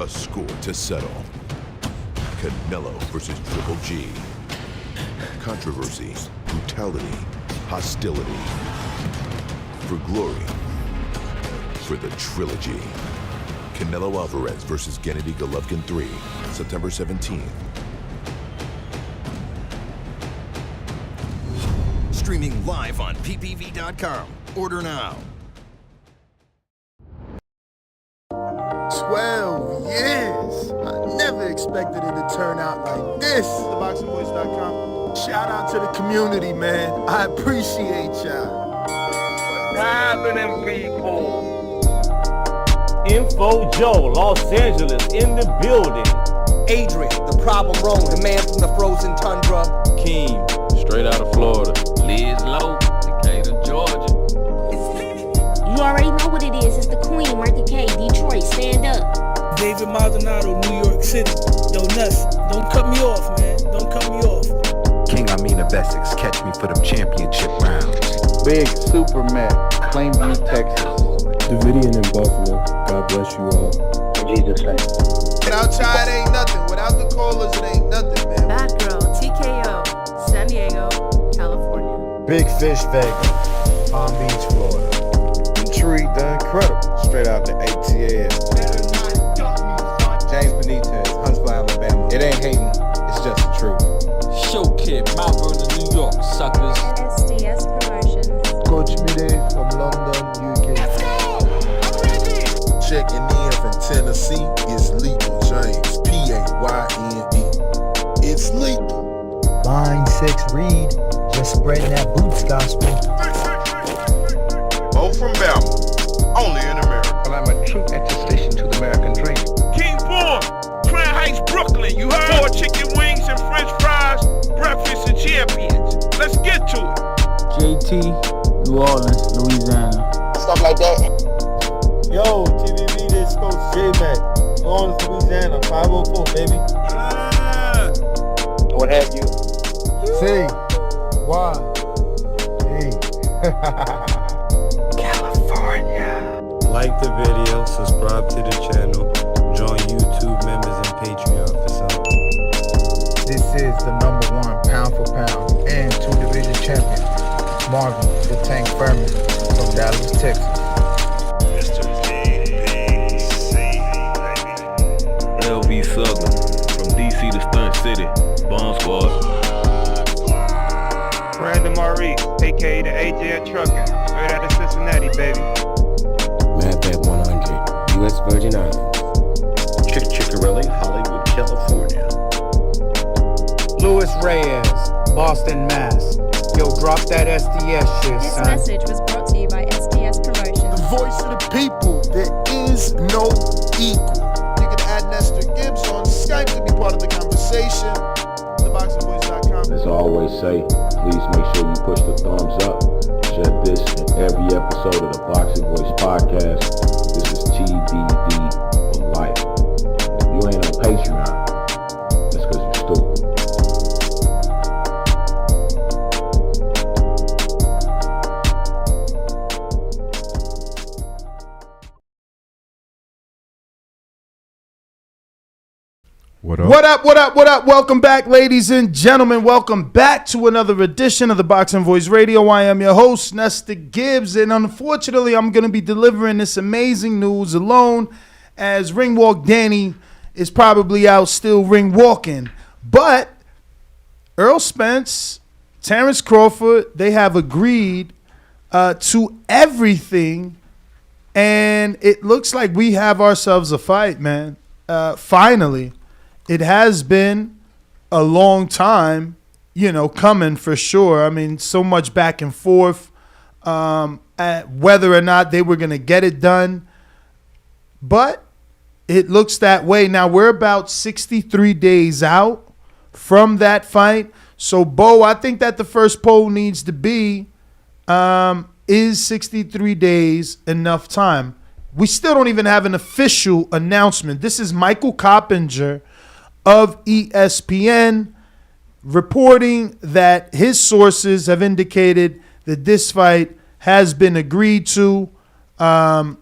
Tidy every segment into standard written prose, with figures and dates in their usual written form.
a score to settle. Canelo versus Triple G. Controversy, brutality, hostility. For glory. For the trilogy. Canelo Alvarez versus Gennady Golovkin 3, September 17th. Streaming live on ppv.com. Order now. 12 years. I never expected it to turn out like this. TheBoxingVoice.com. Shout out to the community, man. I appreciate y'all. What's happening, people? Info Joe, Los Angeles, in the building. Adrian, the problem Rome, the man from the frozen tundra. Keem, straight out of Florida. Liz Lowe, Decatur, Georgia. You already know what it is. It's the Queen, Martha K, Detroit, stand up. David Maldonado, New York City. Yo, Nuts, don't cut me off, man. Don't cut me off. King Amin of Essex, catch me for them championship rounds. Big Super Mac, Plainview, Texas. Davidian in Buffalo. God bless you all. In Jesus' name. Without y'all, it ain't nothing. Without the callers, it ain't nothing, man. Bad Girl, TKO, San Diego, California. Big Fish Vegas, Palm Beach, Florida. Detroit, the Incredible, straight out the ATL. James Benitez, Huntsville, Alabama. It ain't hating, it's just the truth. Show Kid, Mount Vernon, New York, suckers. SDS Promotions. Coach Mide from London, UK. Let's go! I'm ready! Checking in from Tennessee, it's Lethal James, P-A-Y-N-E. It's lethal. Line 6 Reed, just spreading that boots gospel. Bo from Bama, only in America. Well, I'm a true attestation to the American dream. King Born, Crown Heights, Brooklyn. You heard? 4 chicken wings and french fries, breakfast and champions. Let's get to it. JT, New Orleans, Louisiana. Stuff like that. Yo, TVV, this Coach J-Mac. New Orleans, Louisiana, 504, baby. What have you? C. Y. E. California. Like the video, subscribe to the channel, join YouTube members and Patreon for some. This is the #1 pound for pound and 2-division champion, Marvin the Tank Furman from Dallas, Texas. Mr. PPC, baby. LV Sugler, from DC to Stunt City, Bomb Squad. Brandon Marie, a.k.a. the AJ Trucking, straight out of Cincinnati, baby. Madbad 100, U.S. Virgin Islands. Chick Chickarelli, Hollywood, California. Louis Reyes, Boston, Mass. Yo, drop that SDS shit, This son. message was brought to you by SDS Promotions. The voice of the people. There is no equal. You can add Nestor Gibbs on Skype to be part of the conversation. TheBoxingVoice.com. As I always say, please make sure you push the thumbs up. Share this in every episode of the Boxing Voice podcast. This is TBV for life. If you ain't on Patreon, that's because you're stupid. What up? What up? Welcome back, ladies and gentlemen. Welcome back to another edition of the Boxing Voice Radio. I am your host, Nestor Gibbs, and unfortunately, I'm going to be delivering this amazing news alone, as Ring Walk Danny is probably out still ring walking. But Errol Spence, Terence Crawford, they have agreed to everything, and it looks like we have ourselves a fight, man. Finally. It has been a long time, coming for sure. I mean, so much back and forth at whether or not they were going to get it done. But it looks that way. Now, we're about 63 days out from that fight. So, Bo, I think that the first poll needs to be, is 63 days enough time? We still don't even have an official announcement. This is Michael Coppinger of ESPN reporting that his sources have indicated that this fight has been agreed to, and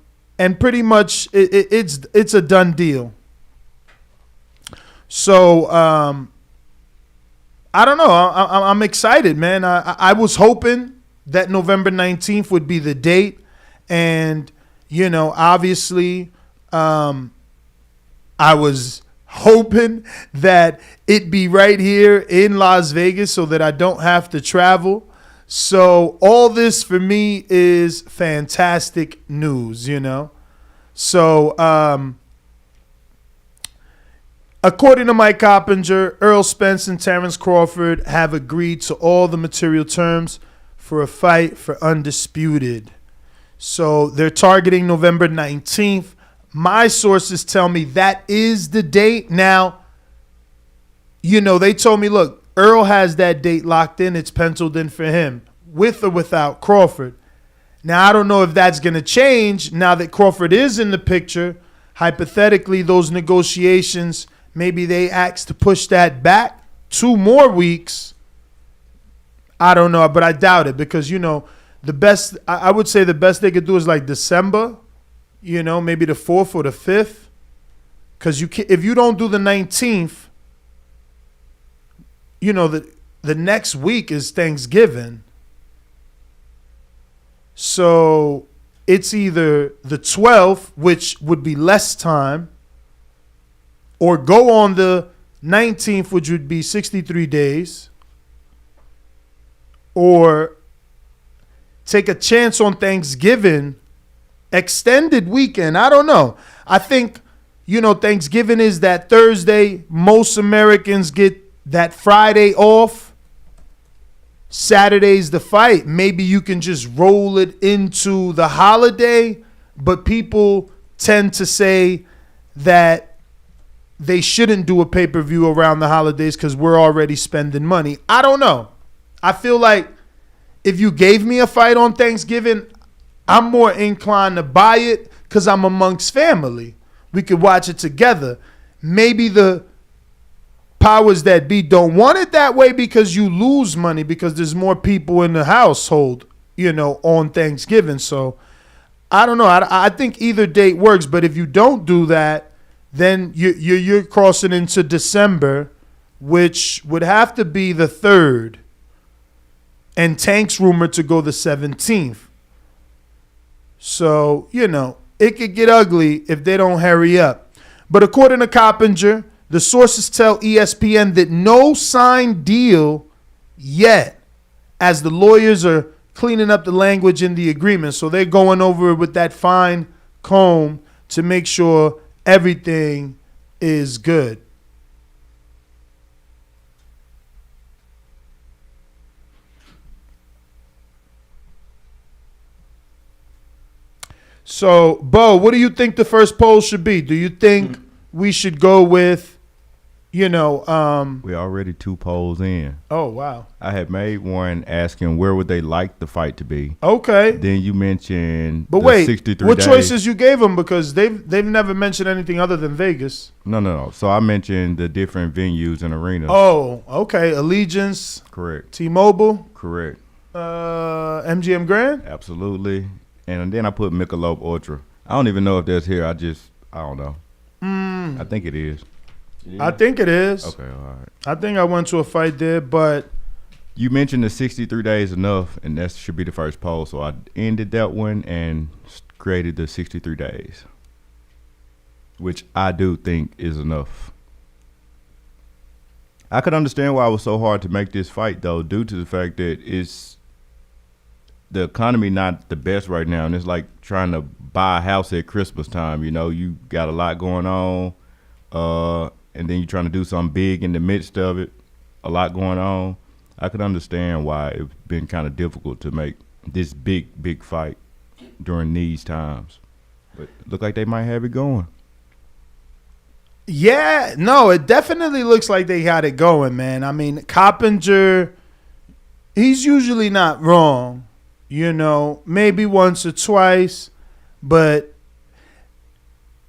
pretty much it's a done deal. So I don't know. I'm excited, man. I was hoping that November 19th would be the date. And, you know, obviously I was hoping that it be right here in Las Vegas so that I don't have to travel. So all this for me is fantastic news, you know. So according to Mike Coppinger, Errol Spence and Terence Crawford have agreed to all the material terms for a fight for Undisputed. So they're targeting November 19th. My sources tell me that is the date. Now, you know, they told me, look, Earl has that date locked in. It's penciled in for him, with or without Crawford. Now, I don't know if that's going to change now that Crawford is in the picture. Hypothetically, those negotiations, maybe they asked to push that back 2 more weeks. I don't know, but I doubt it because, you know, the best, I would say the best they could do is like December, you know, maybe the 4th or the 5th. Because if you don't do the 19th, you know, the next week is Thanksgiving. So it's either the 12th, which would be less time, or go on the 19th, which would be 63 days, or take a chance on Thanksgiving, extended weekend. I don't know. I think, you know, Thanksgiving is that Thursday. Most Americans get that Friday off. Saturday's the fight. Maybe you can just roll it into the holiday, but people tend to say that they shouldn't do a pay-per-view around the holidays because we're already spending money. I don't know. I feel like if you gave me a fight on Thanksgiving, I'm more inclined to buy it because I'm amongst family. We could watch it together. Maybe the powers that be don't want it that way because you lose money because there's more people in the household, you know, on Thanksgiving. So I don't know. I think either date works, but if you don't do that, then you're crossing into December, which would have to be the 3rd. And Tank's rumored to go the 17th. So, you know, it could get ugly if they don't hurry up. But according to Coppinger, the sources tell ESPN that no signed deal yet, as the lawyers are cleaning up the language in the agreement. So they're going over it with that fine comb to make sure everything is good. So, Bo, what do you think the first poll should be? Do you think we should go with, you know... We're already 2 polls in. Oh, wow. I had made one asking where would they like the fight to be. Okay. Then you mentioned but the wait, 63 what days. choices you gave them? Because they've never mentioned anything other than Vegas. No. So I mentioned the different venues and arenas. Oh, okay. Allegiance. Correct. T-Mobile. Correct. MGM Grand. Absolutely. And then I put Michelob Ultra. I don't even know if that's here. I don't know. I think it is. I think it is. Okay, all right. I think I went to a fight there, but... You mentioned the 63 days enough, and that should be the first poll. So I ended that one and created the 63 days, which I do think is enough. I could understand why it was so hard to make this fight, though, due to the fact that it's the economy not the best right now, and it's like trying to buy a house at Christmas time. You know, you got a lot going on, and then you're trying to do something big in the midst of it, a lot going on. I could understand why it's been kind of difficult to make this big fight during these times. But look like they might have it going. Yeah, no, it definitely looks like they got it going, man. I mean, Coppinger, he's usually not wrong. You know, maybe once or twice, but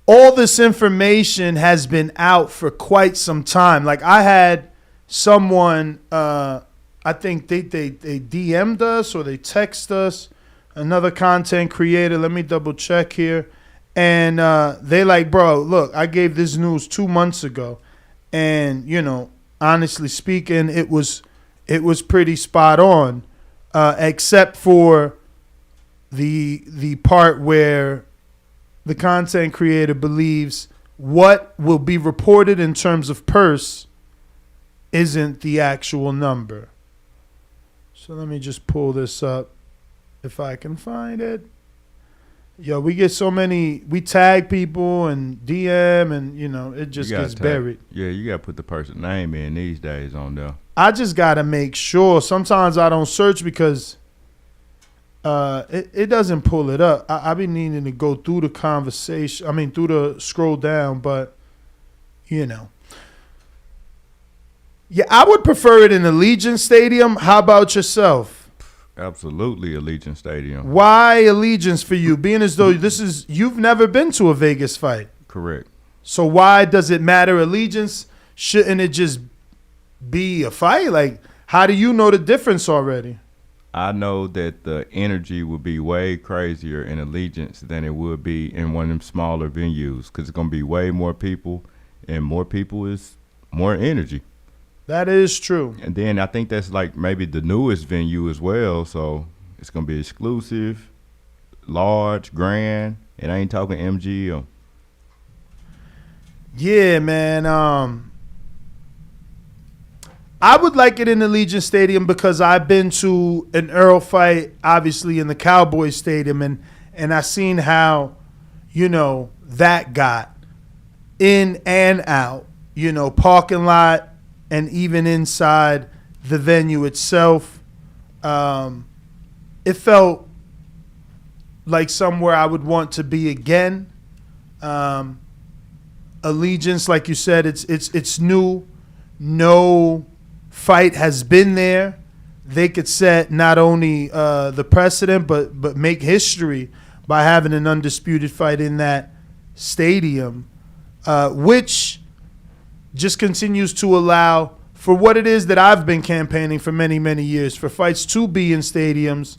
all this information has been out for quite some time. Like I had someone, I think they DM'd us or they text us, another content creator. Let me double check here. And they like, bro, look, I gave this news 2 months ago. And, you know, honestly speaking, it was pretty spot on, except for the part where the content creator believes what will be reported in terms of purse isn't the actual number. So let me just pull this up if I can find it. Yo, we get so many, we tag people and DM and, you know, it just gets buried. Yeah, you got to put the person's name in these days on there. I just got to make sure. Sometimes I don't search because it doesn't pull it up. I be needing to go through the conversation. I mean, through the scroll down, but, you know. Yeah, I would prefer it in Allegiant Stadium. How about yourself? Absolutely, Allegiant Stadium. Why Allegiance for you? Being as though you've never been to a Vegas fight. Correct. So why does it matter Allegiance? Shouldn't it just be a fight? Like, how do you know the difference already? I know that the energy would be way crazier in Allegiance than it would be in one of them smaller venues because it's going to be way more people, and more people is more energy. That is true. And then I think that's like maybe the newest venue as well. So it's going to be exclusive, large, grand, and I ain't talking MGM. Yeah, man. I would like it in Allegiant Stadium because I've been to an Errol fight, obviously, in the Cowboys Stadium, and I seen how, you know, that got in and out, you know, parking lot, and even inside the venue itself. It felt like somewhere I would want to be again. Allegiance, like you said, it's new. No fight has been there. They could set not only the precedent, but make history by having an undisputed fight in that stadium, which just continues to allow for what it is that I've been campaigning for many, many years, for fights to be in stadiums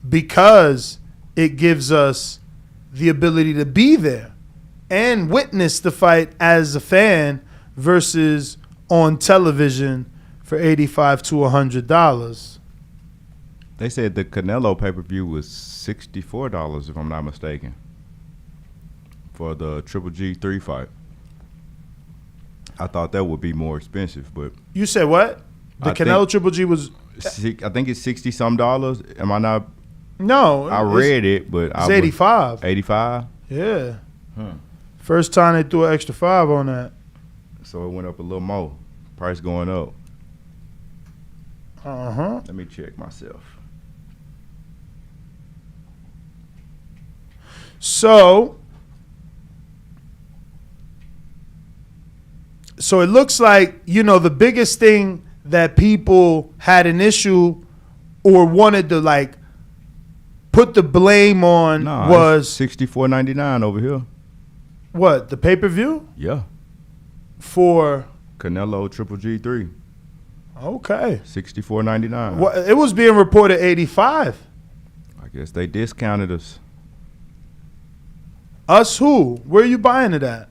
because it gives us the ability to be there and witness the fight as a fan versus on television for $85 to $100. They said the Canelo pay-per-view was $64, if I'm not mistaken, for the Triple G3 fight. I thought that would be more expensive, but you said what? The Canelo Triple G was. I think it's $60-some. Am I not? No, I read it, but it's 85. 85. Yeah. First time they threw an extra $5 on that. So it went up a little more. Price going up. Let me check myself. So it looks like, you know, the biggest thing that people had an issue or wanted to like put the blame on was $64.99 over here. What, the pay-per-view? Yeah. For Canelo Triple G3. Okay. $64.99. Well, it was being reported $85. I guess they discounted us. Us who? Where are you buying it at?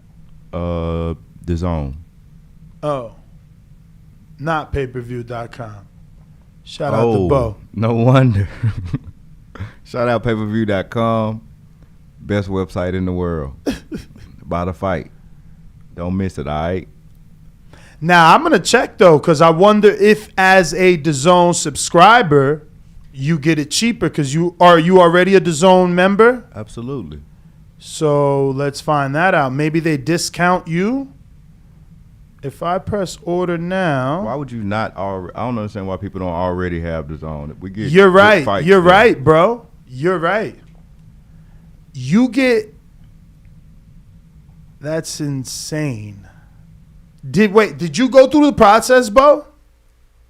The Zone. Oh. Not payperview.com. Shout out to Bo. No wonder. Shout out payperview.com. Best website in the world. Buy the fight. Don't miss it, all right? Now, I'm going to check, though, because I wonder if as a DAZN subscriber, you get it cheaper because you already a DAZN member? Absolutely. So let's find that out. Maybe they discount you. If I press order now. Why would you not already? I don't understand why people don't already have DAZN. We get. You're right. You're right, bro. You're right. You get. That's insane. Did you go through the process, Bo?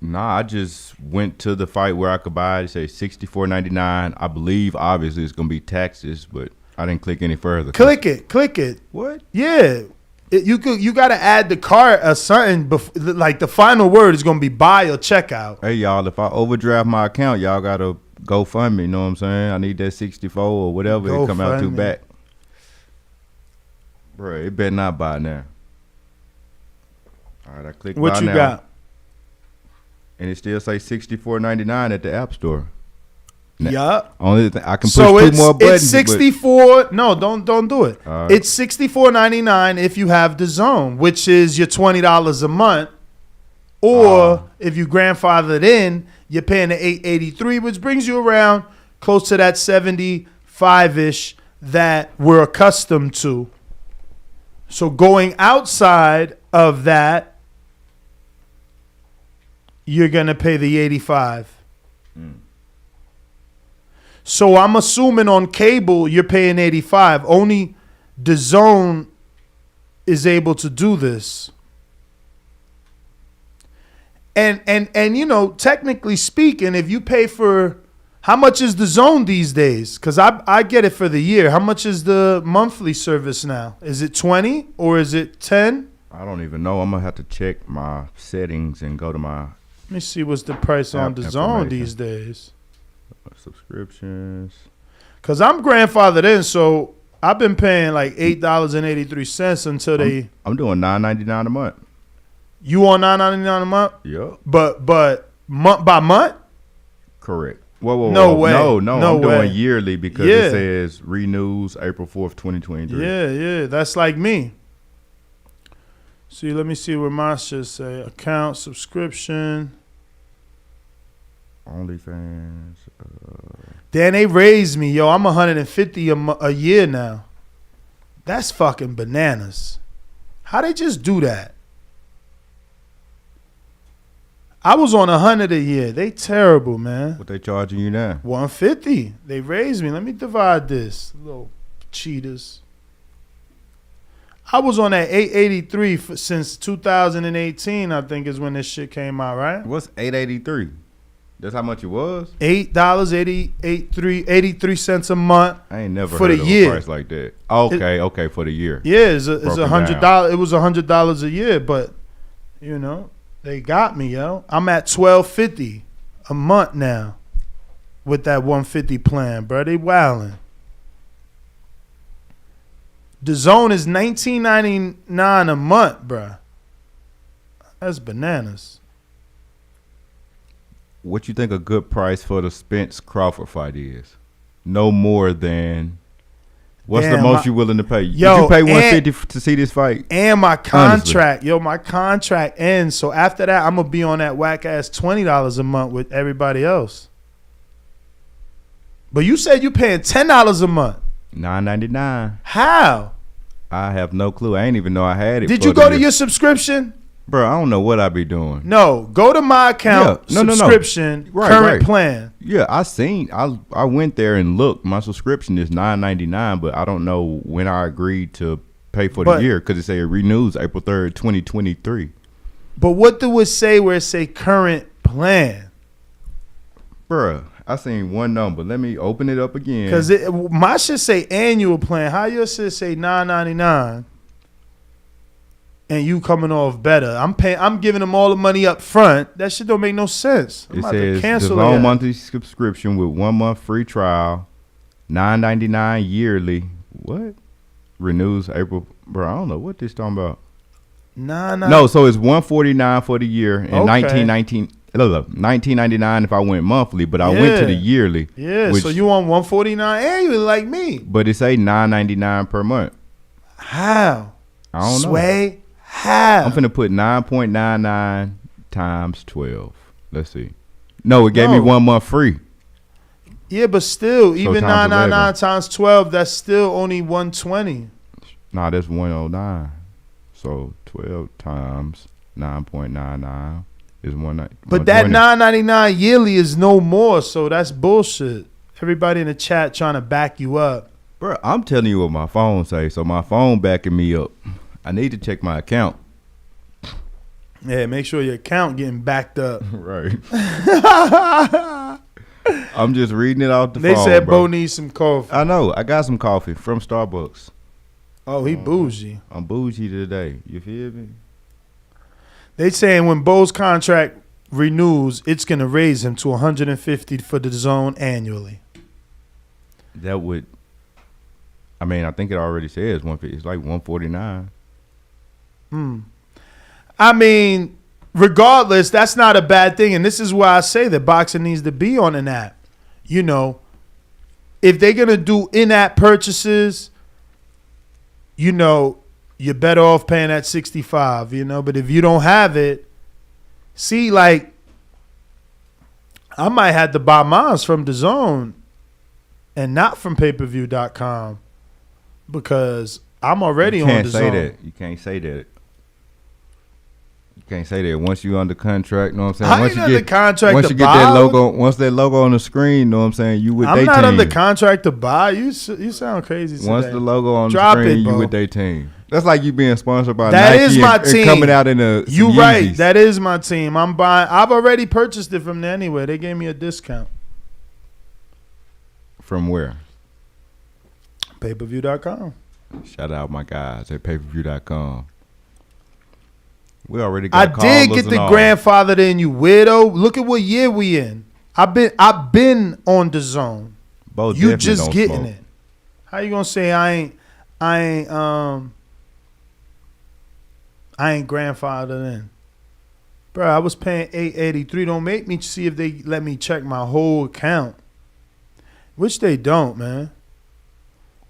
Nah, I just went to the fight where I could buy it. Say $64.99. I believe obviously it's gonna be taxes, but I didn't click any further. Click it. What? Yeah. You got to add the cart or something. Like the final word is gonna be buy or checkout. Hey y'all, if I overdraft my account, y'all gotta go fund me. You know what I'm saying? I need that 64 or whatever it come out to back. Bro, it better not buy now. All right, I click What buy you now, got? and it still say $64.99 at the App Store. Yup. Only thing I can push So two more buttons. it's 64. No, don't do it. Right. It's $64.99 if you have the Zone, which is your $20 a month. Or if you grandfathered in, you're paying the $883, which brings you around close to that 75-ish that we're accustomed to. So going outside of that, you're gonna pay the $85. So I'm assuming on cable you're paying $85. Only the Zone is able to do this. And you know, technically speaking, if you pay for, how much is the Zone these days? Because I get it for the year. How much is the monthly service now? Is it 20 or is it 10? I don't even know. I'm gonna have to check my settings and go to my. Let me see what's the price on the Zone these days. Subscriptions. Because I'm grandfathered in, so I've been paying like $8.83 until they. I'm doing $9.99 a month. You on $9.99 a month? Yep. But month by month? Correct. Whoa. No way. No, I'm way. doing yearly because it says renews April 4th, 2023. Yeah. That's like me. See, let me see what my shit say. Account, subscription. OnlyFans. Then they raised me, yo. I'm $150 a year now. That's fucking bananas. How they just do that? I was on $100 a year. They terrible, man. What they charging you now? $150. They raised me. Let me divide this. Little cheaters. I was on that $883 since 2018. I think is when this shit came out, right? What's $883? That's how much it was? $8.83 a month. I ain't never for heard the of year. a price like that. Okay, for the year. Yeah, it's $100. down. It was $100 a year, but you know they got me, yo. I'm at $12.50 a month now with that $150 plan, bro. They wildin'. The Zone is $19.99 a month, bro. That's bananas. What you think a good price for the Spence Crawford fight is? No more than what's the most you willing to pay? Yo, would you pay $150 to see this fight? And my contract, my contract ends. So after that, I'm gonna be on that whack ass $20 a month with everybody else. But you said you paying $10 a month. $9.99. How? I have no clue. I ain't even know I had it. Did you go to your subscription? Bro, I don't know what I be doing. No, go to my account, subscription, current plan. Yeah, I went there and looked. My subscription is $9.99, but I don't know when I agreed to pay for the year because it say it renews April 3rd, 2023. But what do it say where it say current plan? Bruh, I seen one number. Let me open it up again. Because my shit say annual plan. How your shit say $9.99? And you coming off better. I'm giving them all the money up front. That shit don't make no sense. It says the loan monthly subscription with 1 month free trial, $9.99 yearly. What? Renews April. Bro, I don't know what this talking about. No, so it's $149 for the year and $19.99 if I went monthly, but I went to the yearly. Yeah, so you on $149 annually like me. But it say $9.99 per month. How? I don't know. Sway? How? I'm finna put 9.99 times 12. Let's see. No, it gave me 1 month free. Yeah, but still, So even times 999 times 12, that's still only 120. Nah, that's 109. So 12 times 9.99 is 190. But that $9.99 yearly is no more, so that's bullshit. Everybody in the chat trying to back you up. Bro, I'm telling you what my phone say, so my phone backing me up. I need to check my account. Yeah, make sure your account getting backed up. Right. I'm just reading it off the phone. They said Bo needs some coffee. I know. I got some coffee from Starbucks. Oh, he bougie. I'm bougie today. You feel me? They saying when Bo's contract renews, it's going to raise him to $150 for the Zone annually. That would, I mean, I think it already says 150. It's like $149. I mean, regardless, that's not a bad thing. And this is why I say that boxing needs to be on an app. You know, if they're going to do in-app purchases, you know, you're better off paying at $65, you know. But if you don't have it, see, like, I might have to buy mine from DAZN and not from payperview.com because I'm already on DAZN. You can't say that. You can't say that. Once you under contract, know what I'm saying? I ain't under contract once to you get buy. that logo, once that logo on the screen, know what I'm saying? You with I'm their not team. under contract to buy. You sound crazy today. Once the logo on Drop the screen, it, you bro. with their team. That's like you being sponsored by That Nike is my and team. coming out in a You some right. Yeezys. That is my team. I'm buying. I've already purchased it from there anyway. They gave me a discount. From where? Payperview.com. Shout out my guys at payperview.com. We already got I did get the grandfathered in, you weirdo. Look at what year we in. I've been on DAZN. Both you definitely just don't getting smoke. it. How you gonna say I ain't grandfathered in? Bro, I was paying $883. Don't make me see if they let me check my whole account. Which they don't, man.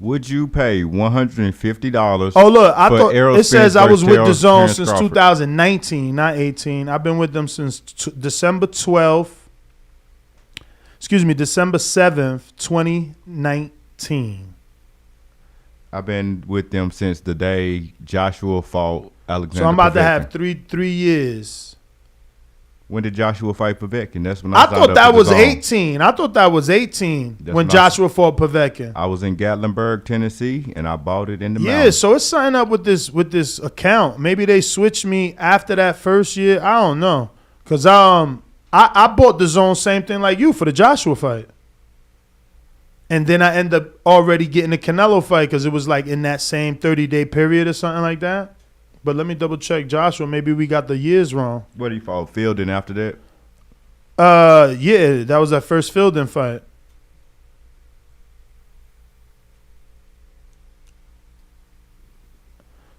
Would you pay $150? Oh look, I for thought Errol it says Spence I was with versus DAZN Terence since Crawford? 2019, not 18. I've been with them since December 12th. Excuse me, December 7th, 2019. I've been with them since the day Joshua fought Alexander. So I'm about to Povetkin. have three years. When did Joshua fight Povetkin? That's when I was out thought up that at was DAZN. 18. I thought that was 18 That's when when Joshua fought Povetkin. I was in Gatlinburg, Tennessee, and I bought it in the Yeah, mountains. so it's signed up with this account. Maybe they switched me after that first year. I don't know. Cause I bought DAZN same thing like you for the Joshua fight. And then I end up already getting the Canelo fight because it was like in that same 30-day period or something like that. But let me double check Joshua. Maybe we got the years wrong. What, he fought Fielding after that? Yeah, that was that first Fielding fight.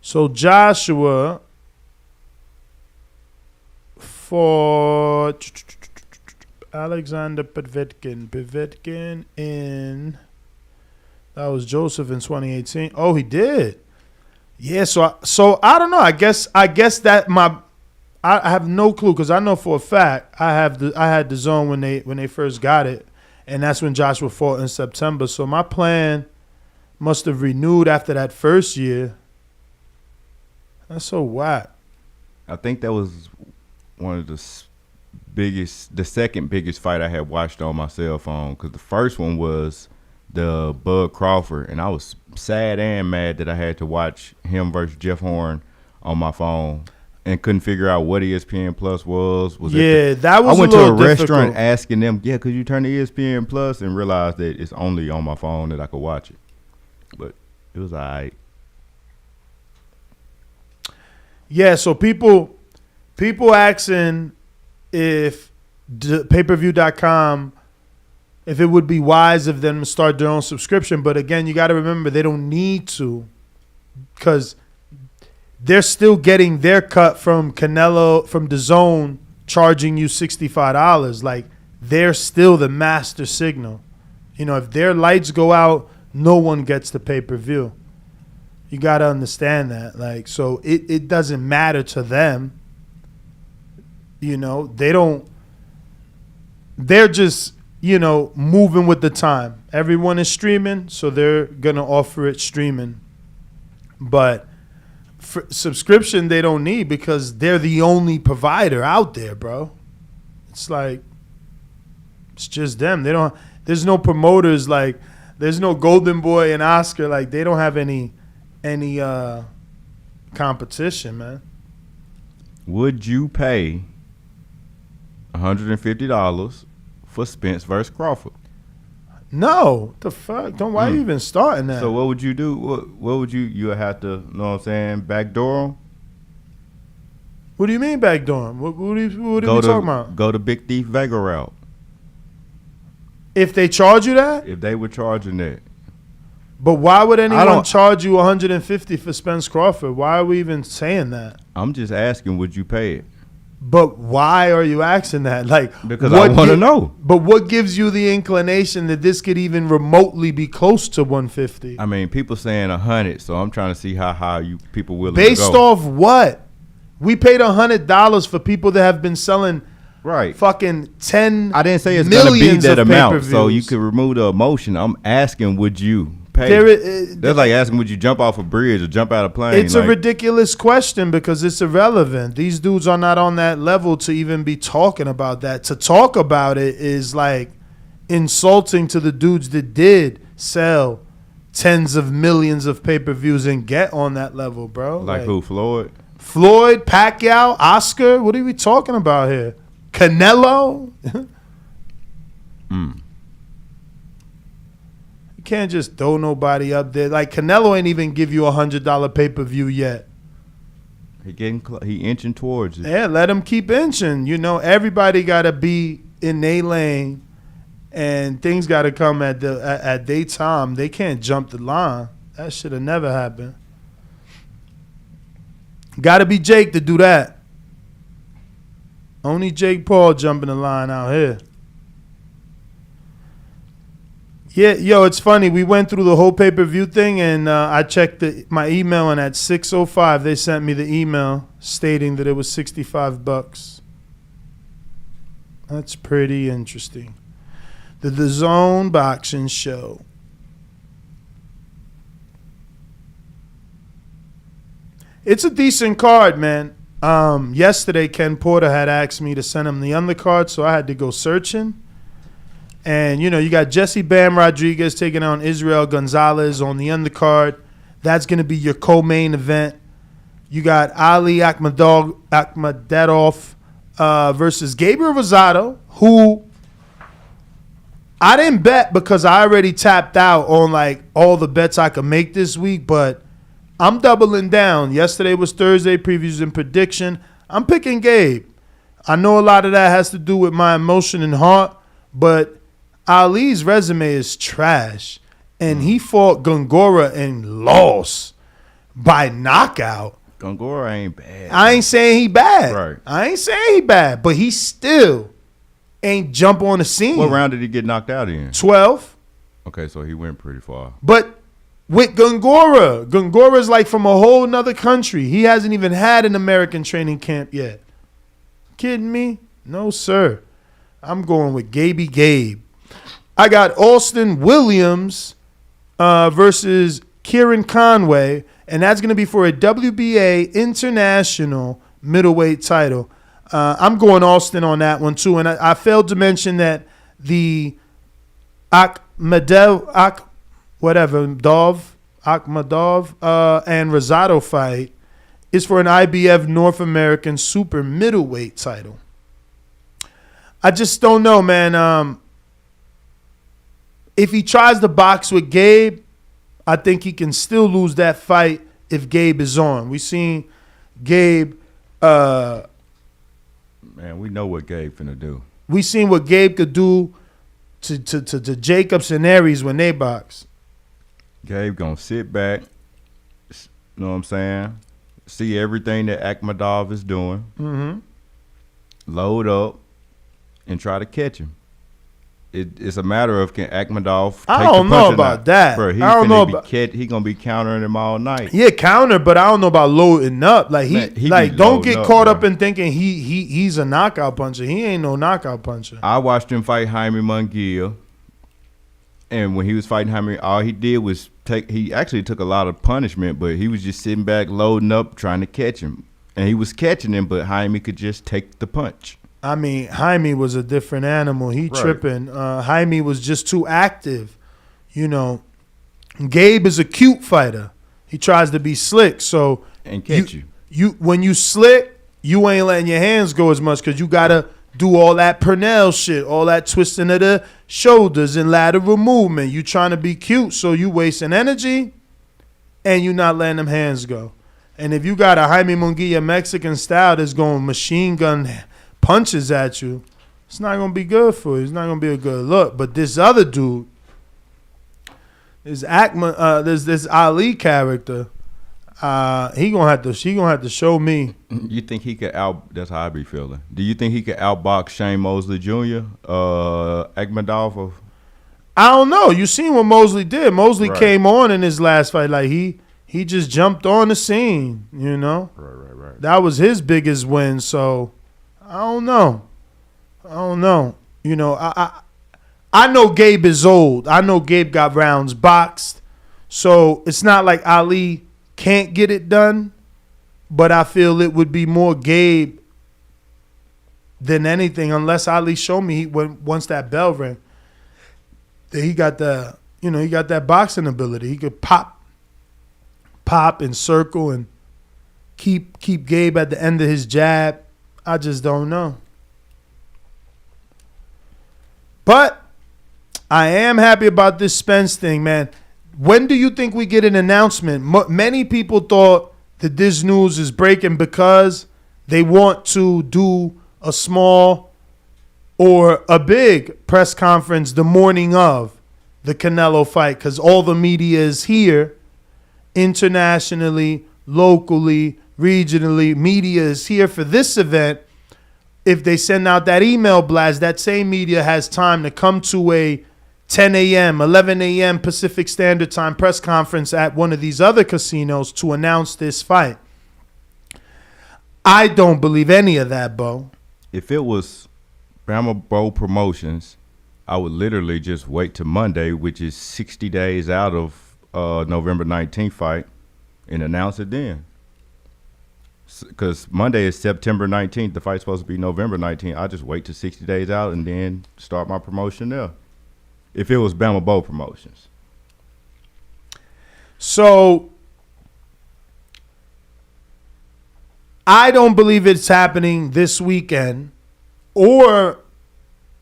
So Joshua for Alexander Povetkin in that was Joseph in 2018. Oh, he did. Yeah, so I don't know. I guess that I have no clue because I know for a fact I had DAZN when they first got it, and that's when Joshua fought in September. So my plan must have renewed after that first year. That's so whack. I think that was one of the second biggest fight I had watched on my cell phone because the first one was the Bud Crawford, and I was sad and mad that I had to watch him versus Jeff Horn on my phone and couldn't figure out what ESPN Plus was. That was I went a to a little restaurant difficult. asking them, could you turn to ESPN Plus, and realized that it's only on my phone that I could watch it. But it was all right. Yeah, so people asking if payperview.com, if it would be wise of them to start their own subscription. But again, you got to remember they don't need to because they're still getting their cut from Canelo, from DAZN, charging you $65. Like, they're still the master signal. You know, if their lights go out, no one gets the pay-per-view. You got to understand that. Like, so it doesn't matter to them. You know, they're just, you know, moving with the time. Everyone is streaming, so they're going to offer it streaming. But for subscription, they don't need because they're the only provider out there, bro. It's like, it's just them. There's no promoters, like, there's no Golden Boy and Oscar. Like, they don't have any competition, man. Would you pay $150 for Spence versus Crawford? No, the fuck? Why are you even starting that? So what would you do? What would you would have to, know what I'm saying, backdoor him? What do you mean backdoor him? What are we talking about? Go to Big Thief Vega route. If they charge you that? If they were charging that. But why would anyone charge you $150 for Spence Crawford? Why are we even saying that? I'm just asking, would you pay it? But why are you asking that? Like, because I want to know. But what gives you the inclination that this could even remotely be close to 150? I mean, people saying 100, so I'm trying to see how high you people willing Based to go. off what? We paid $100 for people that have been selling fucking 10. I didn't say it's going to be that amount, so you could remove the emotion. I'm asking, would you pay? That's like asking, would you jump off a bridge or jump out of a plane? It's a ridiculous question because it's irrelevant. These dudes are not on that level to even be talking about that. To talk about it is like insulting to the dudes that did sell tens of millions of pay-per-views and get on that level, bro. Like who, Floyd? Floyd, Pacquiao, Oscar. What are we talking about here? Canelo? You can't just throw nobody up there. Like Canelo ain't even give you $100 pay-per-view yet. He inching towards it. Yeah, let him keep inching. You know, everybody got to be in their lane, and things got to come at their time. They can't jump the line. That should have never happened. Got to be Jake to do that. Only Jake Paul jumping the line out here. Yeah, yo, it's funny. We went through the whole pay-per-view thing, and I checked my email, and at 6:05, they sent me the email stating that it was $65. That's pretty interesting. The DAZN Boxing Show. It's a decent card, man. Yesterday, Ken Porter had asked me to send him the undercard, so I had to go searching. And, you know, you got Jesse Bam Rodriguez taking on Israel Gonzalez on the undercard. That's going to be your co-main event. You got Ali Akhmadov versus Gabriel Rosado, who I didn't bet because I already tapped out on, like, all the bets I could make this week, but I'm doubling down. Yesterday was Thursday previews and prediction. I'm picking Gabe. I know a lot of that has to do with my emotion and heart, but Ali's resume is trash, and he fought Gongora and lost by knockout. Gongora ain't bad. I ain't saying he bad. Right. I ain't saying he bad, but he still ain't jump on the scene. What round did he get knocked out in? 12. Okay, so he went pretty far. But with Gongora's like from a whole nother country. He hasn't even had an American training camp yet. Kidding me? No, sir. I'm going with Gabe. I got Austin Williams versus Kieran Conway, and that's going to be for a WBA international middleweight title. I'm going Austin on that one, too. And I failed to mention that the Akhmadov and Rosado fight is for an IBF North American super middleweight title. I just don't know, man. If he tries to box with Gabe, I think he can still lose that fight if Gabe is on. We seen Gabe. Man, we know what Gabe finna do. We seen what Gabe could do to Jacobs and Aries when they box. Gabe gonna sit back, you know what I'm saying? See everything that Akhmadov is doing. Mm-hmm. Load up and try to catch him. It's a matter of can Akhmadov take I don't know about that. Bro, I don't know about he gonna be countering him all night. Yeah, counter, but I don't know about loading up. Like he don't get caught up in thinking he's a knockout puncher. He ain't no knockout puncher. I watched him fight Jaime Munguia, and when he was fighting Jaime, all he did was he actually took a lot of punishment, but he was just sitting back, loading up, trying to catch him, and he was catching him, but Jaime could just take the punch. I mean, Jaime was a different animal. He tripping. Jaime was just too active. You know, Gabe is a cute fighter. He tries to be slick. So and catch you when you slick, you ain't letting your hands go as much because you gotta do all that Purnell shit, all that twisting of the shoulders and lateral movement. You trying to be cute, so you wasting energy, and you not letting them hands go. And if you got a Jaime Munguia Mexican style that's going machine gun punches at you, it's not gonna be good for you. It's not gonna be a good look. But this other dude, this Ali character, She gonna have to show me. You think he could that's how I be feeling. Do you think he could outbox Shane Mosley Jr., Akhmadov? I don't know. You seen what Mosley did. Mosley Right. came on in his last fight. Like he just jumped on the scene, you know? Right. That was his biggest win, so I don't know. You know, I know Gabe is old. I know Gabe got rounds boxed. So it's not like Ali can't get it done, but I feel it would be more Gabe than anything, unless Ali showed me once that bell rang that he got that boxing ability. He could pop and circle and keep Gabe at the end of his jab. I just don't know. But I am happy about this Spence thing, man. When do you think we get an announcement? Many people thought that this news is breaking because they want to do a small or a big press conference the morning of the Canelo fight because all the media is here internationally, locally, regionally. Media is here for this event. If they send out that email blast, that same media has time to come to a 10 a.m., 11 a.m. Pacific Standard Time press conference at one of these other casinos to announce this fight. I don't believe any of that, Bo. If it was Bama Bowl Promotions, I would literally just wait till Monday, which is 60 days out of November 19th fight, and announce it then. Because Monday is September 19th. The fight's supposed to be November 19th. I just wait till 60 days out and then start my promotion there. If it was Bama Bowl Promotions. So I don't believe it's happening this weekend or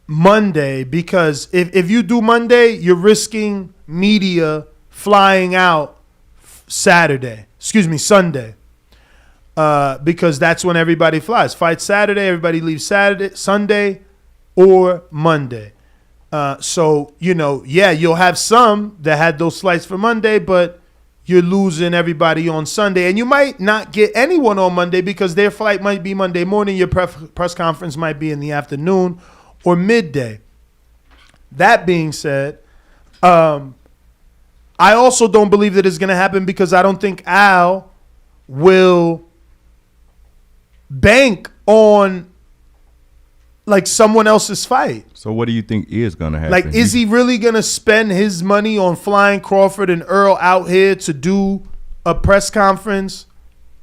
Monday, because if you do Monday, you're risking media flying out Sunday. Because that's when everybody flies. Fight Saturday, everybody leaves Sunday or Monday. So, you'll have some that had those flights for Monday, but you're losing everybody on Sunday. And you might not get anyone on Monday because their flight might be Monday morning. Your press conference might be in the afternoon or midday. That being said, I also don't believe that it's going to happen because I don't think Al will bank on someone else's fight. So what do you think is going to happen? Is he really going to spend his money on flying Crawford and Earl out here to do a press conference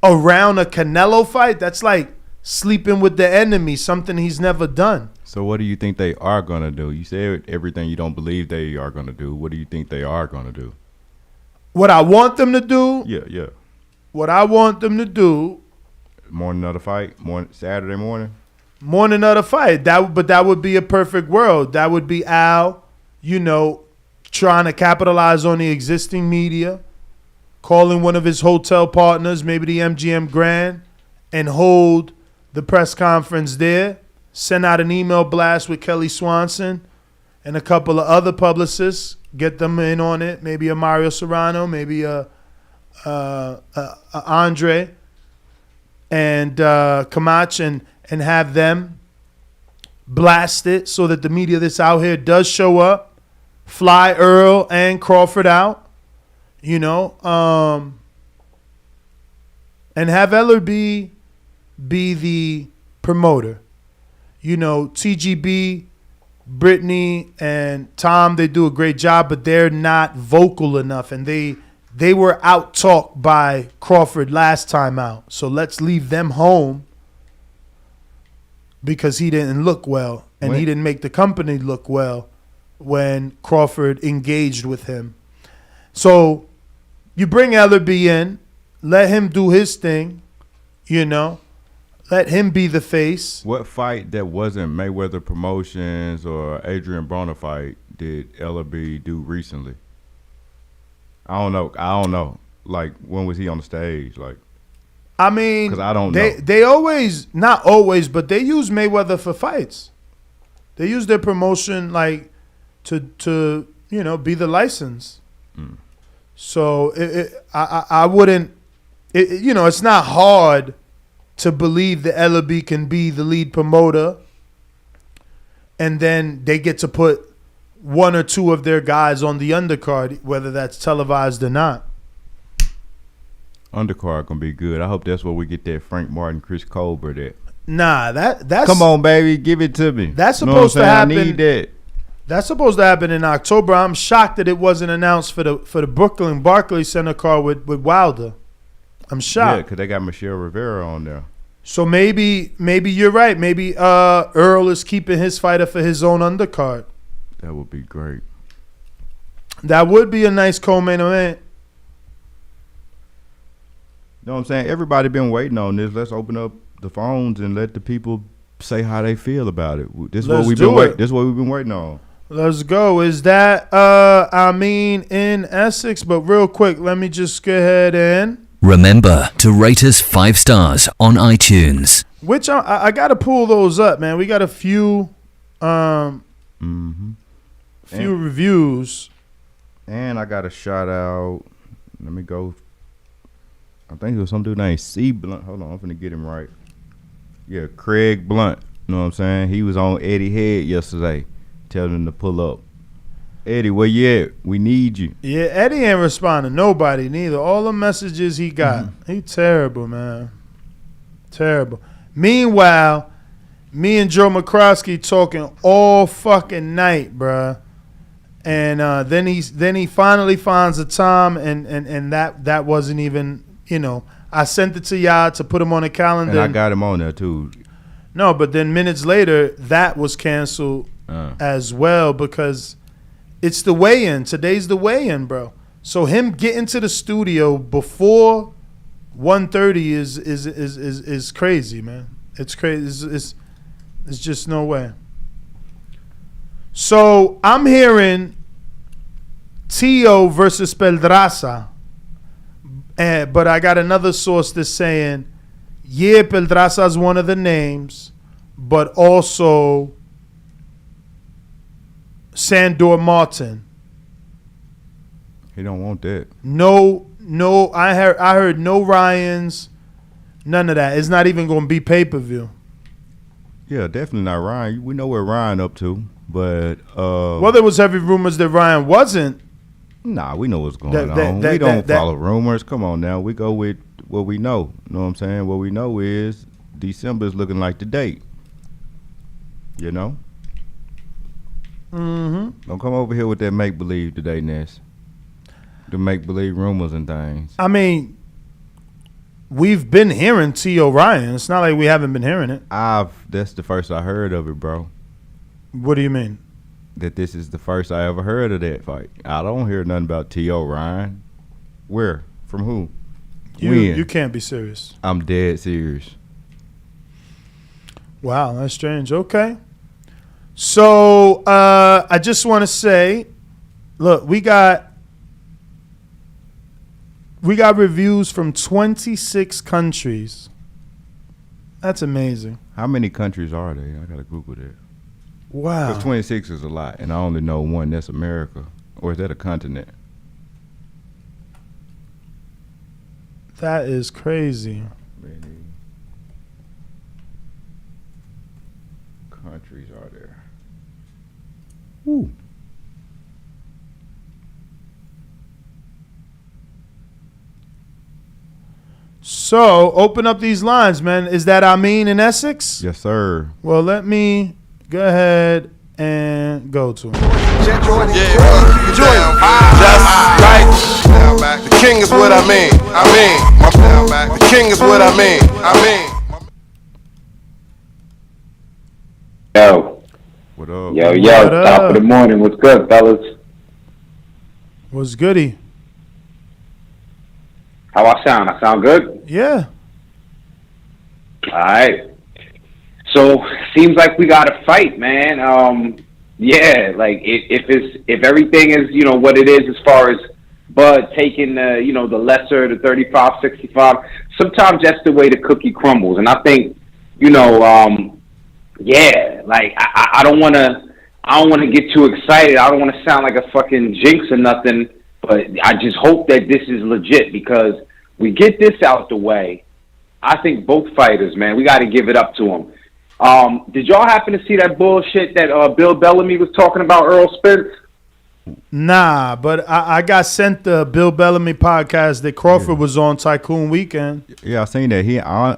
around a Canelo fight? That's like sleeping with the enemy, something he's never done. So what do you think they are going to do? You said everything you don't believe they are going to do. What do you think they are going to do? What I want them to do? Yeah. What I want them to do. Morning of the fight? Saturday morning? Morning of the fight. But that would be a perfect world. That would be Al, trying to capitalize on the existing media, calling one of his hotel partners, maybe the MGM Grand, and hold the press conference there. Send out an email blast with Kelly Swanson and a couple of other publicists. Get them in on it. Maybe a Mario Serrano, maybe a Andre and Camacho, and have them blast it so that the media that's out here does show up. Fly Earl and Crawford out, and have Eller be the promoter. TGB, Brittany, and Tom, they do a great job, but they're not vocal enough, and they were out-talked by Crawford last time out. So let's leave them home because he didn't look well, and he didn't make the company look well when Crawford engaged with him. So you bring Ellerby in, let him do his thing, let him be the face. What fight that wasn't Mayweather Promotions or Adrian Broner fight did Ellerby do recently? I don't know. When was he on the stage? I mean, because I don't know. They always, not always, but they use Mayweather for fights. They use their promotion to be the license. So I wouldn't it's not hard to believe that Ellaby can be the lead promoter, and then they get to put one or two of their guys on the undercard, whether that's televised or not. Undercard gonna be good. I hope that's where we get that Frank Martin, Chris Colbert at. Nah, that's come on, baby, give it to me. That's supposed to happen. I need that. That's supposed to happen in October. I'm shocked that it wasn't announced for the Brooklyn Barclays Center card with Wilder. I'm shocked. Yeah, because they got Michelle Rivera on there. So maybe you're right. Maybe Earl is keeping his fighter for his own undercard. That would be great. That would be a nice co-main event. You know what I'm saying? Everybody been waiting on this. Let's open up the phones and let the people say how they feel about it. This is what we've been waiting on. Let's go. Is that in Essex? But real quick, let me just go ahead and remember to rate us 5 stars on iTunes. Which I got to pull those up, man. We got a few reviews. And I got a shout out. Let me go. I think it was some dude named C. Blunt. Hold on, I'm finna get him right. Yeah, Craig Blunt. You know what I'm saying? He was on Eddie Head yesterday, telling him to pull up. Eddie, where you at? We need you. Yeah, Eddie ain't responding. Nobody, neither. All the messages he got. He terrible, man. Terrible. Meanwhile, me and Joe McCroskey talking all fucking night, bruh. And then he finally finds a time, and that wasn't even, I sent it to y'all to put him on the calendar. And I got him on there too. No, but then minutes later, that was canceled as well because it's the weigh-in. Today's the weigh-in, bro. So him getting to the studio before 1:30 is crazy, man. It's crazy. It's just no way. So I'm hearing Tio versus Pedraza, but I got another source that's saying, yeah, Pedraza is one of the names, but also Sandor Martin. He don't want that. No, I heard no Ryans, none of that. It's not even going to be pay-per-view. Yeah, definitely not Ryan. We know where Ryan up to, but well, there was heavy rumors that Ryan wasn't. Nah, we know what's going on. We don't follow rumors. Come on now. We go with what we know. You know what I'm saying? What we know is December is looking like the date. You know? Mm-hmm. Don't come over here with that make-believe today, Ness. The make-believe rumors and things. I mean, we've been hearing T.O. Ryan. It's not like we haven't been hearing it. That's the first I heard of it, bro. What do you mean? That this is the first I ever heard of that fight. I don't hear nothing about T.O. Ryan. Where? From who? When? You can't be serious. I'm dead serious. Wow, that's strange. Okay. So I just want to say, look, we got reviews from 26 countries. That's amazing. How many countries are there? I got to Google that. Wow. Because 26 is a lot, and I only know one. That's America. Or is that a continent? That is crazy. Many countries are there? Woo. So, open up these lines, man. Is that Amin in Essex? Yes, sir. Well, let me go ahead and go to him. Just like the king is what I mean. The king is what I mean. Yo. What up? Yo, top of the morning. What's good, fellas? What's goody? How I sound? I sound good? Yeah. All right. So, seems like we got to fight, man. Yeah, like if everything is, what it is as far as Bud taking the lesser, the 35, 65, sometimes that's the way the cookie crumbles. And I think, yeah, like I don't want to get too excited. I don't want to sound like a fucking jinx or nothing, but I just hope that this is legit because we get this out the way. I think both fighters, man, we got to give it up to them. Did y'all happen to see that bullshit that Bill Bellamy was talking about Errol Spence? Nah, but I got sent the Bill Bellamy podcast that Crawford was on Tycoon Weekend. Yeah, I seen that.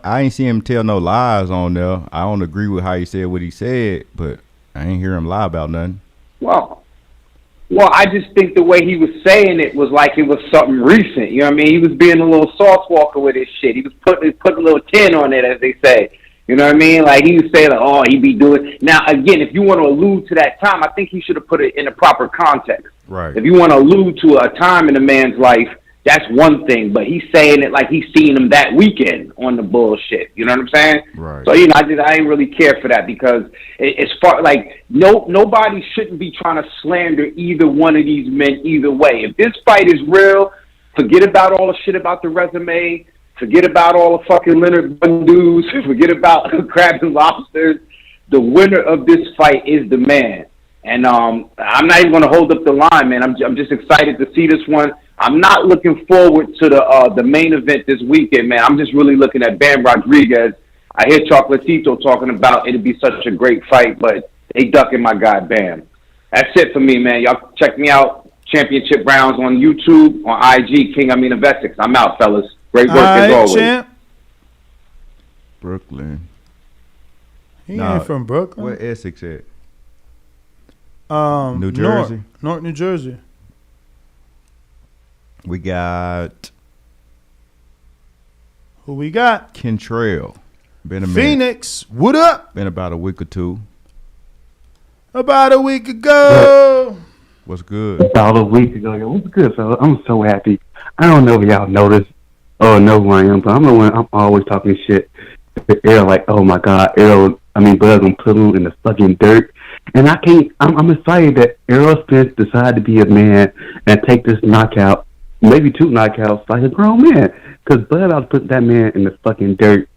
I ain't seen him tell no lies on there. I don't agree with how he said what he said, but I ain't hear him lie about nothing. Well, I just think the way he was saying it was like it was something recent. You know what I mean? He was being a little sauce walker with his shit. He was putting a little tin on it, as they say. You know what I mean? Like, he was saying, like, oh, he be doing. Now, again, if you want to allude to that time, I think he should have put it in a proper context. Right. If you want to allude to a time in a man's life, that's one thing. But he's saying it like he's seen him that weekend on the bullshit. You know what I'm saying? Right. So, I didn't really care for that because as far like nobody shouldn't be trying to slander either one of these men either way. If this fight is real, forget about all the shit about the resume. Forget about all the fucking Leonard Bundus. Forget about crabs and lobsters. The winner of this fight is the man. And I'm not even going to hold up the line, man. I'm just excited to see this one. I'm not looking forward to the main event this weekend, man. I'm just really looking at Bam Rodriguez. I hear Chocolatito talking about it'd be such a great fight, but they ducking my guy Bam. That's it for me, man. Y'all check me out. Championship Rounds on YouTube, on IG, King Amin of Essex. I'm out, fellas. Great work as always. Champ. Brooklyn. He ain't from Brooklyn. Where Essex at? New Jersey. North New Jersey. We got. Who we got? Kentrell. Been a minute. Phoenix. What up? Been about a week or two. About a week ago. What's good? About a week ago. Yo, what's good, fella? I'm so happy. I don't know if y'all noticed or know who I am, but I'm always talking shit. Errol, like, oh my God, Bud gonna put him in the fucking dirt. And I can't, I'm excited that Errol Spence decided to be a man and take this knockout, maybe 2 knockouts, like a grown man. Because Bud about to put that man in the fucking dirt.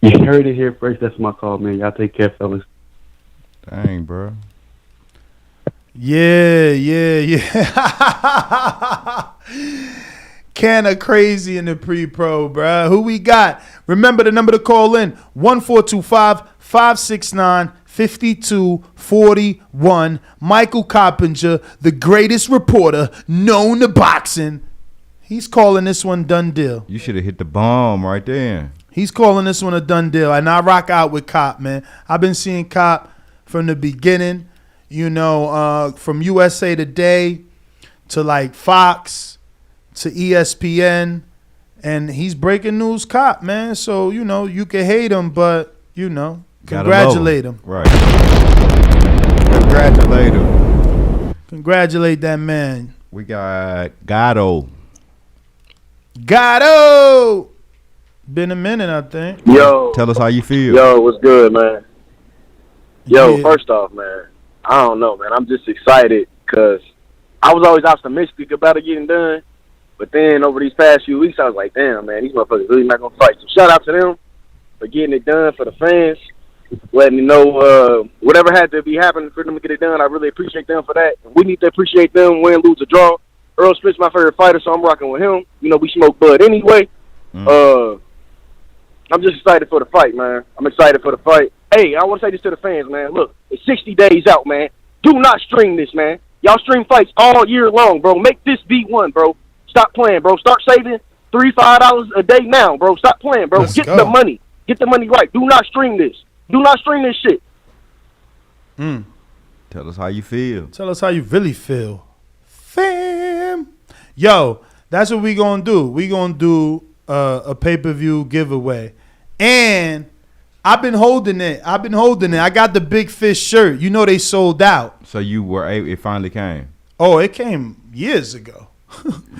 You heard it here first. That's my call, man. Y'all take care, fellas. Dang, bro. Yeah. Kinda crazy in the pre-pro, bruh. Who we got? Remember the number to call in, 1-425-569-5241. Michael Coppinger, the greatest reporter known to boxing. He's calling this one done deal. You should have hit the bomb right there. He's calling this one a done deal. And I rock out with Cop, man. I've been seeing Cop from the beginning, from USA Today to like Fox to ESPN, and he's breaking news Cop, man. So, you can hate him, but, congratulate him. Right. Congratulate him. Congratulate that man. We got Gatto. Been a minute, I think. Yo. Tell us how you feel. Yo, what's good, man? Yo, first off, man, I don't know, man. I'm just excited because I was always optimistic about it getting done. But then over these past few weeks, I was like, damn, man, these motherfuckers really not going to fight. So shout out to them for getting it done, for the fans, letting me know whatever had to be happening for them to get it done. I really appreciate them for that. We need to appreciate them, win, lose, or draw. Errol Spence my favorite fighter, so I'm rocking with him. We smoke bud anyway. I'm just excited for the fight, man. I'm excited for the fight. Hey, I want to say this to the fans, man. Look, it's 60 days out, man. Do not stream this, man. Y'all stream fights all year long, bro. Make this be one, bro. Stop playing, bro. Start saving $3-5 a day now, bro. Stop playing, bro. Get the money. Get the money right. Do not stream this. Do not stream this shit. Tell us how you feel. Tell us how you really feel. Fam. Yo, that's what we gonna do. We gonna do a pay-per-view giveaway. And I've been holding it. I got the Big Fish shirt. They sold out. So you were able, it finally came. Oh, it came years ago.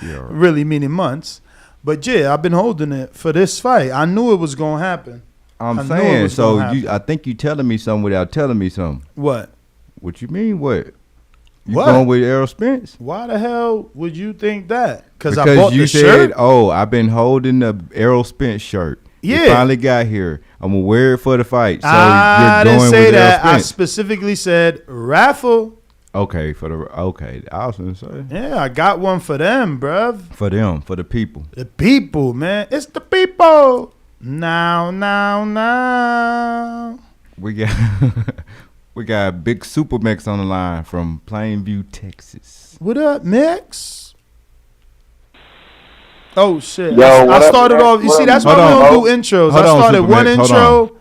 Yeah. Really, meaning months. But yeah, I've been holding it for this fight. I knew it was gonna happen. I'm saying, so I think you telling me something without telling me something. What? What you mean? What? You what? Going with Errol Spence? Why the hell would you think that? Because I you bought the said, shirt. "Oh, I've been holding the Errol Spence shirt. Yeah, it finally got here. I'm gonna wear it for the fight." So I you're didn't going say with that. Errol Spence. I specifically said raffle. Okay, I was gonna say. Yeah, I got one for them, bruv. For them, for the people. The people, man. It's the people. Now. We got Big Super Mix on the line from Plainview, Texas. What up, Mix? Oh shit! Yo, I started off. You see, that's why we don't do intros. I started one intro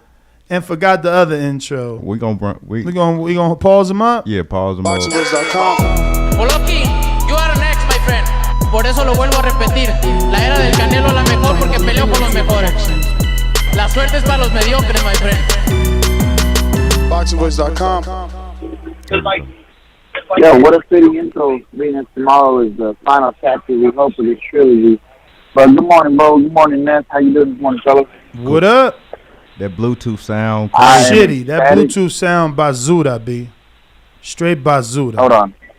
and forgot the other intro. We gonna pause them up. Yeah, pause them up. Oloki, you are next, my friend. Por eso lo vuelvo a repetir. La era del Canelo es la mejor porque peleó con los mejores. La suerte es para los mediocres, my friend. BoxingVoice.com. Yo, what a fitting intro, being that tomorrow is the final chapter, we hope, of this trilogy. But good morning, Bo. Good morning, Ness. How you doing this morning, fellas? What up? That Bluetooth sound. Shitty. That Bluetooth sound bazooka, B. Straight bazooka.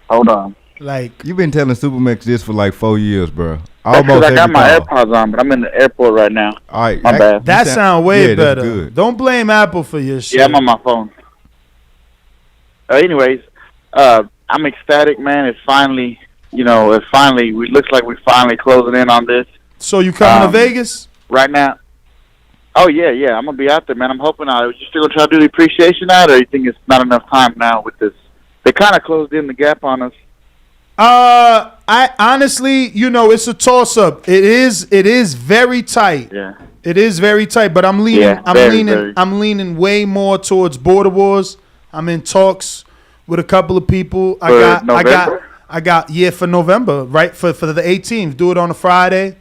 Hold on. Like, you've been telling Supermax this for like 4 years, bro. Almost. I got my AirPods on, but I'm in the airport right now. All right, my bad. That sound way better. Good. Don't blame Apple for your shit. Yeah, I'm on my phone. Anyways, I'm ecstatic, man. It's finally, looks like we're finally closing in on this. So you coming to Vegas? Right now? Oh, yeah. I'm going to be out there, man. I'm hoping you still going to try to do the appreciation night, or you think it's not enough time now with this? They kind of closed in the gap on us. I honestly, it's a toss-up. It is very tight. Yeah. It is very tight, but I'm leaning way more towards Border Wars. I'm in talks with a couple of people. For November? For November, right? For the 18th. Do it on a Friday.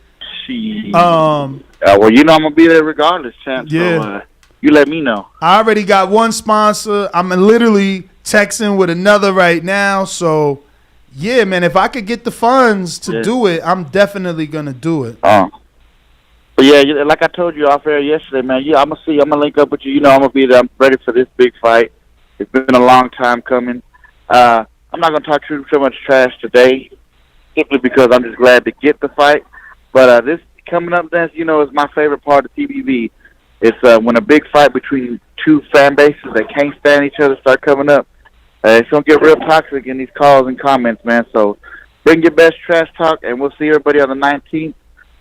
Well, I'm gonna be there regardless, champ. Yeah. So, you let me know. I already got one sponsor. I'm literally texting with another right now. So, yeah, man, if I could get the funds to do it, I'm definitely gonna do it. But yeah, like I told you off air yesterday, man. Yeah, I'm gonna link up with you. I'm gonna be there. I'm ready for this big fight. It's been a long time coming. I'm not gonna talk too much trash today, simply because I'm just glad to get the fight. But this coming up, is my favorite part of TBV. It's when a big fight between two fan bases that can't stand each other start coming up. It's going to get real toxic in these calls and comments, man. So bring your best trash talk, and we'll see everybody on the 19th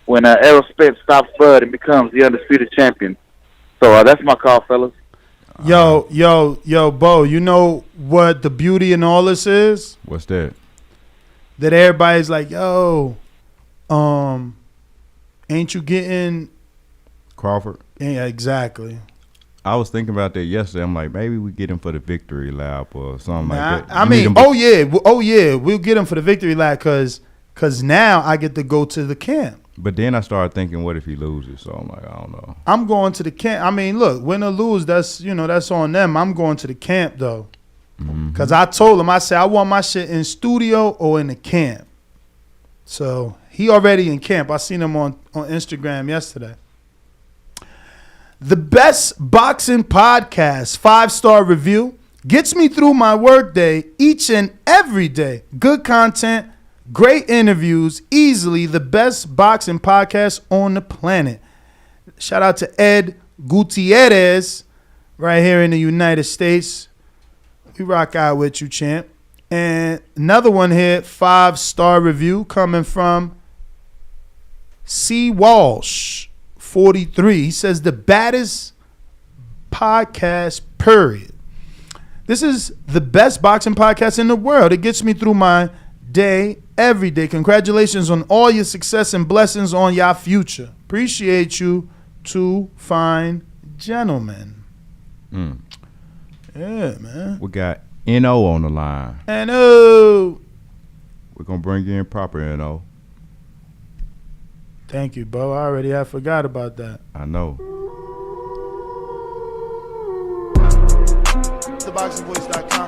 when Errol Spence stops Bud and becomes the undisputed champion. So that's my call, fellas. Yo, Bo, you know what the beauty in all this is? What's that? That everybody's like, yo, ain't you getting Crawford? Yeah, exactly. I was thinking about that yesterday. I'm like, maybe we get him for the victory lap or something like that. I mean, we'll get him for the victory lap because now I get to go to the camp. But then I started thinking, what if he loses? So I'm like, I don't know. I'm going to the camp. I mean, look, win or lose, that's on them. I'm going to the camp though, because I told him, I said I want my shit in studio or in the camp. So he already in camp. I seen him on Instagram yesterday. The best boxing podcast, 5-star review, gets me through my workday each and every day. Good content, great interviews, easily the best boxing podcast on the planet. Shout out to Ed Gutierrez right here in the United States. We rock out with you, champ. And another one here, 5-star review coming from C. Walsh. 43. He says the baddest podcast, period. This is the best boxing podcast in the world. It gets me through my day every day. Congratulations on all your success and blessings on your future. Appreciate you, two fine gentlemen. Yeah, man. We got N.O. on the line. N.O. We're going to bring you in proper, N.O. Thank you, Bo. I forgot about that. I know. TheBoxingVoice.com.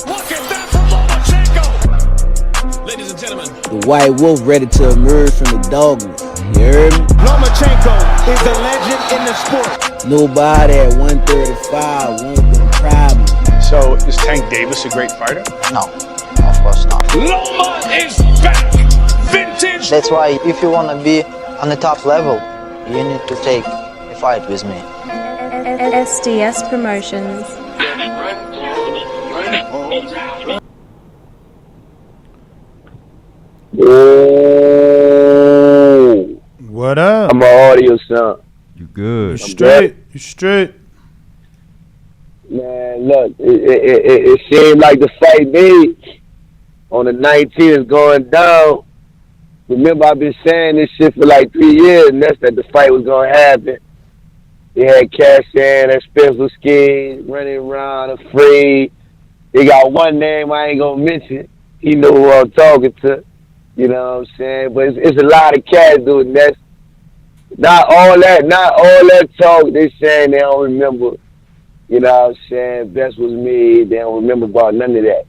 Look at that from Lomachenko. Ladies and gentlemen. The white wolf ready to emerge from the dogmas. You heard me? Lomachenko is a legend in the sport. Nobody at 135 want them problems. So is Tank Davis a great fighter? No, of course not. Loma is back. Vintage. That's why if you want to be on the top level, you need to take a fight with me. SDS Promotions. Oh. What up? I'm an audio son. You good? You straight. Man, look, it seemed like the fight made on the 19th is going down. Remember, I've been saying this shit for like 3 years, and that's that the fight was going to happen. They had Cash in and Spence was scared, running around, afraid. They got one name I ain't going to mention. He know who I'm talking to. You know what I'm saying? But it's a lot of cats doing that. Not all that talk. They saying they don't remember. You know what I'm saying? Best was me. They don't remember about none of that.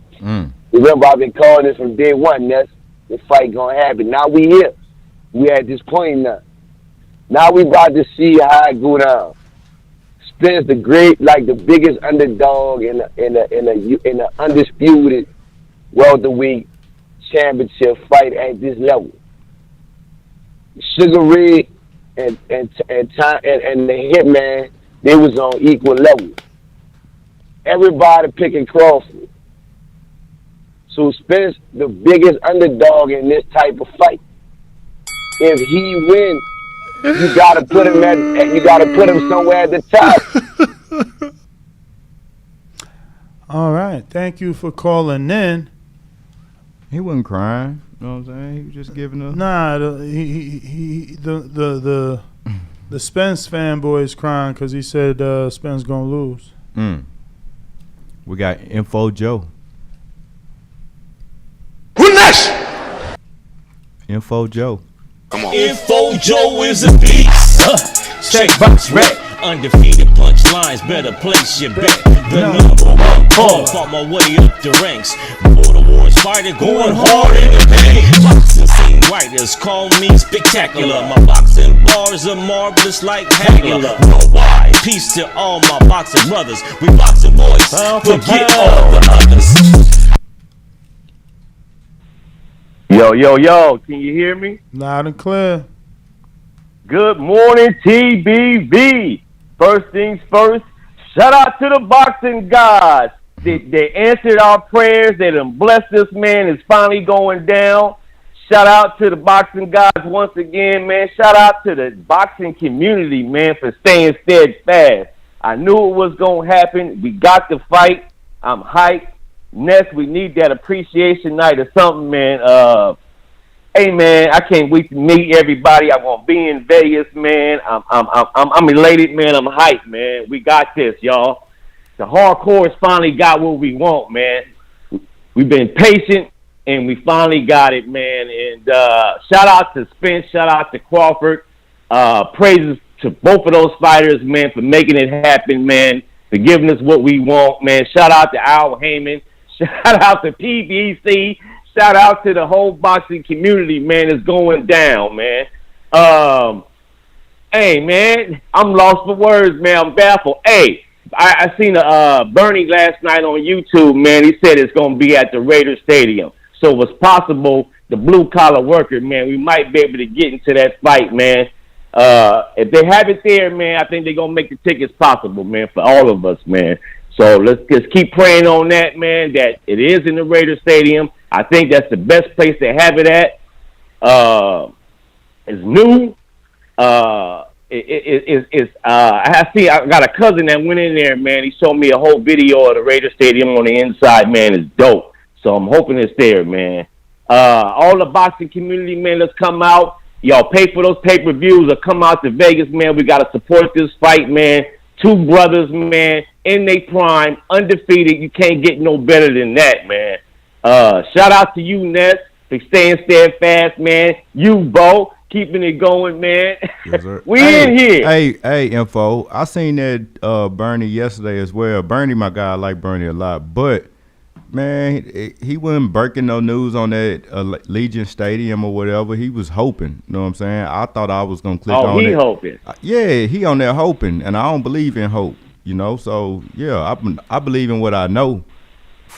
Remember, I've been calling this from day one. That's the fight gonna happen. Now we here. We at this point now. Now we about to see how it go down. Spence the great, like the biggest underdog in a undisputed welterweight championship fight at this level. Sugar Ray and the Hitman, they was on equal level. Everybody picking Crawford. So Spence, the biggest underdog in this type of fight. If he wins, you gotta put him somewhere at the top. All right, thank you for calling in. He wasn't crying. You know what I'm saying? He was just giving a the Spence fanboys crying because he said Spence gonna lose. We got Info Joe. Who next? Info Joe. Come on. Info Joe is a beast. Check box rap. Undefeated punchlines, better place your bet. The number one call, fought my way up the ranks. Border Wars fighter, going hard in the paint. Boxing scene writers call me spectacular. My boxing bars are marvelous like Hagler. Worldwide, peace to all my boxing brothers. We boxing boys, forget all the others. Yo, can you hear me? Loud and clear. Good morning, TBV. First things first, shout out to the boxing gods. They answered our prayers. They done blessed us, man. It's finally going down. Shout out to the boxing gods once again, man. Shout out to the boxing community, man, for staying steadfast. I knew it was going to happen. We got the fight. I'm hyped. Next, we need that appreciation night or something, man. Hey, man, I can't wait to meet everybody. I'm gonna be in Vegas, man. I'm elated, man. I'm hyped, man. We got this, y'all. The hardcore has finally got what we want, man. We've been patient, and we finally got it, man. And shout out to Spence, shout out to Crawford. Praises to both of those fighters, man, for making it happen, man. For giving us what we want, man. Shout out to Al Heyman. Shout out to PBC. Shout out to the whole boxing community, man. It's going down, man. Hey, man, I'm lost for words, man. I'm baffled. Hey, I seen Bernie last night on YouTube, man. He said it's going to be at the Raiders Stadium. So it's possible the blue-collar worker, man, we might be able to get into that fight, man. If they have it there, man, I think they're going to make the tickets possible, man, for all of us, man. So let's just keep praying on that, man, that it is in the Raiders Stadium. I think that's the best place to have it at. It's new. I got a cousin that went in there, man. He showed me a whole video of the Raiders Stadium on the inside, man. It's dope. So I'm hoping it's there, man. All the boxing community, man, let's come out. Y'all pay for those pay-per-views or come out to Vegas, man. We got to support this fight, man. Two brothers, man, in their prime, undefeated. You can't get no better than that, man. Shout out to you, Ness, for staying steadfast, man. You, Bo, keeping it going, man. Yes, sir. We in here. Hey, Info. I seen that Bernie yesterday as well. Bernie, my guy, I like Bernie a lot. But, man, he wasn't breaking no news on that Legion Stadium or whatever. He was hoping. You know what I'm saying? I thought I was going to click on it. Oh, he hoping. Yeah, he on there hoping. And I don't believe in hope, you know? So, yeah, I believe in what I know.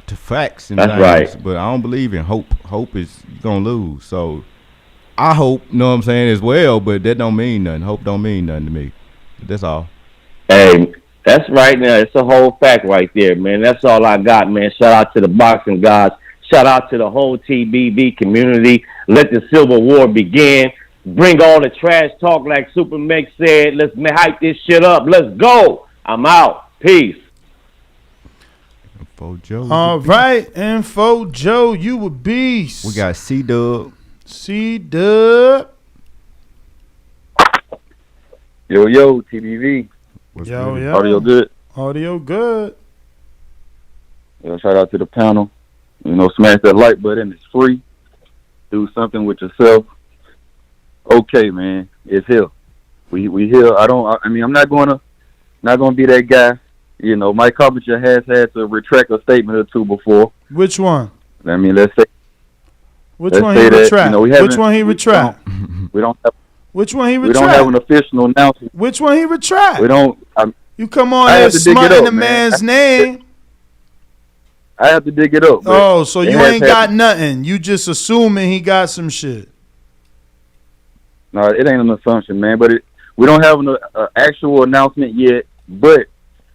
To facts and that's things, right. But I don't believe in hope. Hope is you're gonna lose. So I hope, you know what I'm saying, as well, but that don't mean nothing. Hope don't mean nothing to me. That's all. Hey, That's right now. It's a whole fact right there, man. That's all I got, man. Shout out to the boxing gods. Shout out to the whole TBV community. Let the Civil War begin. Bring all the trash talk like Super Mex said. Let's hype this shit up. Let's go. I'm out. Peace. Info Joe. All right, Info Joe, you a beast. We got C-Dub. C-Dub. Yo, TBV. Yo. Audio good? Audio good. Yo, shout out to the panel. Smash that like button. It's free. Do something with yourself. Okay, man. It's here. We here. I'm not gonna be that guy. Mike Carpenter has had to retract a statement or two before. Which one? Let's say. Which one he retract? Which one he retract? We don't have. Which one he retract? We don't have an official announcement. Which one he retract? We don't. You come on here smutting the man's name. I have to dig it up. Oh, so you ain't got nothing. You just assuming he got some shit. No, it ain't an assumption, man. But we don't have an actual announcement yet. But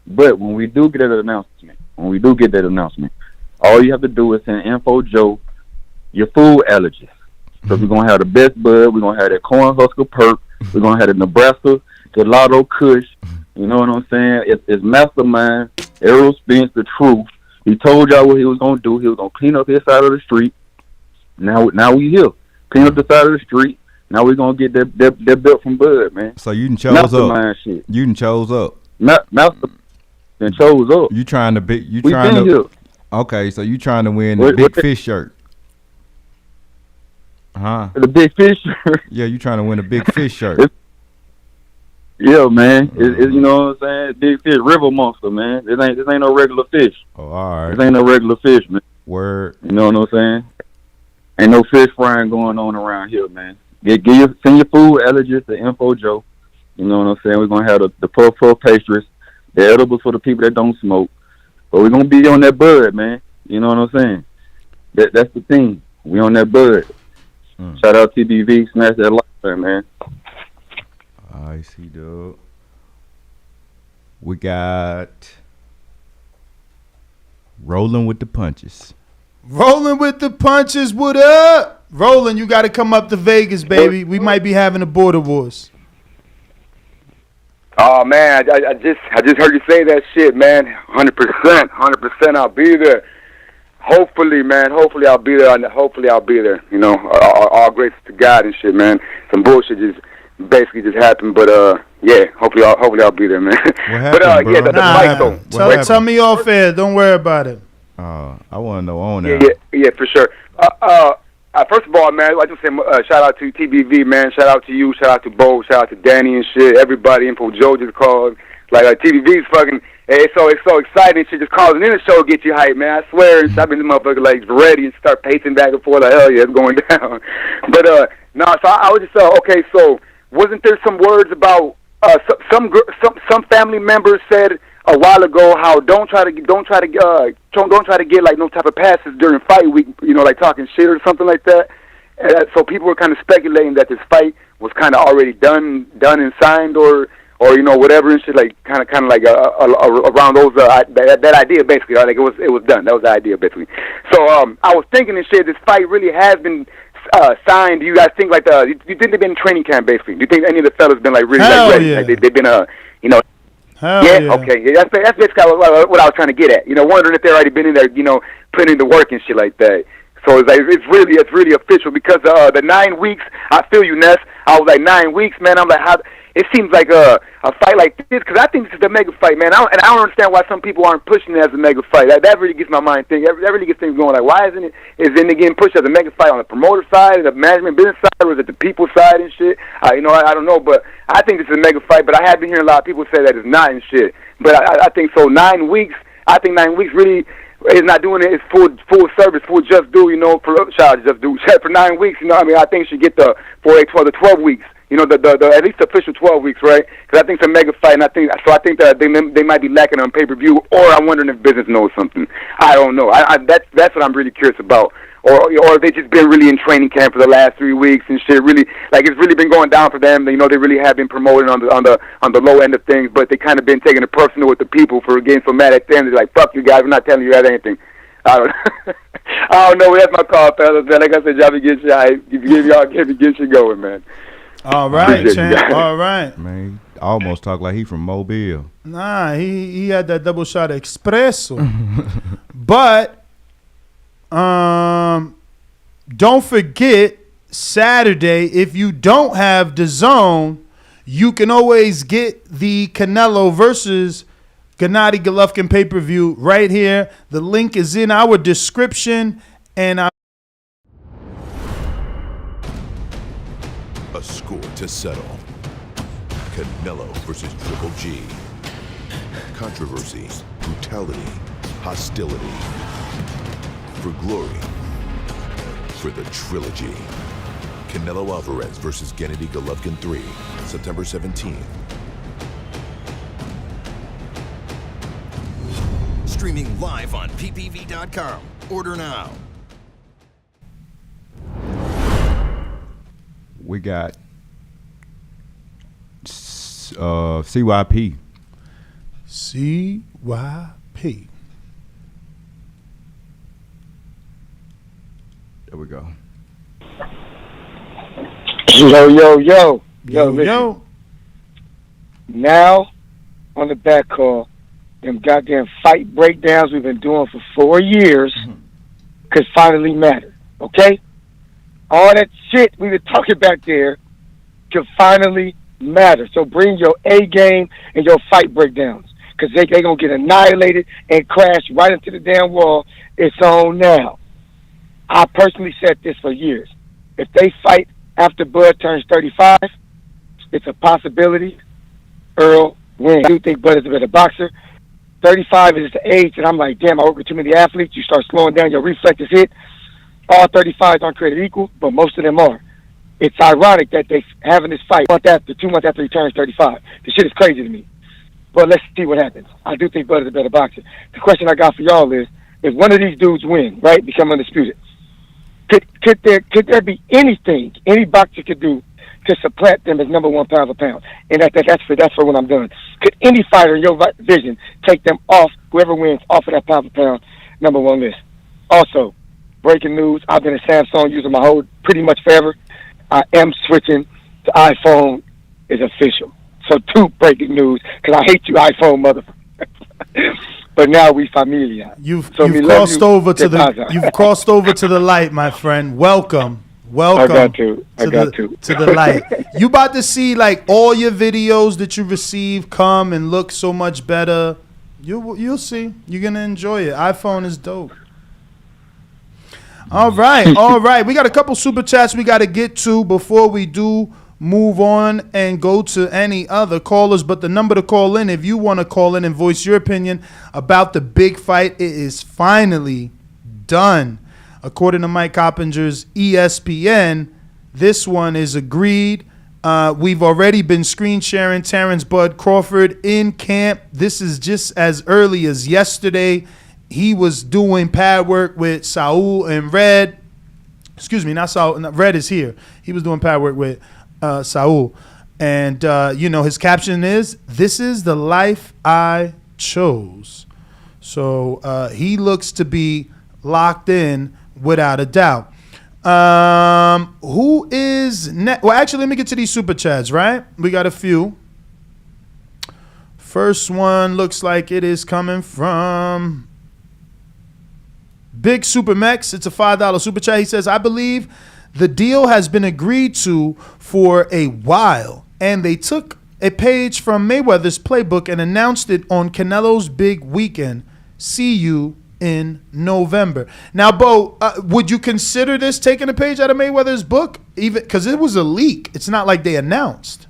when we do get that announcement, all you have to do is send Info Joe your food allergies. So we're gonna have the best bud. We're gonna have that Cornhusker Perk. We're gonna have the Nebraska Gelato Kush. You know what I'm saying? It's Mastermind Errol Spence, the truth. He told y'all what he was gonna do. He was gonna clean up his side of the street. Now we here. Clean up the side of the street. Now we're gonna get that belt from Bud, man. So you done chose Mastermind up. Shit. You done chose up. Master then chose up. You trying to be? We been here. Okay, so you trying to win the big fish shirt? Huh? The big fish shirt. Yeah, you trying to win a big fish shirt? Yeah, man. It's you know what I'm saying? Big fish, river monster, man. This ain't no regular fish. Oh, all right. This ain't no regular fish, man. Word. You know what I'm saying? Ain't no fish frying going on around here, man. Send your food allergies to Info Joe. You know what I'm saying? We're gonna have the puff pastries, the edibles for the people that don't smoke. But we're gonna be on that bud, man. You know what I'm saying? That's the thing. We on that bud. Shout out TBV, smash that like button, man. I see, dog. We got Rolling with the Punches. Rolling with the Punches, what up? Rolling, you got to come up to Vegas, baby. We might be having a border wars. Oh man, I just heard you say that shit, man. 100%, I'll be there. Hopefully, man. Hopefully, I'll be there. You know, all grace to God and shit, man. Some bullshit just basically just happened, but yeah. Hopefully, I'll be there, man. What happened, but bro? yeah, the fight though. Tell me off air. Don't worry about it. I want to know on there. Yeah, for sure. First of all, man, I just say shout out to TBV, man. Shout out to you. Shout out to Bo. Shout out to Danny and shit. Everybody. Info Joe just called. Like TBV's fucking. It's so exciting. Shit just calling in the show to get you hype, man. I swear. I've been the motherfucker like ready and start pacing back and forth. Like hell yeah, it's going down. But no. So I was just okay. So wasn't there some words about some family members said a while ago how don't try to get like no type of passes during fight week, you know, like talking shit or something like that. So people were kind of speculating that this fight was kind of already done and signed, or you know whatever and shit, like kind of like around those that idea basically, like it was done. That was the idea basically. So I was thinking and shit, this fight really has been signed. Do you guys think like you think they've been in training camp basically? Do you think any of the fellas been like really like ready? Yeah. Like they've been you know. Hell yeah, okay. Yeah, that's basically what I was trying to get at. You know, wondering if they already been in there, you know, putting in the work and shit like that. So it's like it's really official because the 9 weeks. I feel you, Ness. I was like 9 weeks, man. I'm like, how? It seems like a fight like this because I think this is the mega fight, man. I don't understand why some people aren't pushing it as a mega fight. That really gets my mind thinking. That really gets things going. Like, why isn't it getting pushed as a mega fight on the promoter side, the management business side, or is it the people side and shit? You know, I don't know, but I think this is a mega fight. But I have been hearing a lot of people say that it's not and shit. But I think so. 9 weeks. I think 9 weeks really is not doing it. It's full service, full just do. You know, for just do for 9 weeks. You know, I mean, I think she get the 12 weeks. You know, the at least the official 12 weeks, right? Because I think it's a mega fight, and I think that they might be lacking on pay-per-view, or I'm wondering if business knows something. I don't know. That's what I'm really curious about. or they just been really in training camp for the last 3 weeks and shit. Really, like it's really been going down for them. You know, they really have been promoting on the low end of things, but they kind of been taking it personal with the people for getting so mad at them. They're like, "Fuck you guys, we're not telling you anything." I don't I don't know. That's my call, fellas. Man, like I said, y'all be getting shit going, man. All right, champ. All right. Man, he almost talk like he from Mobile. Nah, he had that double shot of espresso. But don't forget, Saturday, if you don't have DAZN, you can always get the Canelo versus Gennady Golovkin pay-per-view right here. The link is in our description. And a score to settle. Canelo versus Triple G. Controversy, brutality, hostility. For glory. For the trilogy. Canelo Alvarez versus Gennady Golovkin 3, September 17th. Streaming live on ppv.com. Order now. We got CYP. CYP. There we go. Yo. Yo. Now, on the back call, them goddamn fight breakdowns we've been doing for 4 years could finally matter, okay? All that shit we were talking back there could finally matter. So bring your A game and your fight breakdowns, because they going to get annihilated and crash right into the damn wall. It's on now. I personally said this for years. If they fight after Bud turns 35, it's a possibility Earl wins. I do think Bud is a better boxer. 35 is the age that I'm like, damn, I work with too many athletes. You start slowing down, your reflexes hit. All 35s aren't created equal, but most of them are. It's ironic that they having this fight 2 months after he turns 35. This shit is crazy to me. But let's see what happens. I do think Bud is a better boxer. The question I got for y'all is, if one of these dudes win, right, become undisputed, could there be anything any boxer could do to supplant them as number one pound for pound? And that's for when I'm done. Could any fighter in your vision take them off, whoever wins, off of that pound for pound number one list? Also, breaking news, I've been a Samsung user my whole pretty much forever. I am switching to iPhone. Is official. So 2 breaking news, because I hate you iPhone motherfucker. But now we familiar. You've crossed over to the light, my friend. Welcome. I got to the light. You about to see like all your videos that you receive come and look so much better. You'll see. You're gonna enjoy it. iPhone is dope. All right. We got a couple super chats we got to get to before we do move on and go to any other callers. But the number to call in, if you want to call in and voice your opinion about the big fight, it is finally done. According to Mike Coppinger's ESPN, this one is agreed. We've already been screen sharing Terence Bud Crawford in camp. This is just as early as yesterday. He was doing pad work with Saul and Red. Excuse me, not Saul. Red is here. He was doing pad work with Saul. And, his caption is, "This is the life I chose." So he looks to be locked in without a doubt. Who is next? Well, actually, let me get to these super chats, right? We got a few. First one looks like it is coming from Big Super Mex. It's a $5 super chat. He says, "I believe the deal has been agreed to for a while, and they took a page from Mayweather's playbook and announced it on Canelo's big weekend. See you in November." Now, Bo, would you consider this taking a page out of Mayweather's book? Even because it was a leak. It's not like they announced.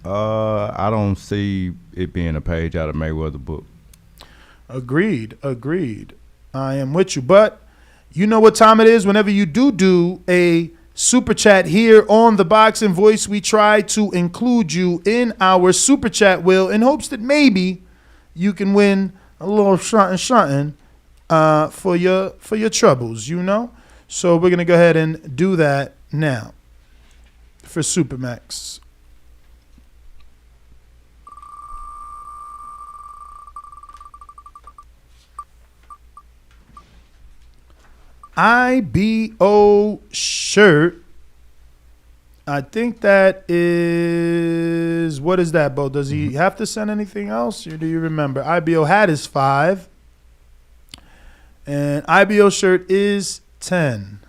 I don't see it being a page out of Mayweather's book. Agreed. I am with you. But you know what time it is. Whenever you do a super chat here on the Boxing Voice, we try to include you in our super chat wheel in hopes that maybe you can win a little something for your troubles, you know. So we're going to go ahead and do that now for Supermax. IBO shirt. I think that is, what is that, Bo? Does he have to send anything else, or do you remember? IBO hat is 5, and IBO shirt is 10.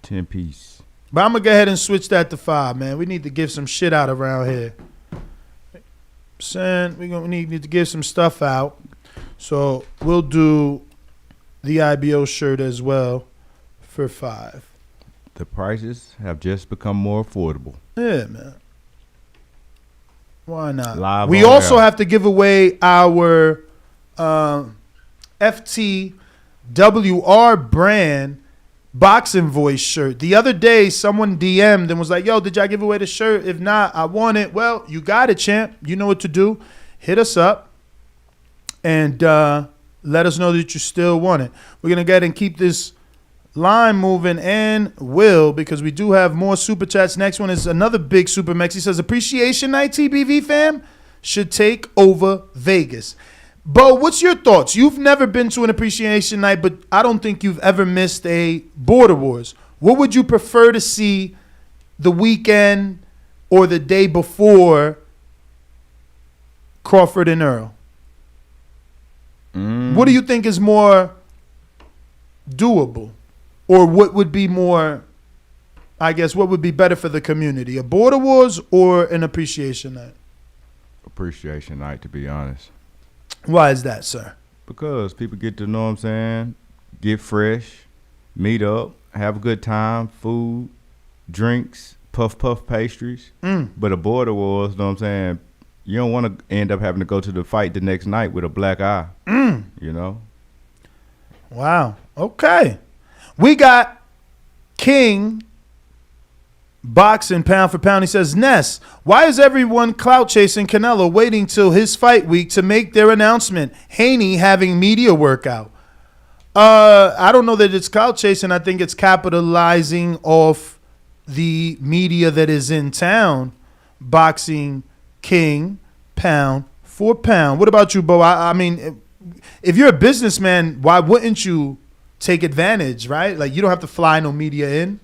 10 piece. But I'm gonna go ahead and switch that to 5, man. We need to give some shit out around here. We need to give some stuff out, so we'll do the IBO shirt as well for 5. The prices have just become more affordable. Yeah, man. Why not? Live we on also air. have to give away our FTWR brand boxing voice shirt. The other day, someone DM'd and was like, yo, did y'all give away the shirt? If not, I want it. Well, you got it, champ. You know what to do. Hit us up and let us know that you still want it. We're going to go ahead and keep this line moving and will, because we do have more super chats. Next one is another big super mex. He says, appreciation night, TBV fam, should take over Vegas. Bo, what's your thoughts? You've never been to an appreciation night, but I don't think you've ever missed a Border Wars. What would you prefer to see the weekend or the day before Crawford and Earl? What do you think is more doable? Or what would be more, I guess, what would be better for the community? A Border Wars or an appreciation night? Appreciation night, to be honest. Why is that, sir? Because people get to know what I'm saying, get fresh, meet up, have a good time, food, drinks, puff pastries. But a Border Wars, know what I'm saying, you don't want to end up having to go to the fight the next night with a black eye. You know? Wow. Okay. We got King boxing pound for pound. He says, Ness, why is everyone clout chasing Canelo, waiting till his fight week to make their announcement? Haney having media workout. I don't know that it's clout chasing. I think it's capitalizing off the media that is in town. Boxing King pound for pound. What about you, Bo? I mean, if you're a businessman, why wouldn't you take advantage, right? Like, you don't have to fly no media in.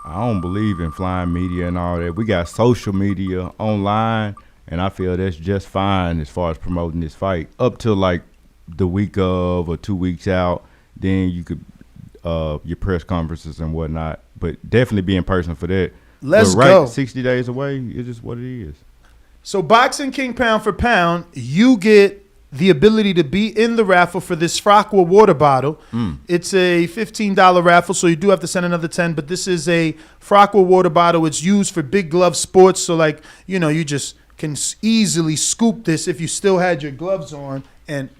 I don't believe in flying media and all that. We got social media online, and I feel that's just fine as far as promoting this fight. Up till like the week of or 2 weeks out, then you could your press conferences and whatnot. But definitely be in person for that. Let's but go. 60 days away, it's just what it is. So Boxing King pound for pound, you get the ability to be in the raffle for this Frockwa water bottle. It's a $15 raffle, so you do have to send another 10, but this is a Frockwa water bottle. It's used for big glove sports, so like, you know, you just can easily scoop this if you still had your gloves on, and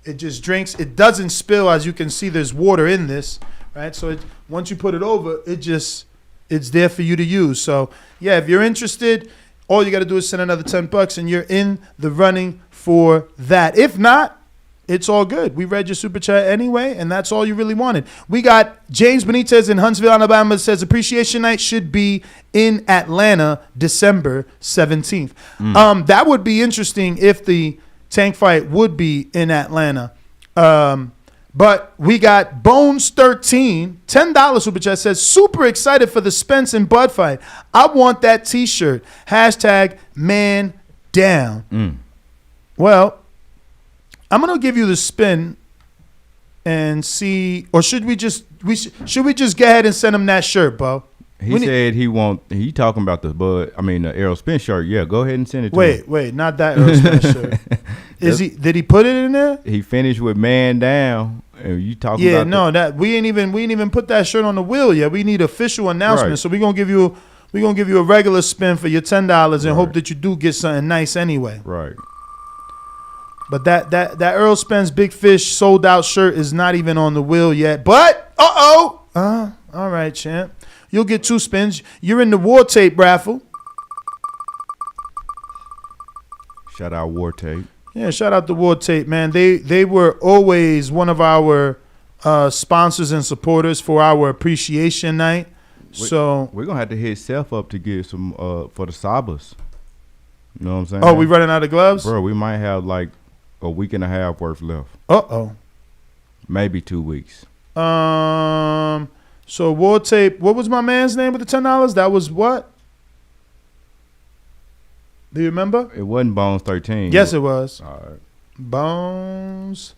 it just drinks. It doesn't spill. As you can see, there's water in this, right? So once you put it over, it's there for you to use. So yeah, if you're interested, all you got to do is send another $10 and you're in the running for that. If not, it's all good. We read your super chat anyway, and that's all you really wanted. We got James Benitez in Huntsville, Alabama, says appreciation night should be in Atlanta December 17th. That would be interesting if the Tank fight would be in Atlanta. But we got Bones 13, $10 super chat, says super excited for the Spence and Bud fight. I want that T-shirt. Hashtag man down. Well, I'm gonna give you the spin and see, or should we just go ahead and send him that shirt, Bo? He said he talking about the Errol Spence shirt. Yeah, go ahead and send it to him. Wait, not that Errol Spence shirt. Did he put it in there? He finished with man down. And you talking about that we ain't even put that shirt on the wheel yet. We need official announcement. Right. So we're gonna give you a regular spin for your $10 and hope that you do get something nice anyway. Right. But that Errol Spence Big Fish sold out shirt is not even on the wheel yet. But all right, champ. You'll get 2 spins. You're in the War Tape raffle. Shout out War Tape. Yeah, shout out to War Tape, man. They were always one of our sponsors and supporters for our appreciation night. So we're gonna have to hit Self up to get some for the Sabas. You know what I'm saying? Oh, we running out of gloves? Bro, we might have like a week and a half worth left. Maybe 2 weeks. So we'll tape. What was my man's name with the $10? That was what? Do you remember? It wasn't Bones 13. Yes, it was. All right. Bones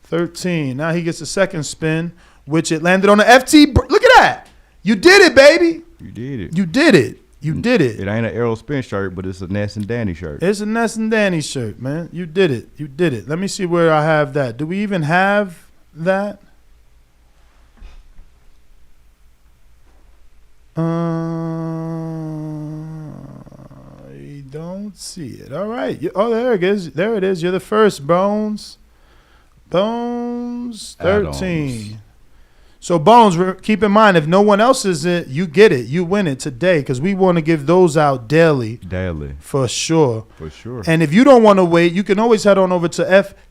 13. Now he gets a second spin, which it landed on the FT. Look at that. You did it, baby. You did it. You did it. You did it. It ain't an Errol Spence shirt, but it's a Ness and Danny shirt. It's a Ness and Danny shirt, man. You did it. You did it. Let me see where I have that. Do we even have that? I don't see it. All right. Oh, there it is. There it is. You're the first, Bones. Bones 13. Add-ons. So, Bones, keep in mind, if no one else is it, you get it. You win it today because we want to give those out daily. Daily. For sure. For sure. And if you don't want to wait, you can always head on over to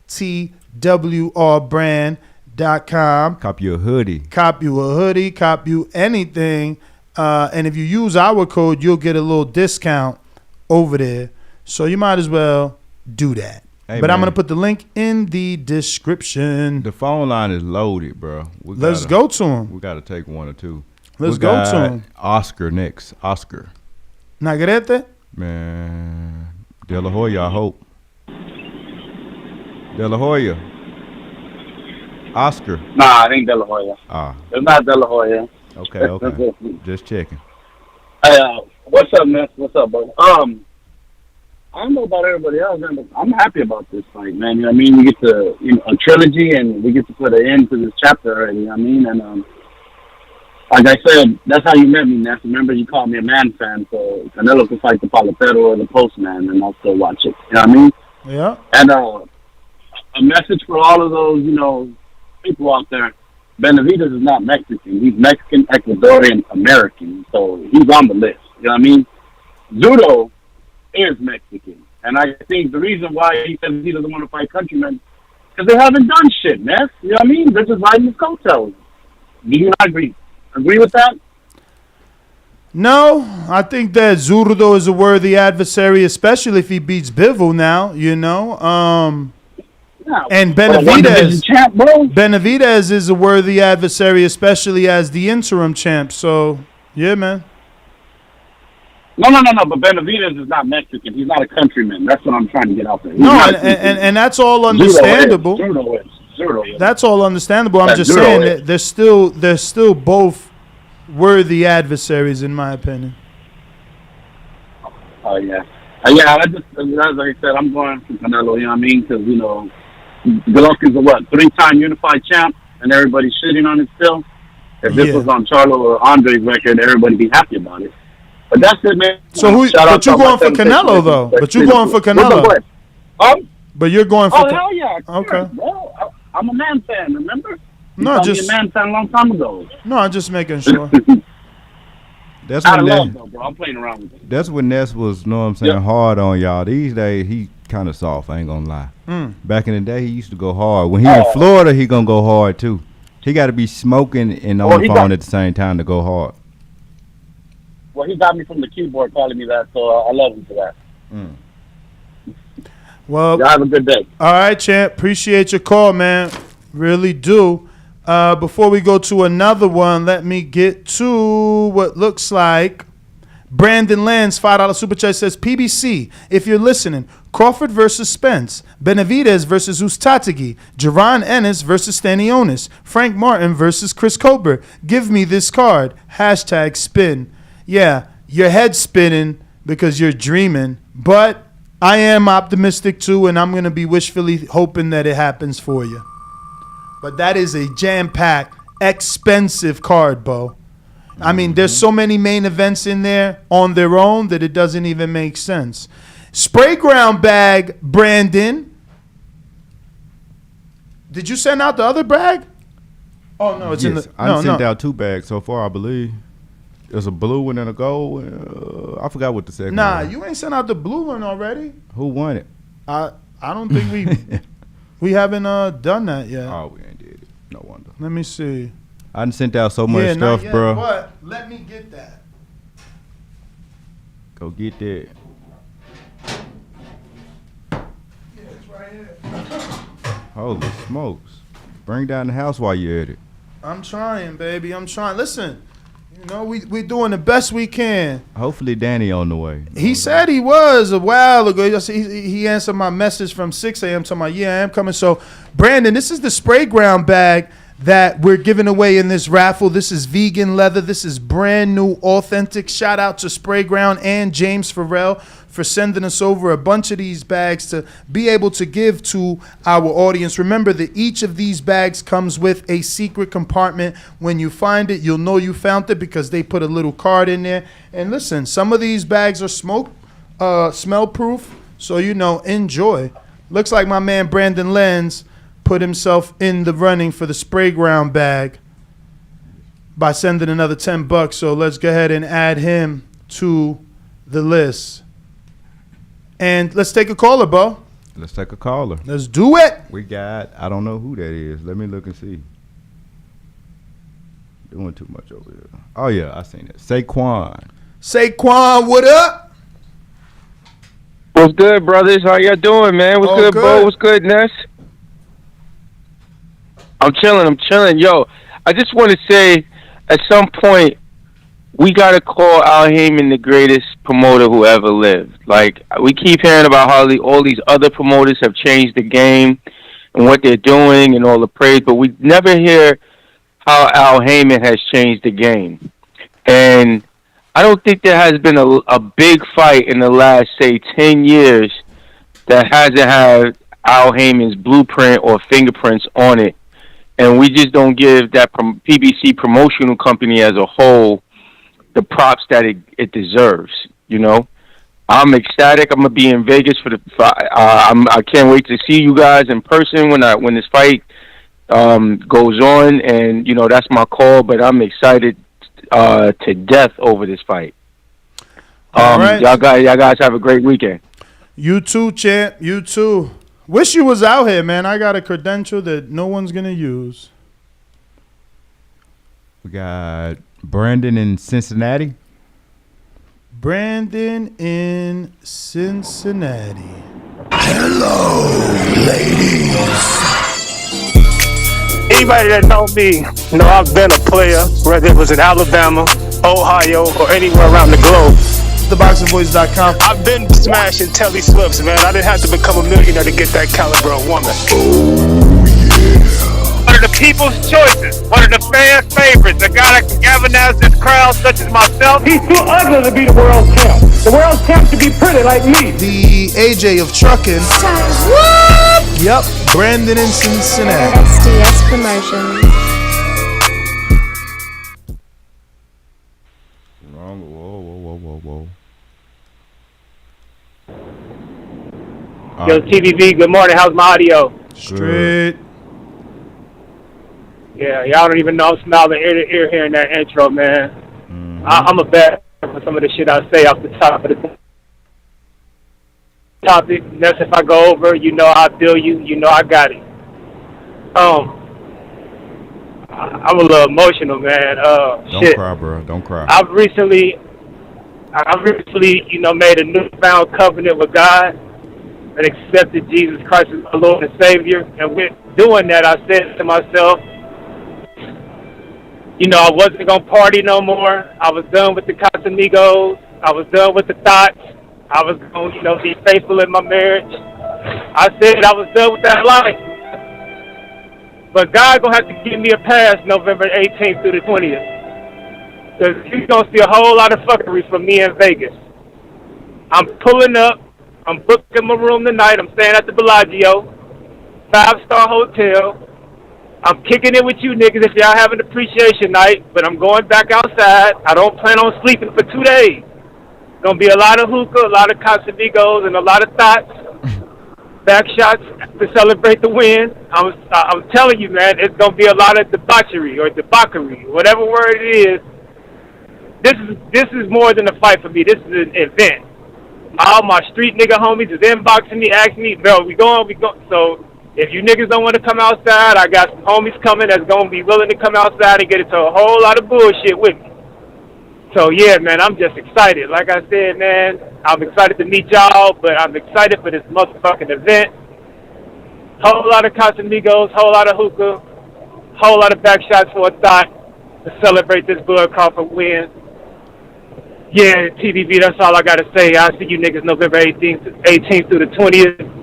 ftwrbrand.com. Cop you a hoodie. Cop you a hoodie. Cop you anything. And if you use our code, you'll get a little discount over there. So you might as well do that. Hey, but I'm man, going to put the link in the description. The phone line is loaded, bro. Let's go to him. We got to take one or two. Let's go to him. Oscar next. Oscar. Nagarete? Man. De La Hoya, I hope. De La Hoya. Oscar. Nah, it ain't De La Hoya. It's not De La Hoya. Okay. Just checking. Hey, what's up, man? What's up, bro? I don't know about everybody else, man, but I'm happy about this fight, man. You know what I mean? We get to, a trilogy, and we get to put an end to this chapter already, you know what I mean? And, like I said, that's how you met me, Ness. Remember, you called me a man fan, so Canelo can fight the Palotero or the Postman, and I'll still watch it. You know what I mean? Yeah. And a message for all of those, people out there. Benavidez is not Mexican. He's Mexican, Ecuadorian, American. So he's on the list. You know what I mean? Judo is Mexican. And I think the reason why he says he doesn't want to fight countrymen because they haven't done shit, man. You know what I mean? They're just riding his coattails. Do you not agree? Agree with that? No, I think that Zurdo is a worthy adversary, especially if he beats Bivol now, And Benavidez is a worthy adversary, especially as the interim champ. So, yeah, man. No. But Benavidez is not Mexican. He's not a countryman. That's what I'm trying to get out there. And that's all understandable. Judo is. That's all understandable. I'm just saying that they're still both worthy adversaries, in my opinion. Oh yeah. I just, as I said, I'm going for Canelo. You know what I mean? Because Golovkin's a 3-time unified champ, and everybody's shitting on it still. If this was on Charlo or Andre's record, everybody'd be happy about it. But that's it, man. So but you're going for Canelo, though. But you're going for Canelo. But you're going for. Oh hell yeah! Okay. Well, I'm a man fan. Remember? No, just a man fan a long time ago. No, I'm just making sure. That's I when love though, bro. I'm playing around with it. That's when Ness was, hard on y'all. These days, he kind of soft. I ain't gonna lie. Back in the day, he used to go hard. When he in Florida, he gonna go hard too. He got to be smoking and on the phone at the same time to go hard. Well, he got me from the keyboard calling me that, so I love him for that. Well, y'all have a good day. All right, champ. Appreciate your call, man. Really do. Before we go to another one, let me get to what looks like Brandon Lands, $5 super chat says, PBC, if you're listening, Crawford versus Spence, Benavidez versus Ustategi, Jaron Ennis versus Stanionis, Frank Martin versus Chris Colbert. Give me this card. # spin. Yeah, your head's spinning because you're dreaming, but I am optimistic too, and I'm going to be wishfully hoping that it happens for you. But that is a jam-packed, expensive card, Bo. I mean, there's so many main events in there on their own that it doesn't even make sense. Spray ground bag, Brandon. Did you send out the other bag? Oh, no, it's in the... I sent out 2 bags so far, I believe. There's a blue one and a gold. I forgot what the second one was. You ain't sent out the blue one already. Who won it? I don't think we haven't done that yet. Oh, we ain't did it. No wonder. Let me see. I done sent out so much stuff, bro. What? Let me get that. Go get that. Yeah, it's right here. Holy smokes. Bring down the house while you're at it. I'm trying, baby. I'm trying. Listen, you know, we're doing the best we can. Hopefully Danny on the way. He said he was a while ago. He answered my message from 6 a.m. to my, yeah, I am coming. So, Brandon, this is the spray ground bag that we're giving away in this raffle. This is vegan leather. This is brand new, authentic. Shout out to Spray Ground and James Farrell for sending us over a bunch of these bags to be able to give to our audience. Remember that each of these bags comes with a secret compartment. When you find it, you'll know you found it because they put a little card in there. And listen, some of these bags are smell proof, so you know, enjoy. Looks like my man Brandon Lenz put himself in the running for the Spray Ground bag by sending another $10. So let's go ahead and add him to the list. And let's take a caller, Bo. Let's take a caller. Let's do it. We got, I don't know who that is. Let me look and see. Doing too much over here. Oh, yeah, I seen it. Saquon. Saquon, what up? What's good, brothers? How y'all doing, man? What's good, Bo? What's good, Ness? I'm chilling. Yo, I just want to say, at some point, we got to call Al Heyman the greatest promoter who ever lived. Like, we keep hearing about how all these other promoters have changed the game and what they're doing and all the praise, but we never hear how Al Heyman has changed the game. And I don't think there has been a big fight in the last, say, 10 years that hasn't had Al Heyman's blueprint or fingerprints on it. And we just don't give that PBC promotional company as a whole the props that it deserves. You know, I'm ecstatic. I'm gonna be in Vegas for the. I can't wait to see you guys in person when this fight goes on, and you know that's my call. But I'm excited to death over this fight. All right. Y'all guys have a great weekend. You too, champ. You too. Wish you was out here, man. I got a credential that no one's going to use. We got Brandon in Cincinnati. Brandon in Cincinnati. Hello, ladies. Anybody that know me know I've been a player, whether it was in Alabama, Ohio, or anywhere around the globe. TheBoxingVoice.com. I've been smashing Telly Swift's, man. I didn't have to become a millionaire to get that caliber of woman. Oh, One of the people's choices, one of the fans' favorites, a guy that can galvanize this crowd, such as myself. He's too ugly to be the world champ. The world champ should be pretty like me. The AJ of trucking. What? Yep, Brandon in Cincinnati. SDS Promotions. Wrong. Whoa. Yo, TVV, good morning. How's my audio? Straight. Yeah, y'all don't even know I'm smiling ear to ear hearing that intro, man. Mm-hmm. I'm a bad for some of the shit I say off the top of the topic. That's if I go over, you know I feel you. You know I got it. I'm a little emotional, man. Don't cry, bro. Don't cry. I've recently, you know, made a newfound covenant with God and accepted Jesus Christ as my Lord and Savior. And with doing that, I said to myself, you know, I wasn't going to party no more. I was done with the Casamigos. I was done with the thoughts. I was going to, you know, be faithful in my marriage. I said I was done with that life. But God going to have to give me a pass November 18th through the 20th. Because you're going to see a whole lot of fuckery from me in Vegas. I'm pulling up. I'm booking my room tonight. I'm staying at the Bellagio, 5-star hotel. I'm kicking it with you niggas if y'all have an appreciation night, but I'm going back outside. I don't plan on sleeping for 2 days. Gonna be a lot of hookah, a lot of Casamigos, and a lot of thoughts, back shots to celebrate the win. I'm telling you, man, it's gonna be a lot of debauchery or debauchery, whatever word it is. This is more than a fight for me. This is an event. All my street nigga homies is inboxing me, asking me, bro, we going. So If you niggas don't want to come outside, I got some homies coming that's going to be willing to come outside and get into a whole lot of bullshit with me. So, yeah, man, I'm just excited. Like I said, man, I'm excited to meet y'all, but I'm excited for this motherfucking event. Whole lot of Casamigos, whole lot of hookah, whole lot of back shots for a thought to celebrate this Bud Crawford win. Yeah, TVV, that's all I got to say. I'll see you niggas November 18th through the 20th.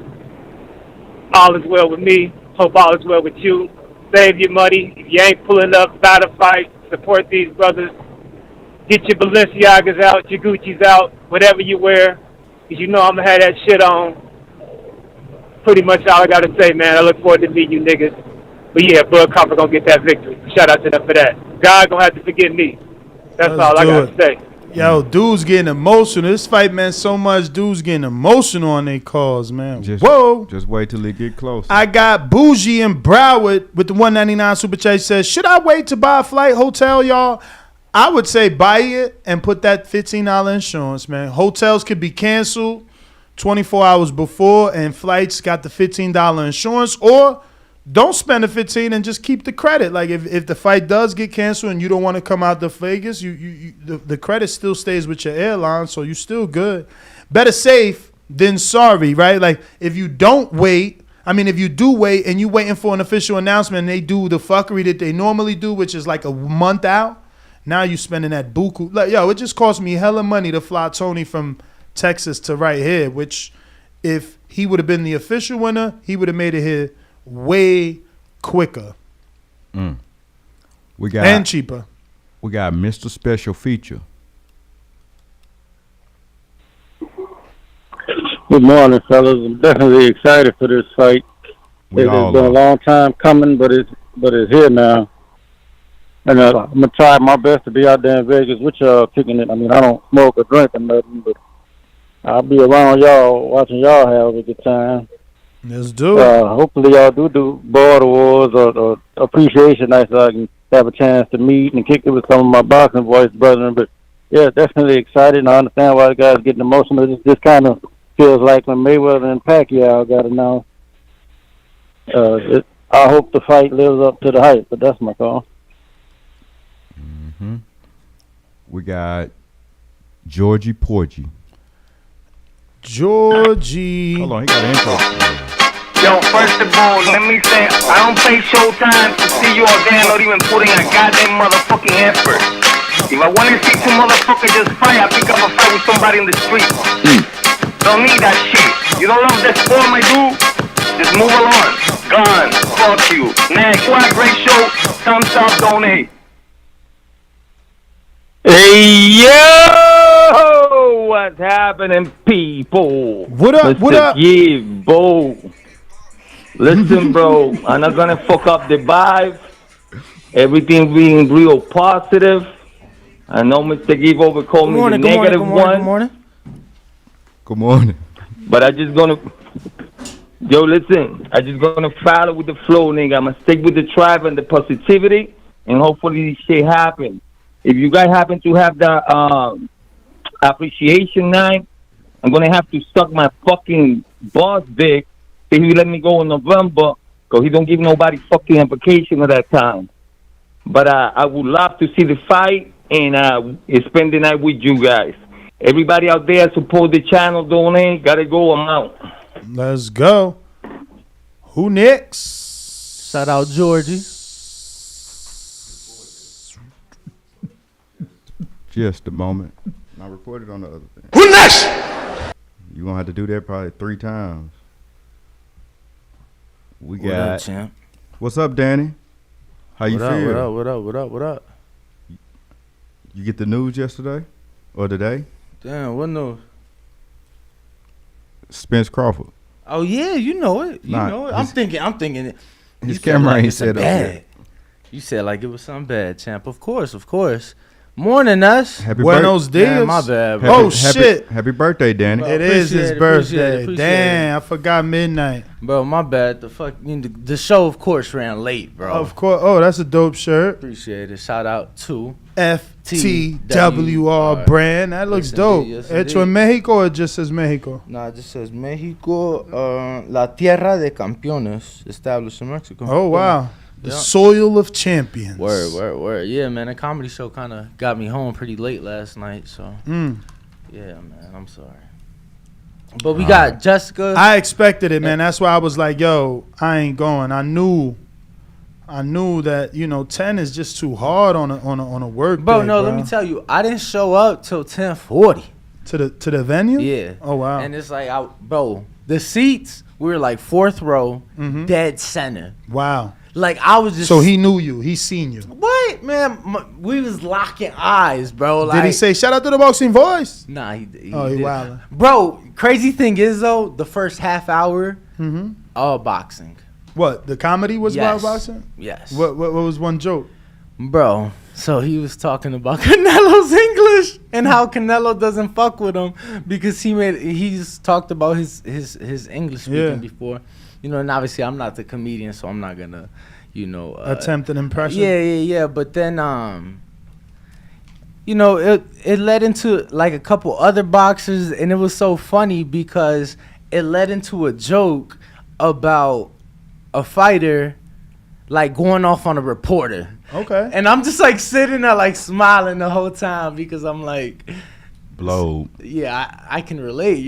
All is well with me. Hope all is well with you. Save your money. If you ain't pulling up, battle fight. Support these brothers. Get your Balenciagas out, your Gucci's out, whatever you wear. Because you know I'm going to have that shit on. Pretty much all I got to say, man. I look forward to meeting you niggas. But yeah, Bud Crawford going to get that victory. Shout out to them for that. God going to have to forgive me. That's all I got to say. Yo, dudes getting emotional. This fight meant so much. Dudes getting emotional on their calls, man. Whoa. Just wait till they get close. I got Bougie in Broward with the 199 Super Chat. Says, should I wait to buy a flight hotel, y'all? I would say buy it and put that $15 insurance, man. Hotels could be canceled 24 hours before, and flights got the $15 insurance, or don't spend the $15 and just keep the credit. Like if the fight does get canceled and you don't want to come out to Vegas, the credit still stays with your airline, so you still good. Better safe than sorry, right? Like if you don't wait, if you do wait and you waiting for an official announcement and they do the fuckery that they normally do, which is like a month out, now you spending that buku. Like, yo, it just cost me hella money to fly Tony from Texas to right here, which if he would have been the official winner, he would have made it here way quicker and cheaper. We got Mr. Special Feature. Good morning, fellas. I'm definitely excited for this fight. It has been a long time coming, but it's here now. And I'm gonna try my best to be out there in Vegas with y'all kicking it. I don't smoke or drink or nothing, but I'll be around y'all, watching y'all have a good time. Let's do it. Hopefully y'all do Border Wars or Appreciation Night so I can have a chance to meet and kick it with some of my boxing voice brethren. But yeah, definitely excited, and I understand why the guys getting emotional. This kind of feels like when Mayweather and Pacquiao got announced. I hope the fight lives up to the hype, but that's my call. Mm-hmm. We got Georgie Porgy. Georgie. Hold on, he got an intro. Yo, first of all, let me say, I don't pay Showtime to see you all there not even putting a goddamn motherfucking effort. If I want to see two motherfuckers just fight, I pick up a fight with somebody in the street. Don't need that shit. You don't love that sport, my dude? Just move along. Gone. Fuck you. Next, what a great show. Thumbs up, donate. Hey, yo! What's happening, people? What up, what up? Yeah, bro. Listen, bro, I'm not gonna fuck up the vibe. Everything being real positive. I know Mr. Give over called me the negative one. Good morning. Good morning. But I just gonna... Yo, listen. I just gonna follow with the flow, nigga. I'm gonna stick with the tribe and the positivity, and hopefully this shit happen. If you guys happen to have the appreciation night, I'm gonna have to suck my fucking boss dick if he let me go in November, because he don't give nobody fucking application at that time. But I would love to see the fight and spend the night with you guys. Everybody out there support the channel, donate. Gotta go, I'm out. Let's go. Who next? Shout out Georgie. Just a moment. I recorded on the other thing. Who next? You're going to have to do that probably 3 times. We What got... up, champ? What's up, Danny? How you feel? What up? You get the news yesterday? Or today? Damn, what news? Spence Crawford. Oh, yeah, you know it. I'm thinking. His camera ain't set up yet. You said like it was something bad, champ. Of course. Morning, us. Buenos dias. Man, my bad, bro. Oh, shit. Happy birthday, Danny. It is his birthday. Damn, I forgot midnight. Bro, my bad. The show, of course, ran late, bro. Of course. Oh, that's a dope shirt. Appreciate it. Shout out to FTWR brand. That looks dope. Hecho en Mexico or it just says Mexico? No, it just says Mexico, La Tierra de Campeones, established in Mexico. Oh, wow. The soil of champions. Word. Yeah, man, the comedy show kind of got me home pretty late last night, so. Yeah, man, I'm sorry. But we got Jessica. I expected it, man. That's why I was like, yo, I ain't going. I knew that, 10 is just too hard on a work bro, day, no, let me tell you, I didn't show up till 10:40. To the venue? Yeah. Oh, wow. And it's like, the seats, we were like 4th row, dead center. Wow. Like, I was just... So he knew you. He seen you. What? Man, we was locking eyes, bro. Like, did he say, shout out to the Boxing Voice? Nah, he wildin'. Bro, crazy thing is, though, the first half hour, all boxing. What? The comedy was about boxing? Yes. What was one joke? Bro, so he was talking about Canelo's English and how Canelo doesn't fuck with him because he's talked about his English speaking before. And obviously I'm not the comedian, so I'm not gonna, attempt an impression. Yeah. But then, it led into like a couple other boxers, and it was so funny because it led into a joke about a fighter like going off on a reporter. Okay. And I'm just like sitting there like smiling the whole time because I'm like, blow. Yeah, I can relate.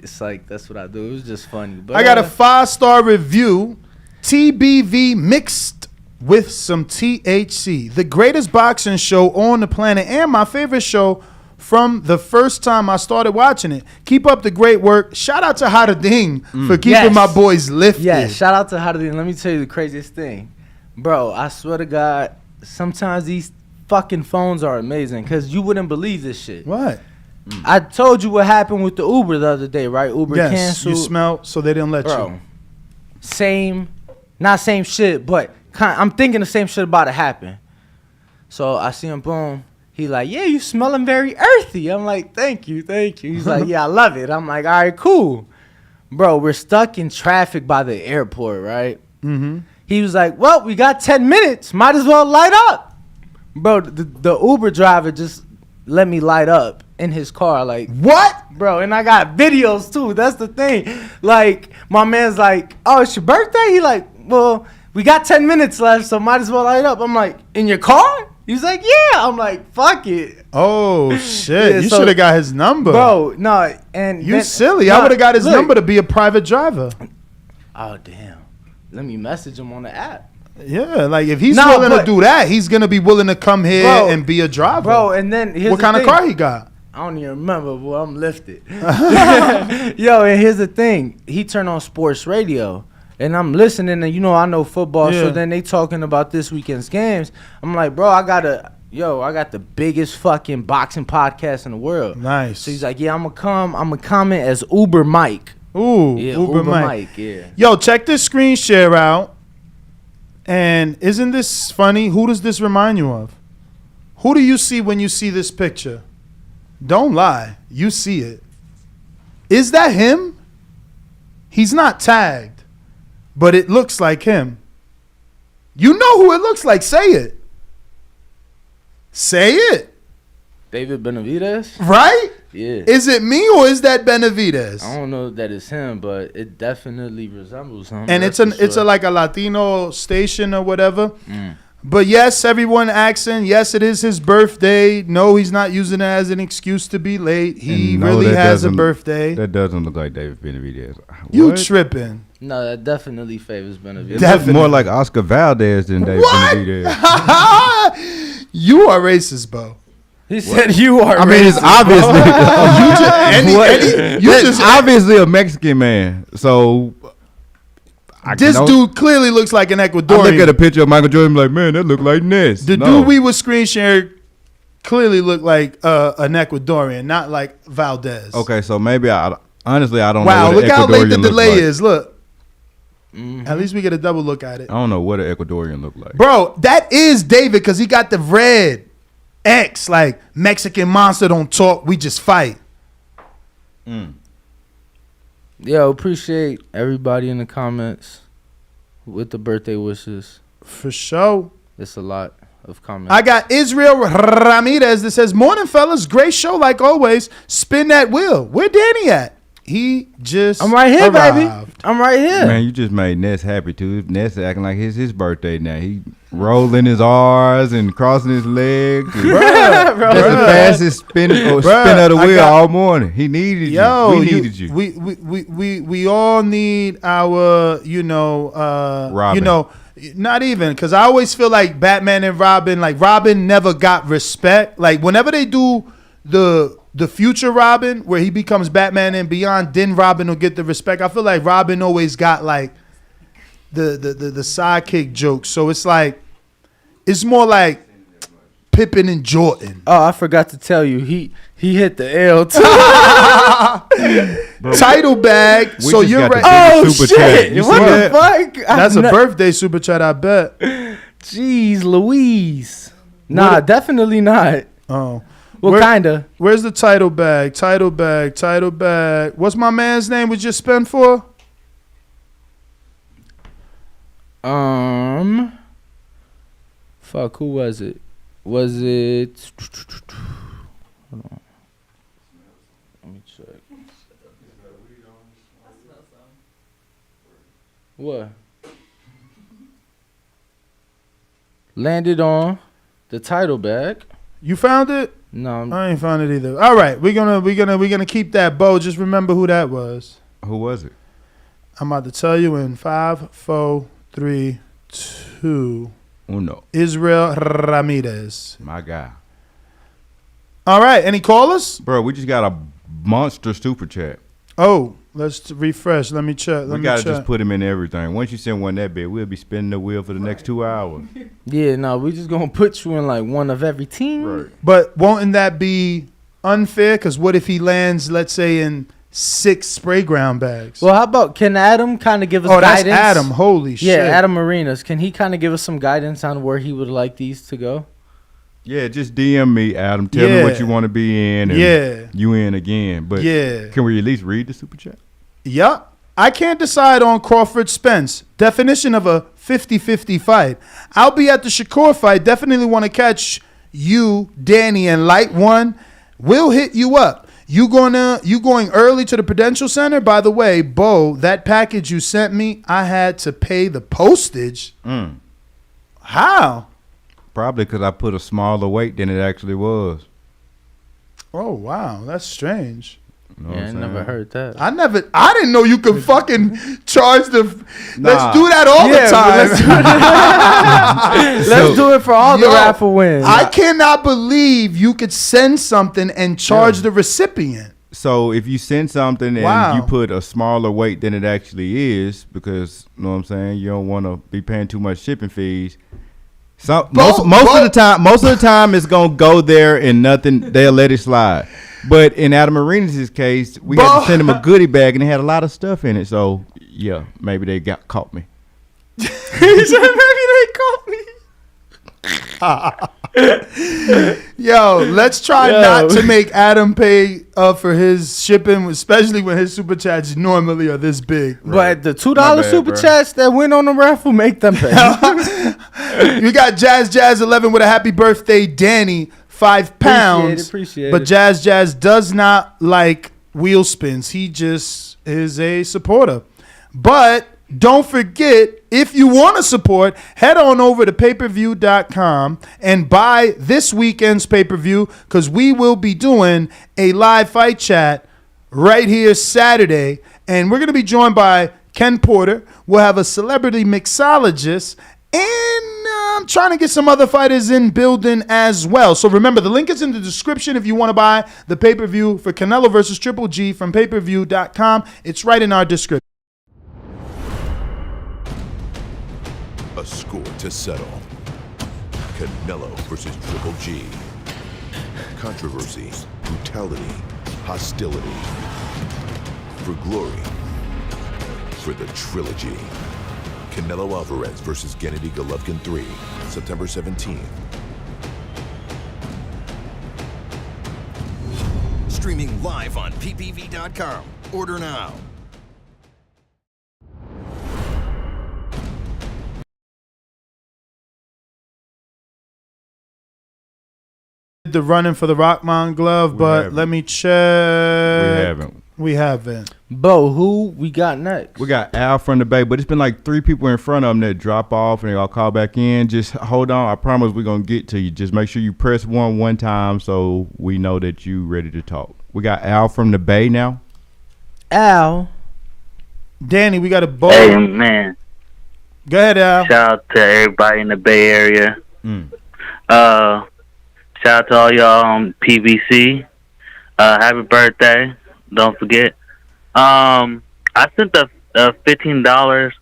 It's like, that's what I do. It was just funny. But I got a 5-star review. TBV mixed with some THC. The greatest boxing show on the planet and my favorite show from the first time I started watching it. Keep up the great work. Shout out to Harading for keeping my boys lifted. Yeah, shout out to Harading. Let me tell you the craziest thing. Bro, I swear to God, sometimes these fucking phones are amazing because you wouldn't believe this shit. What? I told you what happened with the Uber the other day, right? Uber canceled. You smelled, so they didn't let you. Not same shit, but I'm thinking the same shit about to happen. So I see him, boom. He like, yeah, you smelling very earthy. I'm like, thank you. He's like, yeah, I love it. I'm like, all right, cool. Bro, we're stuck in traffic by the airport, right? Mm-hmm. He was like, well, we got 10 minutes. Might as well light up. Bro, the Uber driver just let me light up in his car. Like, what? Bro, and I got videos too. That's the thing. Like, my man's like, oh, it's your birthday? He like, well, we got 10 minutes left, so might as well light up. I'm like, in your car? He's like, yeah. I'm like, fuck it. Oh, shit. You should have got his number. Bro, no. And you silly. I would have got his number to be a private driver. Oh, damn. Let me message him on the app. Yeah, like if he's willing to do that, he's going to be willing to come here and be a driver. Bro, and then here's what kind of car he got? I don't even remember, boy. I'm lifted. Yo, and here's the thing. He turned on sports radio. And I'm listening, and I know football, so then they talking about this weekend's games. I'm like, bro, I got the biggest fucking boxing podcast in the world. Nice. So he's like, yeah, I'm gonna come in as Uber Mike. Ooh, yeah, Uber Mike. Yeah. Yo, check this screen share out. And isn't this funny? Who does this remind you of? Who do you see when you see this picture? Don't lie. You see it. Is that him? He's not tagged, but it looks like him. You know who it looks like. Say it. Say it. David Benavidez? Right? Yeah. Is it me or is that Benavidez? I don't know if that is him, but it definitely resembles him. And it's like a Latino station or whatever. But yes, everyone asking, yes, it is his birthday. No, he's not using it as an excuse to be late. He really has a birthday. That doesn't look like David Benavidez. You tripping. No, that definitely favors Benavidez. It looks more like Oscar Valdez than David Benavidez. You are racist, Bo. He said you are racist. I mean, it's obviously you just obviously a Mexican man. So this dude clearly looks like an Ecuadorian. I look at a picture of Michael Jordan, like, man, that look like Ness. The dude we were screen sharing clearly looked like an Ecuadorian, not like Valdez. Okay, so maybe honestly I don't know. Wow, what look how late the delay like. is. Look. At least we get a double look at it. I don't know what an Ecuadorian look like. Bro, that is David because he got the red. X, like Mexican Monster don't talk, we just fight. Yo, appreciate everybody in the comments with the birthday wishes. For sure. It's a lot of comments. I got Israel Ramirez that says, morning, fellas. Great show like always. Spin that wheel. Where Danny at? He just I'm right here, arrived. baby. I'm right here. Man, you just made Ness happy too. Ness acting like it's his birthday now. He rolling his R's and crossing his legs. That's the fastest spin of the wheel all morning. He needed you. We needed you. We all need our, Robin. Not even, because I always feel like Batman and Robin, like Robin never got respect. Like whenever they do the future Robin, where he becomes Batman and beyond, then Robin will get the respect. I feel like Robin always got like the sidekick jokes. So it's like, it's more like Pippen and Jordan. Oh, I forgot to tell you, he hit the L too. Title bag. So you're right. Oh shit! What the fuck? That's a birthday super chat, I bet. Jeez Louise. Nah, definitely not. Oh. Well, kinda. Where's the title bag? Title bag. What's my man's name we just spent for? Fuck, who was it? Was it? Hold on. Let me check. What? Landed on the title bag. You found it? No, I ain't found it either. All right, we're gonna keep that bow. Just remember who that was. Who was it? I'm about to tell you in 5, 4, 3, 2. Uno. Israel Ramirez. My guy. All right, any callers? Bro, we just got a monster super chat. Oh, let's refresh. Let me check. We gotta just put him in everything. Once you send one that big, we'll be spinning the wheel for the next 2 hours. Yeah, no, we just gonna put you in like one of every team. Right. But won't that be unfair? Because what if he lands, let's say, in 6 spray ground bags? Well, how about, can Adam kind of give us guidance? Oh, that's Adam. Holy shit. Yeah, Adam Marinas. Can he kind of give us some guidance on where he would like these to go? Yeah, just DM me, Adam. Tell me what you want to be in. And you in again. But can we at least read the super chat? Yup. I can't decide on Crawford Spence. Definition of a 50-50 fight. I'll be at the Shakur fight. Definitely want to catch you, Danny, and Light One. We'll hit you up. You going early to the Prudential Center? By the way, Bo, that package you sent me, I had to pay the postage. How? Probably because I put a smaller weight than it actually was. Oh, wow. That's strange. You know I never heard that. I didn't know you could fucking charge the. Let's do that all the time. Let's do it for all the raffle wins. I cannot believe you could send something and charge the recipient. So if you send something and you put a smaller weight than it actually is, because you know what I'm saying, you don't want to be paying too much shipping fees. So most of the time it's gonna go there and nothing. They'll let it slide. But in Adam Arenas' case, we had to send him a goodie bag and it had a lot of stuff in it. So yeah, maybe they caught me. He said maybe they caught me. Yo, let's try not to make Adam pay for his shipping, especially when his super chats normally are this big. But the $2 super chats that went on the raffle, make them pay. You got Jazz 11 with a happy birthday, Danny, 5 pounds. Appreciate it. But Jazz does not like wheel spins. He just is a supporter. But don't forget, if you want to support, head on over to payperview.com and buy this weekend's pay-per-view, because we will be doing a live fight chat right here Saturday. And we're going to be joined by Ken Porter. We'll have a celebrity mixologist. And I'm trying to get some other fighters in building as well. So remember, the link is in the description if you want to buy the pay-per-view for Canelo versus Triple G from payperview.com. It's right in our description. A score to settle. Canelo versus Triple G. Controversy, brutality, hostility. For glory. For the trilogy. Canelo Alvarez versus Gennady Golovkin 3, September 17th. Streaming live on ppv.com. Order now. The running for the Rockman glove, but let me check. We haven't. Bo, who we got next? We got Al from the Bay, but it's been like 3 people in front of him that drop off and they all call back in. Just hold on. I promise we're going to get to you. Just make sure you press one time so we know that you ready to talk. We got Al from the Bay now. Al. Danny, we got a Bo. Hey, man. Go ahead, Al. Shout out to everybody in the Bay Area. Shout out to all y'all on PVC. Happy birthday. Don't forget. I sent the $15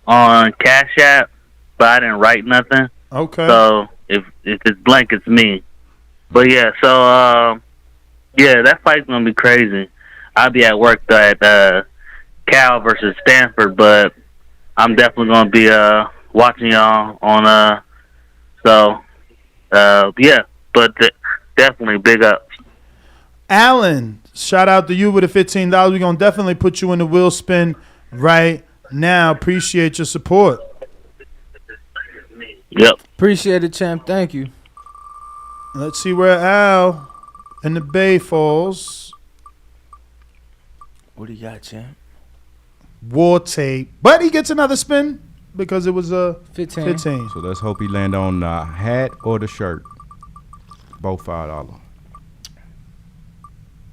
on Cash App, but I didn't write nothing. Okay. So if it's blank, it's me. But yeah, so yeah, that fight's gonna be crazy. I'll be at work at Cal versus Stanford, but I'm definitely gonna be watching y'all on yeah. But definitely big ups. Alan, shout out to you with the $15. We're going to definitely put you in the wheel spin right now. Appreciate your support. Yep. Appreciate it, champ. Thank you. Let's see where Al in the Bay falls. What do you got, champ? War tape. But he gets another spin because it was a 15. So let's hope he land on the hat or the shirt. Both $5.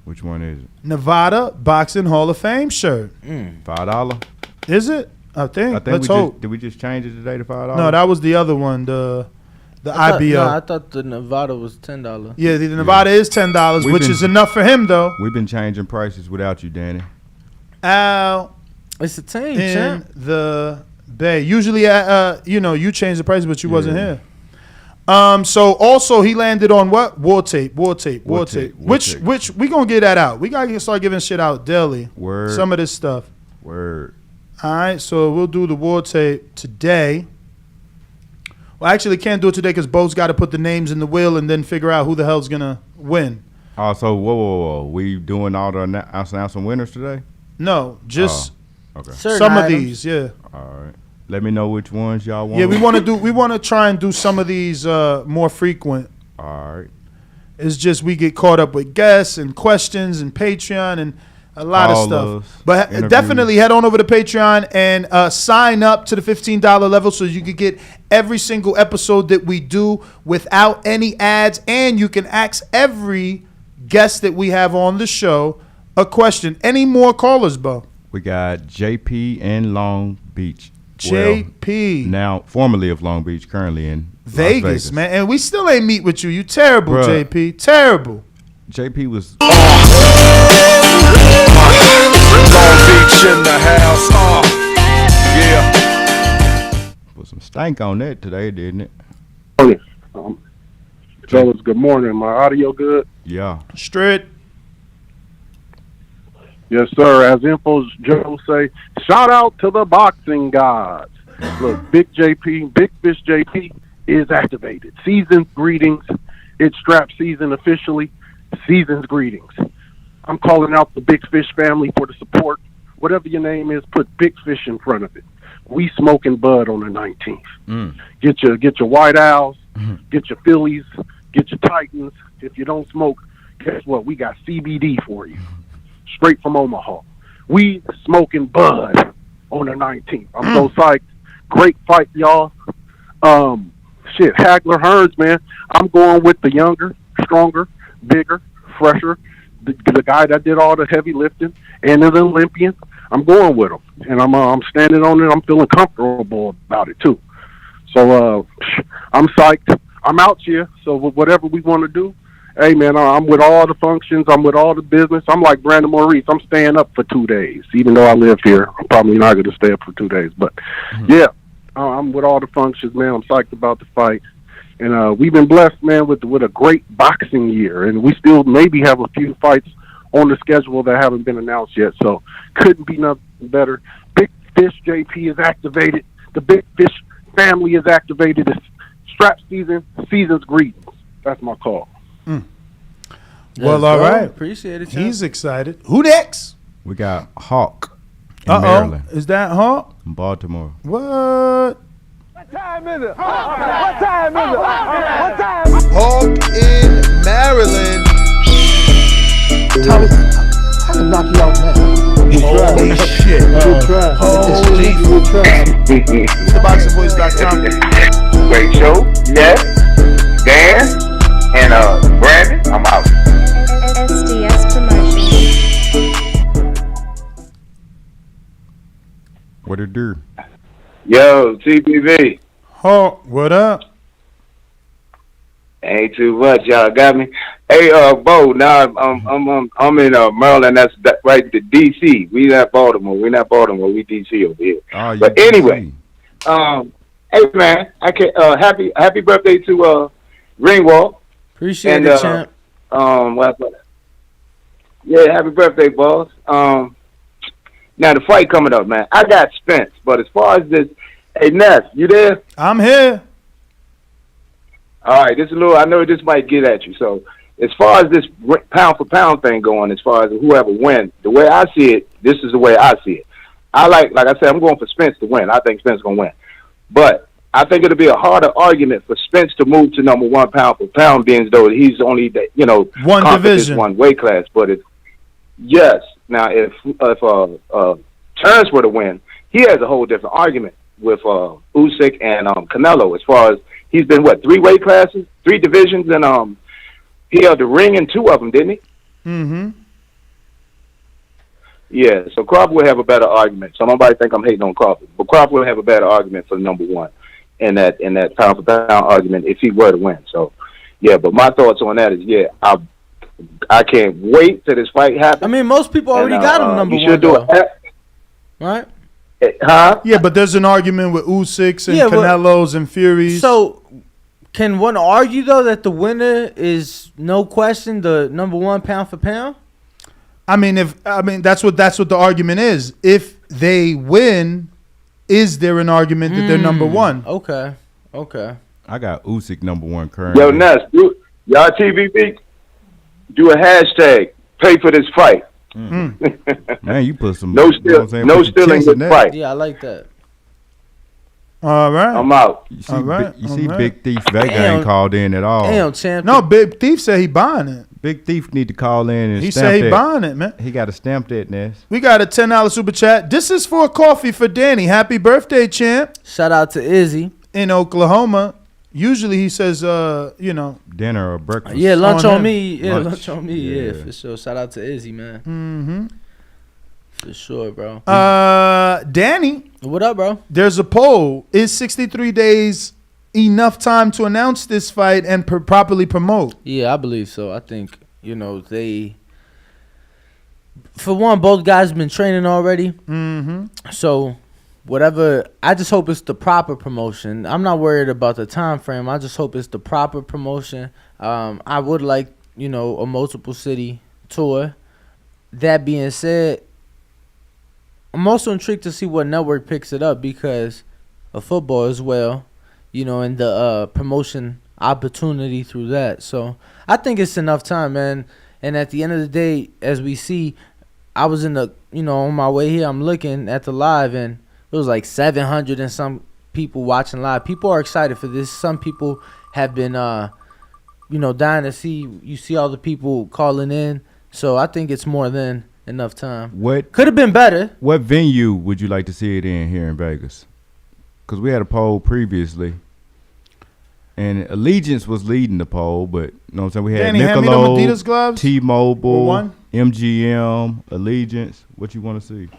Which one is it? Nevada Boxing Hall of Fame shirt. $5. Is it? I think. Let's hope. Did we just change it today to $5? No, that was the other one. The IBO. I thought the Nevada was $10. Yeah, the Nevada is $10, which is enough for him though. We've been changing prices without you, Danny. Al, it's a team, in champ. the Bay. Usually, you change the price, but you wasn't here. So also he landed on what? War tape. Which we gonna get that out. We gotta start giving shit out daily. Word. Some of this stuff. Word. All right, so we'll do the war tape today. Well, actually, can't do it today because Bo's got to put the names in the wheel and then figure out who the hell's gonna win. Oh, so whoa. We doing all the announcing winners today? No, just okay. Some of these, yeah. All right. Let me know which ones y'all want. Yeah, we want to try and do some of these more frequent. All right. It's just we get caught up with guests and questions and Patreon and a lot of stuff. But definitely head on over to Patreon and sign up to the $15 level so you can get every single episode that we do without any ads, and you can ask every guest that we have on the show a question. Any more callers, Bo? We got JP in Long Beach. JP. Now, formerly of Long Beach, currently in Vegas, man. And we still ain't meet with you. You terrible, bruh. JP. Terrible. JP was... Long Beach in the house. Yeah. Put some stank on that today, didn't it? Fellas, good morning. My audio good? Yeah. Straight. Yes, sir. As Info Joe say, shout out to the boxing gods. Look, Big Fish JP is activated. Season's greetings. It's strap season officially. Season's greetings. I'm calling out the Big Fish family for the support. Whatever your name is, put Big Fish in front of it. We smoking bud on the 19th. Get your White Owls, get your Phillies, get your Titans. If you don't smoke, guess what? We got CBD for you. Straight from Omaha. We smoking bud on the 19th. I'm so psyched. Great fight, y'all. Hagler Hearns, man. I'm going with the younger, stronger, bigger, fresher, the guy that did all the heavy lifting and an Olympian. I'm going with him, and I'm standing on it. I'm feeling comfortable about it too. So I'm psyched. I'm out here. So whatever we want to do, hey man, I'm with all the functions. I'm with all the business. I'm like Brandon Maurice. I'm staying up for 2 days, even though I live here. I'm probably not going to stay up for 2 days, but yeah, I'm with all the functions, man. I'm psyched about the fight. And we've been blessed, man, with a great boxing year. And we still maybe have a few fights on the schedule that haven't been announced yet. So couldn't be nothing better. Big Fish JP is activated. The Big Fish family is activated. It's strap season, season's greetings. That's my call. Well, all right. Appreciate it. He's excited. Who next? We got Hawk in Maryland. Is that Hawk? In Baltimore. What? What time is it? What time is it? What time? Hawk in Maryland. Tommy, I can knock you out now. Holy shit. Good try. Holy good try. TheBoxingVoice.com. Great show. Yes. Dan and Brandon. I'm out. SDS Promotion. What it do? Yo, TPV. Hawk, what up? Ain't too much, y'all got me. Hey, Bo. Now I'm in Maryland. That's right to DC. We not Baltimore. We DC over here. Oh, but anyway, hey man, I can happy birthday to Ringwald. Appreciate it, champ. Yeah, happy birthday, boss. Now the fight coming up, man. I got Spence, but as far as this, hey Ness, you there? I'm here. All right, this is a little. I know this might get at you. So, as far as this pound for pound thing going, as far as whoever wins, the way I see it, this is the way I see it. I like I said, I'm going for Spence to win. I think Spence gonna win, but I think it'll be a harder argument for Spence to move to number one pound for pound, being though he's only one division, one weight class. But it's yes. Now, if Terence were to win, he has a whole different argument with Usyk and Canelo as far as. He's been, 3 weight classes, 3 divisions, and he held the ring in 2 of them, didn't he? Mm-hmm. Yeah, so Crawford will have a better argument. So nobody think I'm hating on Crawford, but Crawford will have a better argument for number one in that pound for pound argument if he were to win. So, yeah, but my thoughts on that is, I can't wait till this fight happens. I mean, most people already got him number one, do right? Huh? Yeah, but there's an argument with Usyk and Canelos and Furies. So, can one argue though that the winner is no question the number one pound for pound? I mean, that's what the argument is. If they win, is there an argument that they're number one? Okay. I got Usyk number one currently. Yo, Ness, y'all TVB, do a hashtag. Pay for this fight. Man, you put some no stealing with fight. Yeah, I like that. All right, I'm out. You see, Big Thief Vega ain't called in at all. Damn, champ. No, Big Thief said he buying it. Big Thief need to call in and he stamp said he that. buying it, man. He got to stamp that, Ness. We got a $10 super chat. This is for a coffee for Danny. Happy birthday, champ. Shout out to Izzy in Oklahoma. Usually he says, dinner or breakfast. Yeah, lunch on me. Yeah, lunch on me. Yeah, for sure. Shout out to Izzy, man. Mm-hmm. For sure, bro. Danny. What up, bro? There's a poll. Is 63 days enough time to announce this fight and properly promote? Yeah, I believe so. I think, they... For one, both guys been training already. Mm-hmm. So... Whatever, I just hope it's the proper promotion. I'm not worried about the time frame. I just hope it's the proper promotion. I would like, a multiple city tour. That being said, I'm also intrigued to see what network picks it up because of football as well, and the promotion opportunity through that. So I think it's enough time, man. And at the end of the day, as we see, I was in the, on my way here, I'm looking at the live and it was like 700 and some people watching live. People are excited for this. Some people have been, dying to see. You see all the people calling in. So I think it's more than enough time. What could have been better? What venue would you like to see it in here in Vegas? Because we had a poll previously, and Allegiance was leading the poll. But you know what I'm saying? We had Michelob, T-Mobile, MGM, Allegiance. What you want to see?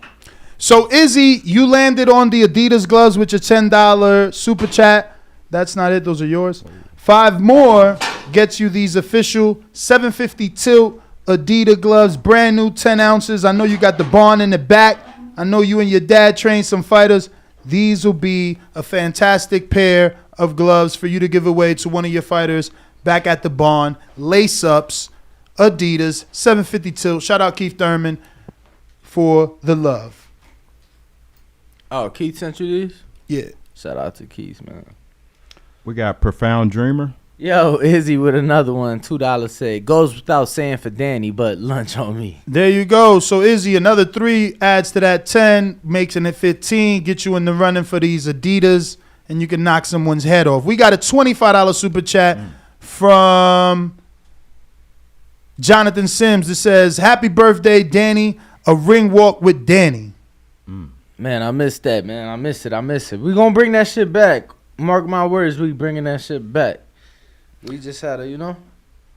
So, Izzy, you landed on the Adidas gloves with your $10 super chat. That's not it. Those are yours. 5 more gets you these official 750 tilt Adidas gloves, brand new 10 ounces. I know you got the barn in the back. I know you and your dad trained some fighters. These will be a fantastic pair of gloves for you to give away to one of your fighters back at the barn. Lace-ups, Adidas, 750 tilt. Shout out Keith Thurman for the love. Oh, Keith sent you these? Yeah. Shout out to Keith, man. We got Profound Dreamer. Yo, Izzy with another one. $2 said. Goes without saying for Danny, but lunch on me. There you go. So, Izzy, another 3 adds to that 10, makes it 15, get you in the running for these Adidas, and you can knock someone's head off. We got a $25 super chat from Jonathan Sims that says, happy birthday, Danny. A ring walk with Danny. Man, I missed that, man. I miss it. We're going to bring that shit back. Mark my words, we bringing that shit back. We just had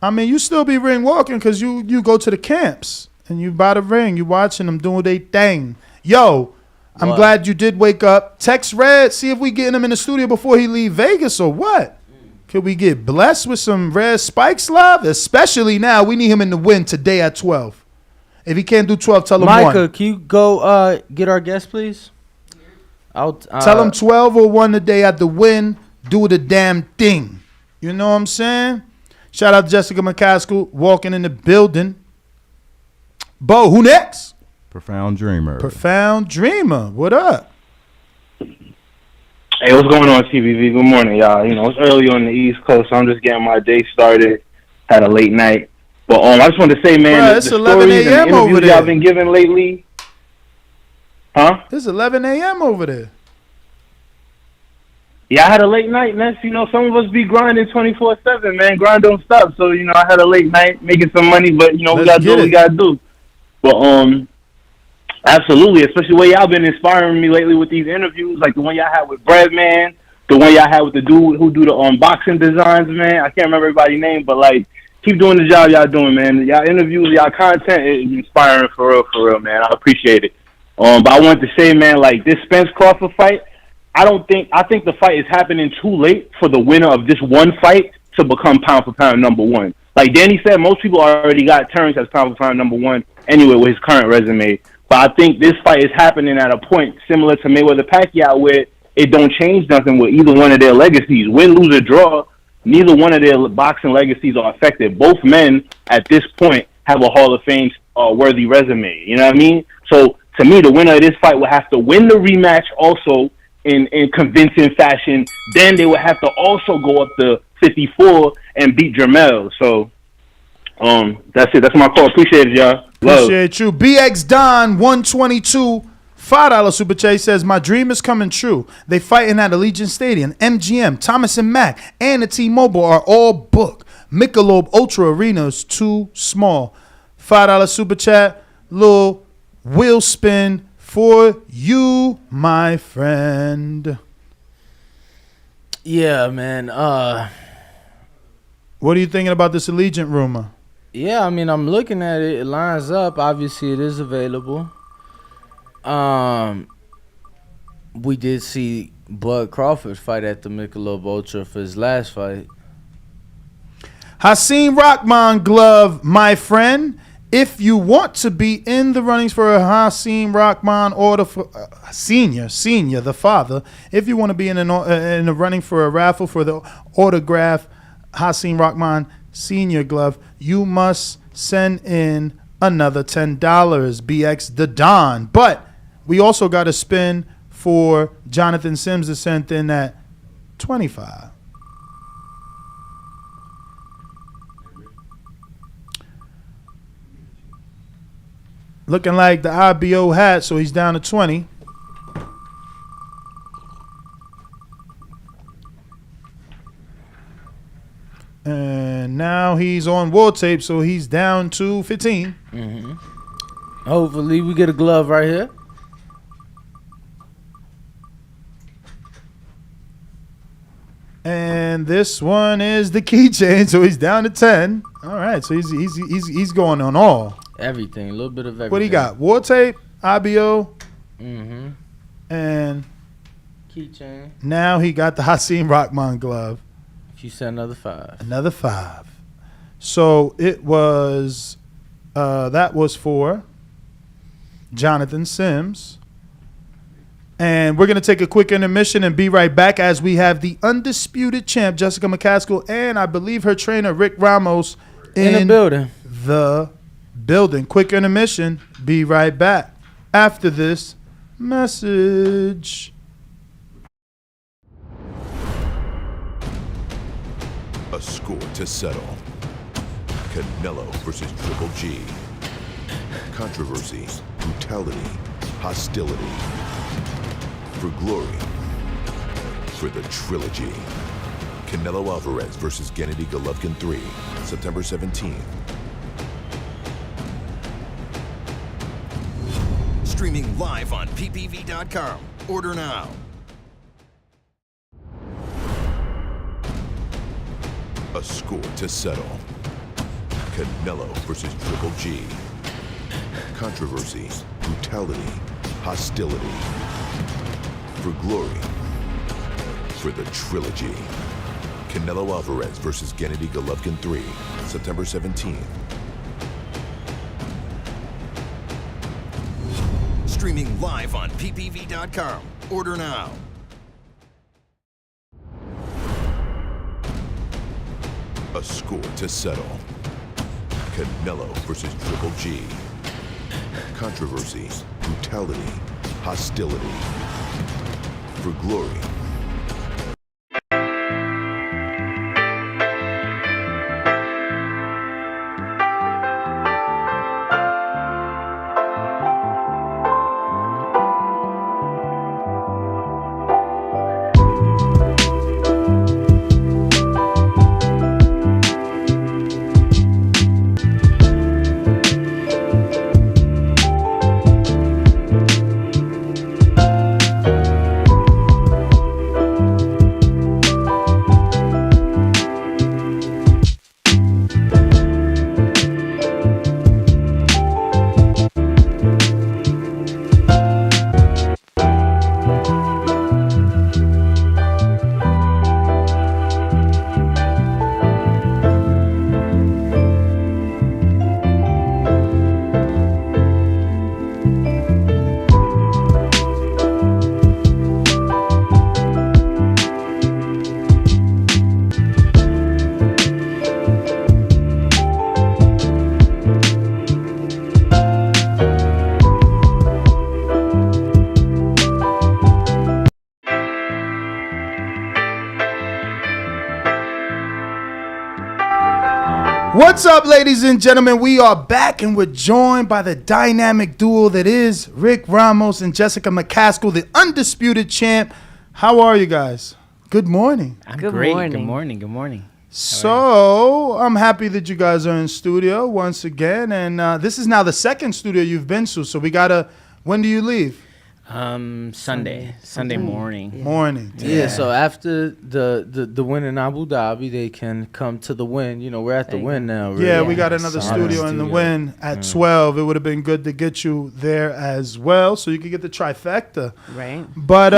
I mean, you still be ring walking because you go to the camps and you buy the ring. You watching them doing their thing. Yo, I'm glad you did wake up. Text Red, see if we getting him in the studio before he leave Vegas or what. Could we get blessed with some Red Spikes love? Especially now, we need him in the win today at 12. If he can't do 12, tell him Micah, 1. can you go get our guest, please? Tell him 12 or 1 today at the win. Do the damn thing. You know what I'm saying? Shout out to Jessica McCaskill walking in the building. Bo, who next? Profound Dreamer. Profound Dreamer. What up? Hey, what's going on, TBV? Good morning, y'all. You know, it's early on the East Coast, so I'm just getting my day started. Had a late night. But I just wanted to say, man, Bruh, the it's stories 11 and the a.m. over interviews there. y'all been giving lately. Huh? It's 11 a.m. over there. Yeah, I had a late night, man. You know, some of us be grinding 24/7, man. Grind don't stop. So, you know, I had a late night making some money, but, you know, we got to do what we got to do. But, absolutely, especially the way y'all been inspiring me lately with these interviews, like the one y'all had with Breadman, the one y'all had with the dude who do the unboxing designs, man. I can't remember everybody's name, but, like, keep doing the job y'all doing, man. Y'all interviews, y'all content is inspiring for real, man. I appreciate it. But I wanted to say, man, like, this Spence Crawford fight, I think the fight is happening too late for the winner of this one fight to become pound for pound number 1. Like Danny said, most people already got Terence as pound for pound number 1 anyway with his current resume. But I think this fight is happening at a point similar to Mayweather-Pacquiao where it don't change nothing with either one of their legacies. Win, lose, or draw, neither one of their boxing legacies are affected. Both men at this point have a Hall of Fame worthy resume. You know what I mean? So to me, the winner of this fight will have to win the rematch also in convincing fashion. Then they would have to also go up to 54 and beat Jermell. So that's it. That's my call. Appreciate it, y'all. Love. Appreciate you. BX Don 122 $5 super chat says, my dream is coming true. They fighting at Allegiant Stadium, MGM, Thomas and Mack, and the T-Mobile are all booked. Michelob Ultra Arena is too small. $5 super chat. Little wheel spin for you, my friend. Yeah, man. What are you thinking about this Allegiant rumor? Yeah, I mean, I'm looking at it. It lines up. Obviously, it is available. We did see Bud Crawford fight at the Michelob Ultra for his last fight. Hasim Rahman glove, my friend. If you want to be in the runnings for a Hasim Rahman order for senior, the father, if you want to be in the running for a raffle for the autograph Hasim Rahman senior glove, you must send in another $10. BX the Don. But we also got a spin for Jonathan Sims that sent in at 25. Looking like the IBO hat, so he's down to 20. And now he's on war tape, so he's down to 15. Mm-hmm. Hopefully we get a glove right here. And this one is the keychain, so he's down to 10. All right, so he's going on all. Everything, a little bit of everything. What he got? War tape, IBO, and keychain. Now he got the Hasim Rahman glove. If you send another 5. Another 5. So it was, that was for Jonathan Sims. And we're going to take a quick intermission and be right back as we have the undisputed champ, Jessica McCaskill, and I believe her trainer, Rick Ramos, in the building. Quick intermission. Be right back after this message. A score to settle. Canelo versus Triple G. Controversy, brutality, hostility. For glory. For the trilogy. Canelo Alvarez versus Gennady Golovkin 3, September 17th. Streaming live on ppv.com. Order now. A score to settle. Canelo versus Triple G. Controversy, brutality, hostility. For glory. For the trilogy. Canelo Alvarez versus Gennady Golovkin 3, September 17th. Streaming live on ppv.com. Order now. A score to settle. Canelo versus Triple G. Controversy, brutality, hostility. For glory. What's up, ladies and gentlemen? We are back and we're joined by the dynamic duo that is Rick Ramos and Jessica McCaskill, the undisputed champ. How are you guys? Good morning. I'm great. Good morning. Good morning. So I'm happy that you guys are in studio once again. And this is now the second studio you've been to. So we got to, when do you leave? Sunday morning. Morning. Yeah. So after the win in Abu Dhabi, they can come to the win. You know, we're at the win now. Really. Yeah, we got another studio in the win at 12. It would have been good to get you there as well, so you could get the trifecta. Right. But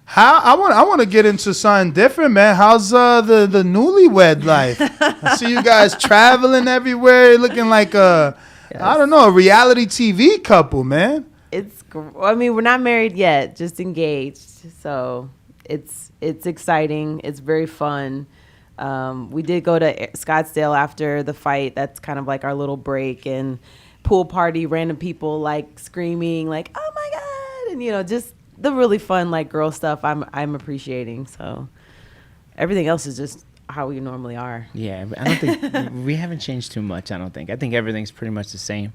how I want to get into something different, man. How's the newlywed life? I see you guys traveling everywhere, looking like a reality TV couple, man. I mean, we're not married yet, just engaged. So it's exciting. It's very fun. We did go to Scottsdale after the fight. That's kind of like our little break, and pool party, random people like screaming like, "Oh my God!" And just the really fun like girl stuff. I'm appreciating. So everything else is just how we normally are. Yeah, I don't think we haven't changed too much. I think everything's pretty much the same.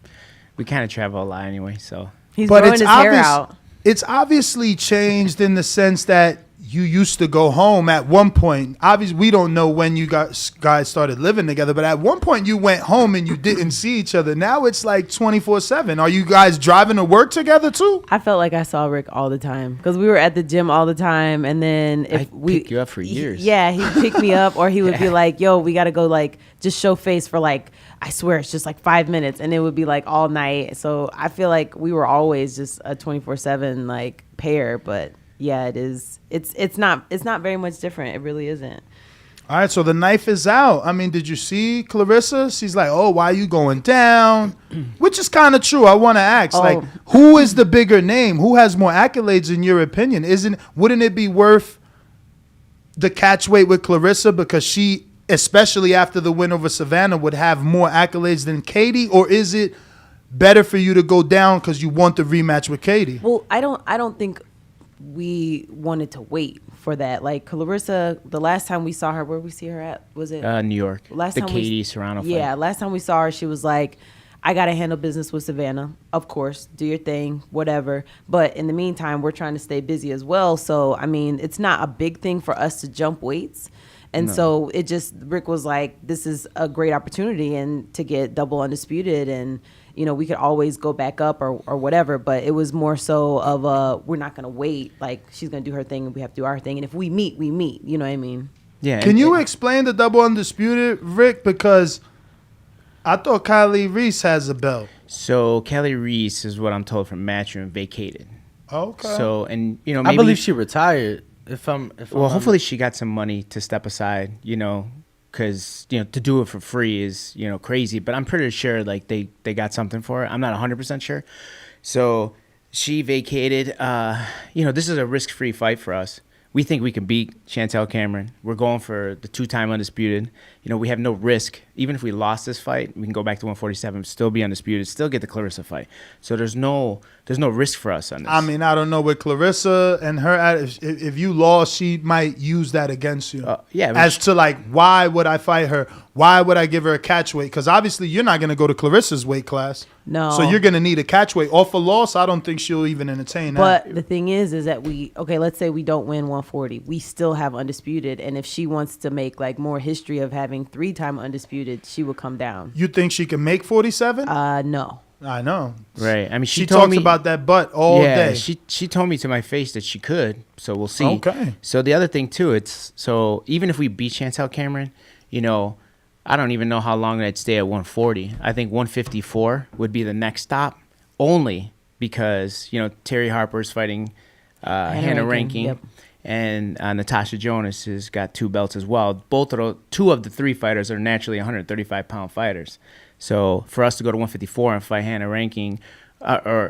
We kind of travel a lot anyway, so. He's growing his hair out. It's obviously changed in the sense that you used to go home at one point. Obviously, we don't know when you guys started living together, but at one point you went home and you didn't see each other. Now it's like 24/7. Are you guys driving to work together too? I felt like I saw Rick all the time because we were at the gym all the time, and then if we pick you up for years. He'd pick me up, or he would be like, "Yo, we got to go like just show face for like." I swear it's just like 5 minutes, and it would be like all night. So I feel like we were always just a 24/7 like pair. But yeah, it is. It's not very much different. It really isn't. All right, so the knife is out. I mean, did you see Clarissa? She's like, "Oh, why are you going down?" Which is kind of true. I want to ask, like, who is the bigger name? Who has more accolades in your opinion? Wouldn't it be worth the catch weight with Clarissa because she, especially after the win over Savannah, would have more accolades than Katie? Or is it better for you to go down because you want the rematch with Katie? Well, I don't think we wanted to wait for that. Like Clarissa, the last time we saw her, where we see her at? Was it New York? Last the time Katie Serrano fight. Yeah, last time we saw her, she was like, I got to handle business with Savannah. Of course, do your thing, whatever. But in the meantime, we're trying to stay busy as well. So, I mean, it's not a big thing for us to jump weights. And so it just, Rick was like, this is a great opportunity and to get double undisputed. And, you know, we could always go back up or whatever. But it was more so of we're not going to wait. Like, she's going to do her thing and we have to do our thing. And if we meet, we meet. You know what I mean? Yeah. Can you explain the double undisputed, Rick? Because I thought Kylie Reese has a belt. So Kylie Reese is what I'm told from Matchroom vacated. Okay. So, and, you know, maybe, I believe she retired. Well, hopefully she got some money to step aside, you know, because, you know, to do it for free is, you know, crazy. But I'm pretty sure, like, they got something for it. I'm not 100% sure. So she vacated. You know, this is a risk-free fight for us. We think we can beat Chantel Cameron. We're going for the 2-time undisputed. You know, we have no risk. Even if we lost this fight, we can go back to 147, still be undisputed, still get the Clarissa fight. So there's no risk for us on this. I mean, I don't know with Clarissa and her. If you lost, she might use that against you. Yeah. As to like, why would I fight her? Why would I give her a catch weight? Because obviously you're not going to go to Clarissa's weight class. No. So you're going to need a catch weight. Off a loss, I don't think she'll even entertain that. But the thing is that let's say we don't win 140. We still have undisputed. And if she wants to make like more history of having 3-time undisputed, she would come down. You think she can make 47? No. I know. Right. I mean, she talks about that butt all day. She told me to my face that she could. So we'll see. Okay. So the other thing too, so even if we beat Chantel Cameron, you know, I don't even know how long I'd stay at 140. I think 154 would be the next stop, only because, you know, Terry Harper's fighting Hannah Rankin. Yep. And Natasha Jonas has got 2 belts as well. Two of the 3 fighters are naturally 135-pound fighters. So for us to go to 154 and fight Hannah Rankin, Natasha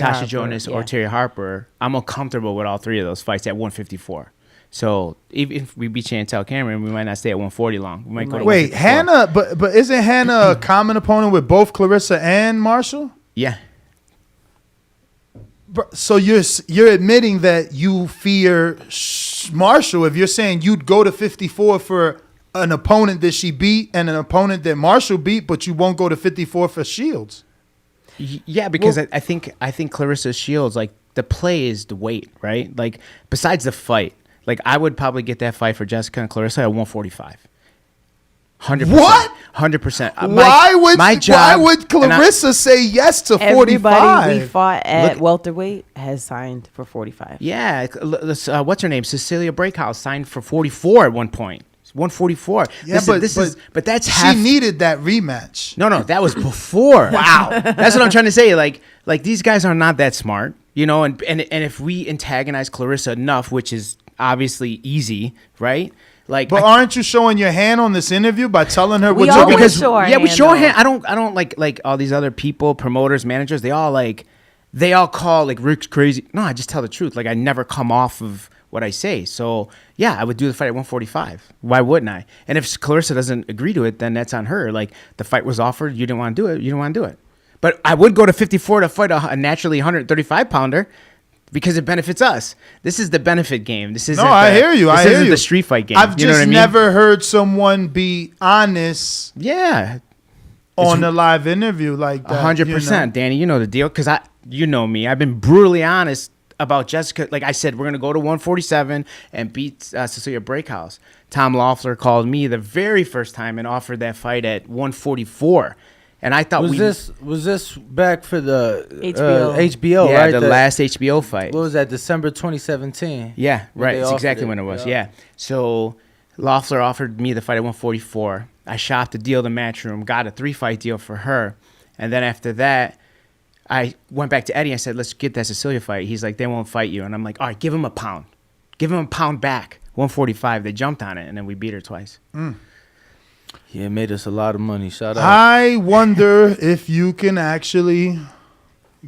Harper, Jonas, yeah. or Terry Harper, I'm uncomfortable with all 3 of those fights at 154. So even if we beat Chantel Cameron, we might not stay at 140 long. We might go to Wait, 154. Hannah, but isn't Hannah a common opponent with both Clarissa and Marshall? Yeah. So you're admitting that you fear Marshall if you're saying you'd go to 54 for an opponent that she beat and an opponent that Marshall beat, but you won't go to 54 for Shields. Yeah, because I think Clarissa Shields, like, the play is the weight, right? Like, besides the fight, like, I would probably get that fight for Jessica and Clarissa at 145. 100%. What? 100%. Why would Clarissa say yes to 45? Everybody we fought at welterweight has signed for 45. Yeah. What's her name? Cecilia Breakhouse signed for 44 at one point. 144. Yeah, but that's she needed that rematch. No, that was before. Wow. That's what I'm trying to say. Like these guys are not that smart, you know, and if we antagonize Clarissa enough, which is obviously easy, right? Like, but aren't you showing your hand on this interview by telling her we what's always because show our yeah, we hand, show our though. hand. I don't like all these other people, promoters, managers. They all call like Rick's crazy. No, I just tell the truth. Like, I never come off of what I say. So yeah, I would do the fight at 145. Why wouldn't I? And if Clarissa doesn't agree to it, then that's on her. Like, the fight was offered, you didn't want to do it. You didn't want to do it. But I would go to 54 to fight a naturally 135 pounder. Because it benefits us. This is the benefit game. This isn't. I hear you. This isn't the street fight game. I've you know just what I mean? never heard someone be honest. Yeah. On a live interview like that. 100%, Danny. You know the deal. Because you know me. I've been brutally honest about Jessica. Like I said, we're gonna go to 147 and beat Cecilia Breakhouse. Tom Loeffler called me the very first time and offered that fight at 144. And I thought was this back for the HBO, right? The last HBO fight. What was that? December 2017. Yeah, right. That's exactly when it was. Yeah. So Loeffler offered me the fight at 144. I shopped the deal to Matchroom, got a 3-fight deal for her, and then after that, I went back to Eddie and said, "Let's get that Cecilia fight." He's like, "They won't fight you," and I'm like, "All right, give him a pound back." 145. They jumped on it, and then we beat her twice. Yeah, it made us a lot of money. Shout out. I wonder if you can actually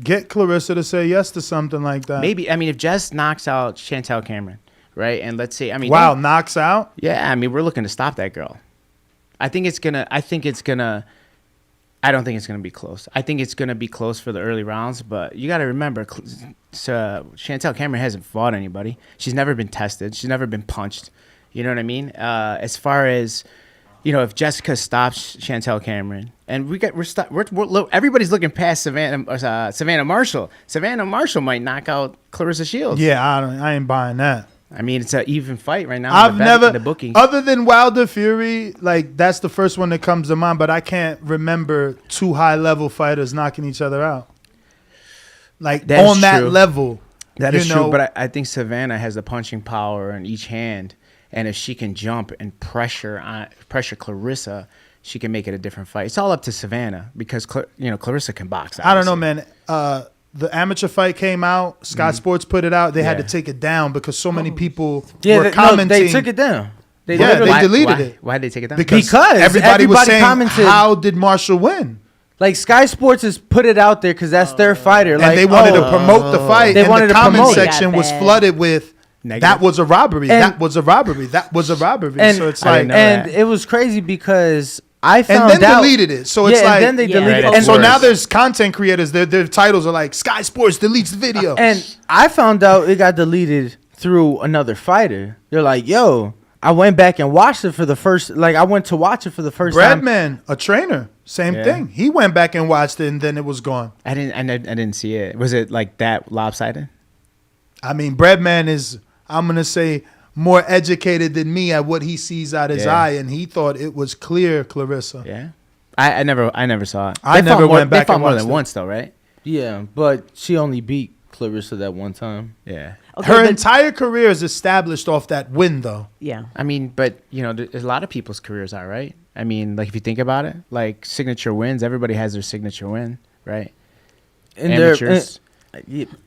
get Clarissa to say yes to something like that. Maybe. I mean, if Jess knocks out Chantel Cameron, right? And let's say, I mean, knocks out? Yeah, I mean, we're looking to stop that girl. I think it's gonna I don't think it's going to be close. I think it's going to be close for the early rounds, but you got to remember, Chantel Cameron hasn't fought anybody. She's never been tested. She's never been punched. You know what I mean? As far as, if Jessica stops Chantel Cameron, and we're everybody's looking past Savannah Marshall. Savannah Marshall might knock out Clarissa Shields. Yeah, I ain't buying that. I mean, it's an even fight right now. I've never, the booking. other than Wilder Fury, like that's the first one that comes to mind. But I can't remember two high-level fighters knocking each other out, like That's on that true. level. That is true, but I think Savannah has the punching power in each hand, and if she can jump and pressure Clarissa, she can make it a different fight. It's all up to Savannah because Clarissa can box. I don't know, man. The amateur fight came out. Sky Sports put it out. They had to take it down because so many people were commenting. They took it down. They deleted it. Why did they take it down? Because everybody was saying, commented, how did Marshall win? Like Sky Sports has put it out there because that's their fighter. And like, they wanted to promote the fight. They and wanted the to comment promote section was flooded with, that was a robbery. That was a robbery. That was a robbery. And, so it's like, and it was crazy because I found and then out, deleted it. So it's like, and then they deleted it. And so now there's content creators. Their titles are like Sky Sports deletes the video. And I found out it got deleted through another fighter. They're like, yo, I went back and watched it for the first. Like I went to watch it for the first time. Breadman, a trainer, same thing. He went back and watched it, and then it was gone. I didn't see it. Was it like that lopsided? I mean, Breadman is, I'm gonna say, more educated than me at what he sees out his eye, and he thought it was clear, Clarissa. Yeah, I never saw it. I never went back. They fought and more watched than it. once, though, right? Yeah, but she only beat Clarissa that one time. Yeah. Okay, Her entire career is established off that win, though. Yeah. I mean, but there's a lot of people's careers are, right? I mean, like if you think about it, like signature wins, everybody has their signature win, right? And amateurs.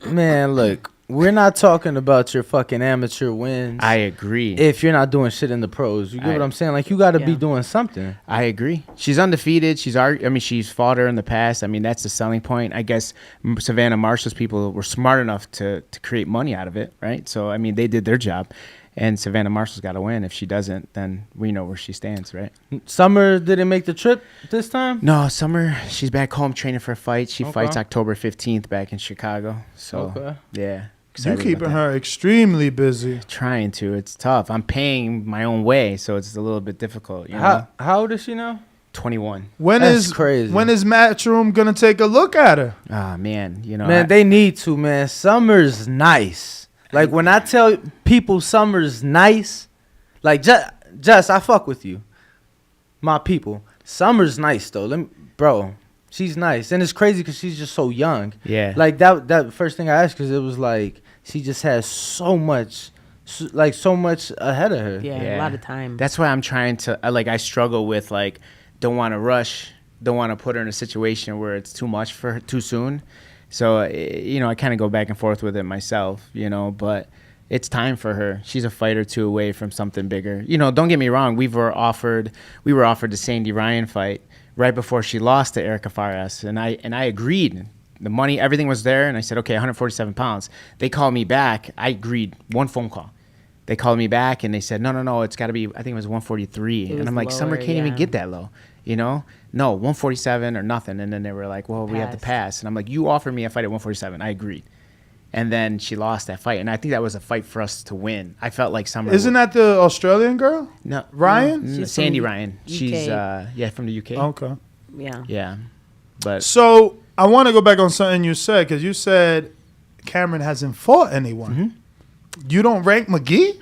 Man, look, we're not talking about your fucking amateur wins. I agree. If you're not doing shit in the pros, you get what I'm saying? Like you got to be doing something. I agree. She's undefeated. She's fought her in the past. I mean, that's the selling point. I guess Savannah Marshall's people were smart enough to create money out of it, right? So I mean, they did their job. And Savannah Marshall's got to win. If she doesn't, then we know where she stands, right? Summer didn't make the trip this time? No, Summer, she's back home training for a fight. She fights October 15th back in Chicago. So, yeah. You're keeping her extremely busy. Trying to. It's tough. I'm paying my own way, so it's a little bit difficult. You know? How old is she now? 21. That's crazy. When is Matchroom going to take a look at her? Ah, man. Man, they need to, man. Summer's nice. Like, when I tell people Summer's nice, like, Jess, I fuck with you. My people. Summer's nice, though. Bro, she's nice. And it's crazy because she's just so young. Yeah. Like, that first thing I asked, because it was like, she just has so much ahead of her. Yeah, a lot of time. That's why I'm trying to, I struggle with, don't want to rush, don't want to put her in a situation where it's too much for her too soon. So, I kind of go back and forth with it myself, but it's time for her. She's a fight or two away from something bigger. Don't get me wrong. We were offered the Sandy Ryan fight right before she lost to Erica Fares. And I agreed. The money, everything was there. And I said, okay, 147 pounds. They called me back. I agreed. One phone call. They called me back and they said, no, it's got to be, I think it was 143. And I'm like, Summer can't even get that low, No, 147 or nothing. And then they were like, well, we have to pass. And I'm like, you offered me a fight at 147. I agreed. And then she lost that fight. And I think that was a fight for us to win. I felt like Summer. Isn't that the Australian girl? No. Ryan? No, Sandy Ryan. UK. She's, from the UK. Okay. Yeah. Yeah. But so I want to go back on something you said, because you said Cameron hasn't fought anyone. Mm-hmm. You don't rank McGee?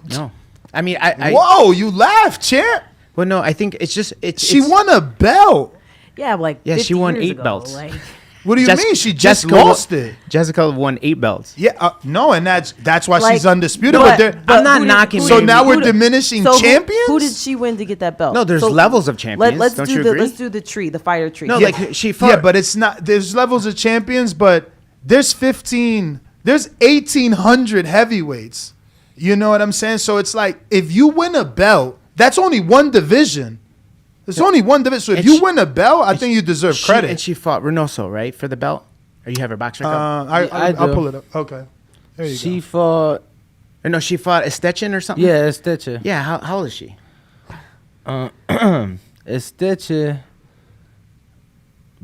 No. I mean, I Whoa, you laughed, champ. Well, no, I think it's just she won a belt. Yeah, like she won 8 ago, belts. What do you mean? She just lost it. Jessica won 8 belts. Yeah, no, and that's why she's undisputed. But I'm not knocking. So now we're diminishing champions. Who did she win to get that belt? No, there's levels of champions. Let's Don't do you agree? Let's do the fighter tree. No, she fought. Yeah, but it's not. There's levels of champions, but there's 1,800 heavyweights. You know what I'm saying? So it's like, if you win a belt, that's only one division. There's only one division. So if you win a belt, I think you deserve credit. And she fought Reynoso, right, for the belt? Or you have her box record? I'll pull it up. Okay. There you go. She fought... Or no, she fought Estetchen or something? Yeah, Estetchen. Yeah, how old is she? Estetchen...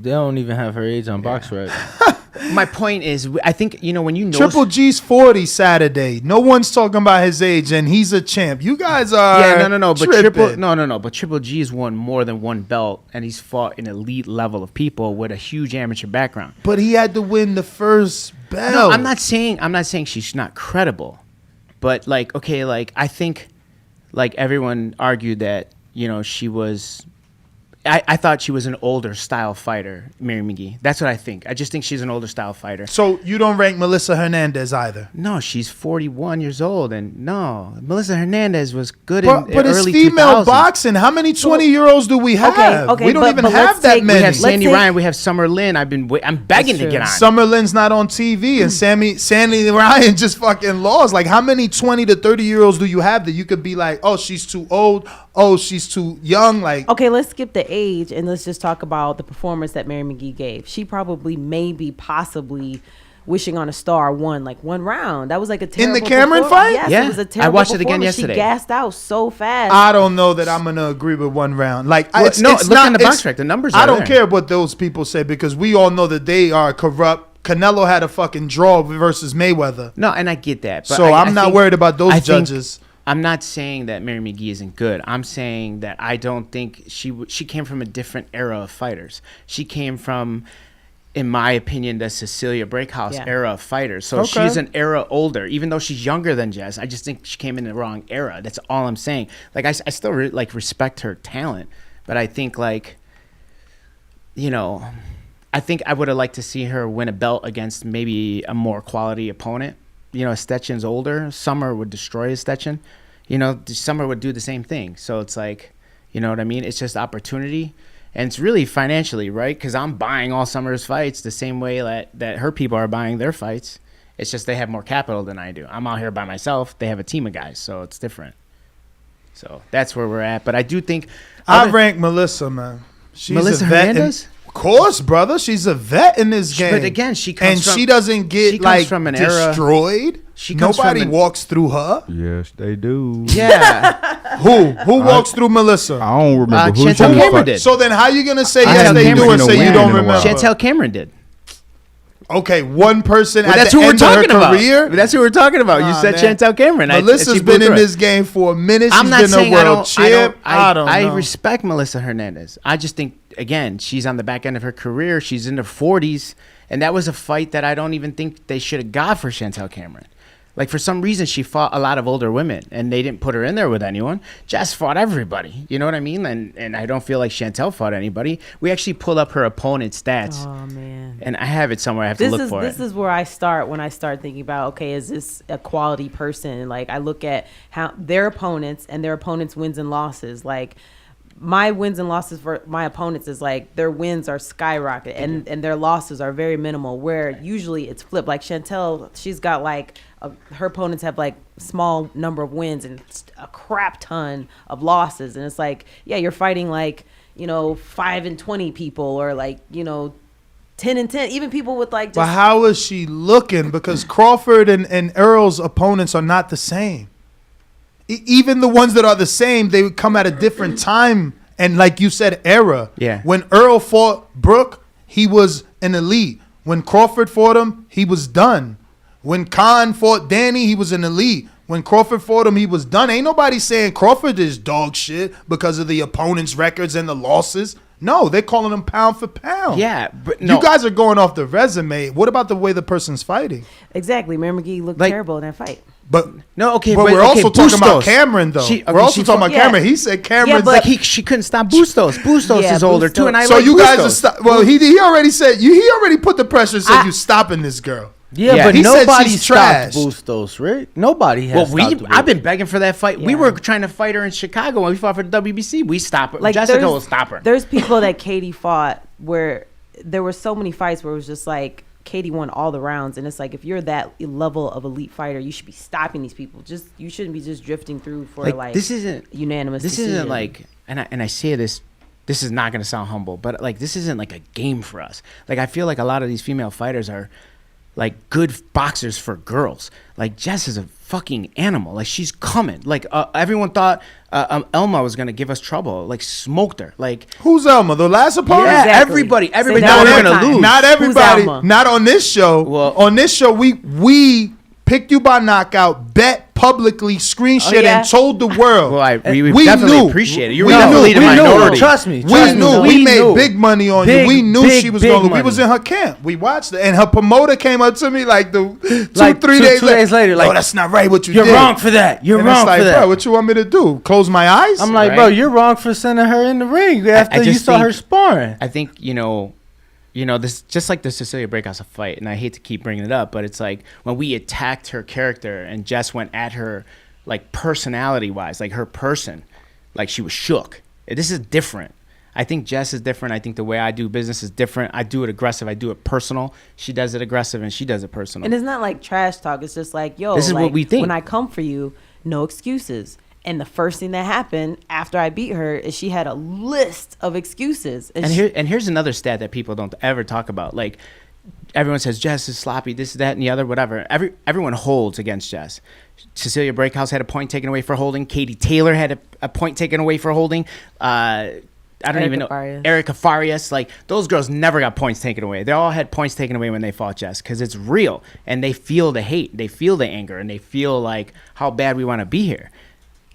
They don't even have her age on BoxRec. My point is, I think, when you know Triple G's 40 Saturday. No one's talking about his age, and he's a champ. You guys are But Triple G's won more than one belt, and he's fought an elite level of people with a huge amateur background. But he had to win the first belt. No, I'm not saying she's not credible, but I think everyone argued that she was. I thought she was an older style fighter, Mary McGee. That's what I think. I just think she's an older style fighter. So you don't rank Melissa Hernandez either? No, she's 41 years old, and no, Melissa Hernandez was good in early 2000s. But it's female boxing. How many 20-year-olds do we have? Okay, we don't even have that many. We have Sandy Ryan. We have Summer Lynn. I'm begging to get on. Summer Lynn's not on TV, and Sandy Ryan just fucking lost. Like, how many 20 to 30-year-olds do you have that you could be like, oh, she's too old, oh, she's too young? Like, okay, let's skip the age and let's just talk about the performance that Mary McGee gave. She probably, maybe, possibly Wishing on a Star won like one round. That was like a terrible in the Cameron fight. Yes, it was a terrible. I watched it again yesterday. She gassed out so fast. I don't know that I'm gonna agree with one round. Like, look on the BoxRec. The numbers. I don't care what those people say because we all know that they are corrupt. Canelo had a fucking draw versus Mayweather. No, and I get that. But so I'm not worried about those judges. I'm not saying that Mary McGee isn't good. I'm saying that I don't think she came from a different era of fighters. She came from, in my opinion, the Cecilia Breakhouse era of fighters. So she's an era older, even though she's younger than Jess. I just think she came in the wrong era. That's all I'm saying. Like, I still respect her talent, but I think I think I would have liked to see her win a belt against maybe a more quality opponent. Stechen's older. Summer would destroy Stecchen. Summer would do the same thing. So it's like, you know what I mean? It's just opportunity. And it's really financially, right? Because I'm buying all Summer's fights the same way that her people are buying their fights. It's just they have more capital than I do. I'm out here by myself. They have a team of guys, so it's different. So that's where we're at. But I do think... I rank Melissa, man. She's Melissa Hernandez? Of course, brother. She's a vet in this game. But again, she doesn't get from an destroyed. Nobody walks through her. Yes, they do. Yeah. Who walks through Melissa? I don't remember who Chantel Cameron did. So then how you going to say yes they do and say you don't remember? Chantel Cameron did. Okay, one person at the end of her career? That's who we're talking about. You said Chantel Cameron. Melissa's been in this game for a minute. She's been a world champ. I don't know. I respect Melissa Hernandez. I just think, again, she's on the back end of her career. She's in her 40s. And that was a fight that I don't even think they should have got for Chantel Cameron. Like, for some reason, she fought a lot of older women, and they didn't put her in there with anyone. Jess fought everybody. You know what I mean? And I don't feel like Chantel fought anybody. We actually pulled up her opponent's stats. Oh, man. And I have it somewhere. I have to look for it. This is where I start when I start thinking about, okay, is this a quality person? Like, I look at how their opponents and their opponents' wins and losses. Like, my wins and losses for my opponents is like their wins are skyrocket and their losses are very minimal, where usually it's flipped. Like Chantel, she's got like her opponents have like small number of wins and a crap ton of losses, and it's like, yeah, you're fighting like 5-20 people, or like 10-10, even people with like. But how is she looking? Because Crawford and Errol's opponents are not the same. Even the ones that are the same, they would come at a different time and, like you said, era. Yeah. When Errol fought Brooke, he was an elite. When Crawford fought him, he was done. When Khan fought Danny, he was an elite. When Crawford fought him, he was done. Ain't nobody saying Crawford is dog shit because of the opponent's records and the losses. No, they're calling him pound for pound. Yeah, but no. You guys are going off the resume. What about the way the person's fighting? Exactly. Mary McGee looked terrible in that fight. But no, okay. But we're also talking about Bustos. Cameron, though. We're also talking about Cameron. He said Cameron's like she couldn't stop Bustos. Bustos is older too, and I so like you guys Bustos. are well. He already said he already put the pressure and said you stopping this girl. Yeah, but he nobody said she's stopped trash. Bustos, right? Nobody has. I've been begging for that fight. Yeah. We were trying to fight her in Chicago when we fought for the WBC. We stopped her. Like Jessica will stop her. There's people that Katie fought where there were so many fights where it was just like Katie won all the rounds, and it's like if you're that level of elite fighter, you should be stopping these people. You shouldn't be just drifting through for like this isn't unanimous. This decision. isn't like, and I say this. This is not going to sound humble, but like this isn't like a game for us. Like I feel like a lot of these female fighters are like good boxers for girls. Like Jess is a fucking animal. Like she's coming. Like everyone thought Elma was gonna give us trouble. Like smoked her. Like who's Elma? The last opponent? Yeah, everybody thought we were gonna lose. Not everybody. Not on this show. Well, on this show, we picked you by knockout, bet publicly, screen shit, and told the world. Well, we definitely knew. appreciate it. You were definitely the minority. Trust me. We knew. We made big money on you. We knew she was going to. We was in her camp. We watched it. And her promoter came up to me like 2 days later. Like, that's not right what you did. You're wrong for that. You're wrong for that. Bro, what you want me to do? Close my eyes? I'm like, bro, you're wrong for sending her in the ring after you saw her sparring. I think, this just like the Cecilia Breakhouse fight, and I hate to keep bringing it up, but it's like when we attacked her character and Jess went at her, like personality-wise, like her person, like she was shook. This is different. I think Jess is different. I think the way I do business is different. I do it aggressive. I do it personal. She does it aggressive, and she does it personal. And it's not like trash talk. It's just like, yo, this is what we think. When I come for you, no excuses. And the first thing that happened after I beat her is she had a list of excuses. And here's another stat that people don't ever talk about. Like, everyone says Jess is sloppy, this, that, and the other, whatever. Everyone holds against Jess. Cecilia Breakhouse had a point taken away for holding. Katie Taylor had a point taken away for holding. I don't even know. Erica Farias. Like, those girls never got points taken away. They all had points taken away when they fought Jess because it's real. And they feel the hate. They feel the anger. And they feel like how bad we want to be here.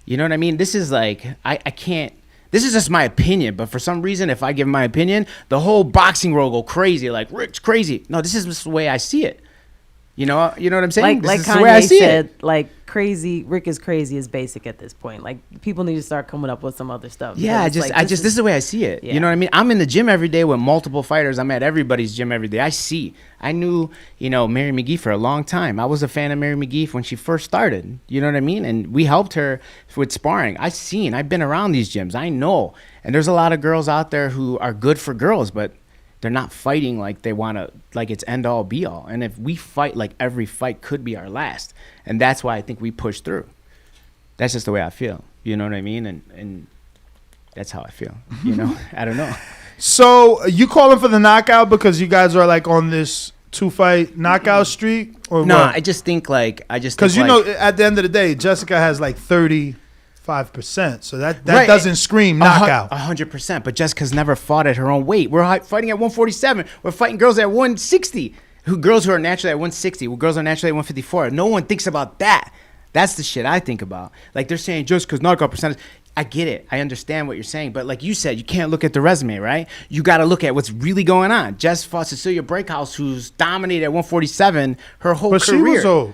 You know what I mean? This is like, I can't, this is just my opinion, but for some reason, if I give my opinion, the whole boxing world go crazy, like, Rick's crazy. No, this is just the way I see it. You know what I'm saying? Like Kanye said, like, crazy, Rick is crazy is basic at this point. Like, people need to start coming up with some other stuff. Yeah, this is the way I see it. Yeah. You know what I mean? I'm in the gym every day with multiple fighters. I'm at everybody's gym every day. I knew, Mary McGee for a long time. I was a fan of Mary McGee when she first started. You know what I mean? And we helped her with sparring. I've been around these gyms. I know. And there's a lot of girls out there who are good for girls, but they're not fighting like they want to, like it's end all be all. And if we fight, like every fight could be our last. And that's why I think we push through. That's just the way I feel. You know what I mean? And that's how I feel. I don't know. So you calling for the knockout because you guys are like on this 2-fight knockout streak? Or no, what? I just think because at the end of the day, Jessica has like 35%, so that right. Doesn't scream knockout. 100%, but Jessica's never fought at her own weight. We're fighting at 147. We're fighting girls at 160. Girls who are naturally at 160. Girls are naturally at 154. No one thinks about that. That's the shit I think about. Like they're saying Jessica's knockout percentage. I get it. I understand what you're saying. But like you said, you can't look at the resume, right? You got to look at what's really going on. Jess fought Cecilia Breakhouse, who's dominated at 147 her whole career. But she was old.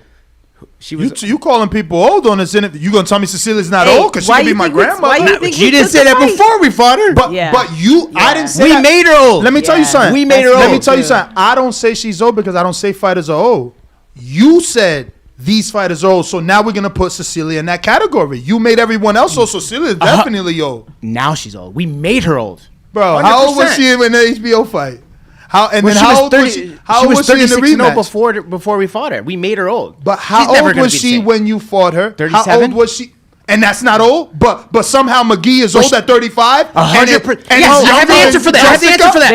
She was. You calling people old on this interview? You gonna tell me Cecilia's not old because she could be my grandmother? You didn't say that before we fought her. But I didn't say we made her old. Let me tell you something. We made her old. Let me tell you something. I don't say she's old because I don't say fighters are old. You said these fighters are old, so now we're gonna put Cecilia in that category. You made everyone else old, so Cecilia's definitely old. Now she's old. We made her old. Bro, 100%. How old was she in the HBO fight? How old was she in the rematch? Before we fought her? We made her old. But how old was she when you fought her? 37? How old was she? And that's not old, but somehow McGee is old at 35. 100%. Yes, I have the answer for that. I have the answer for that.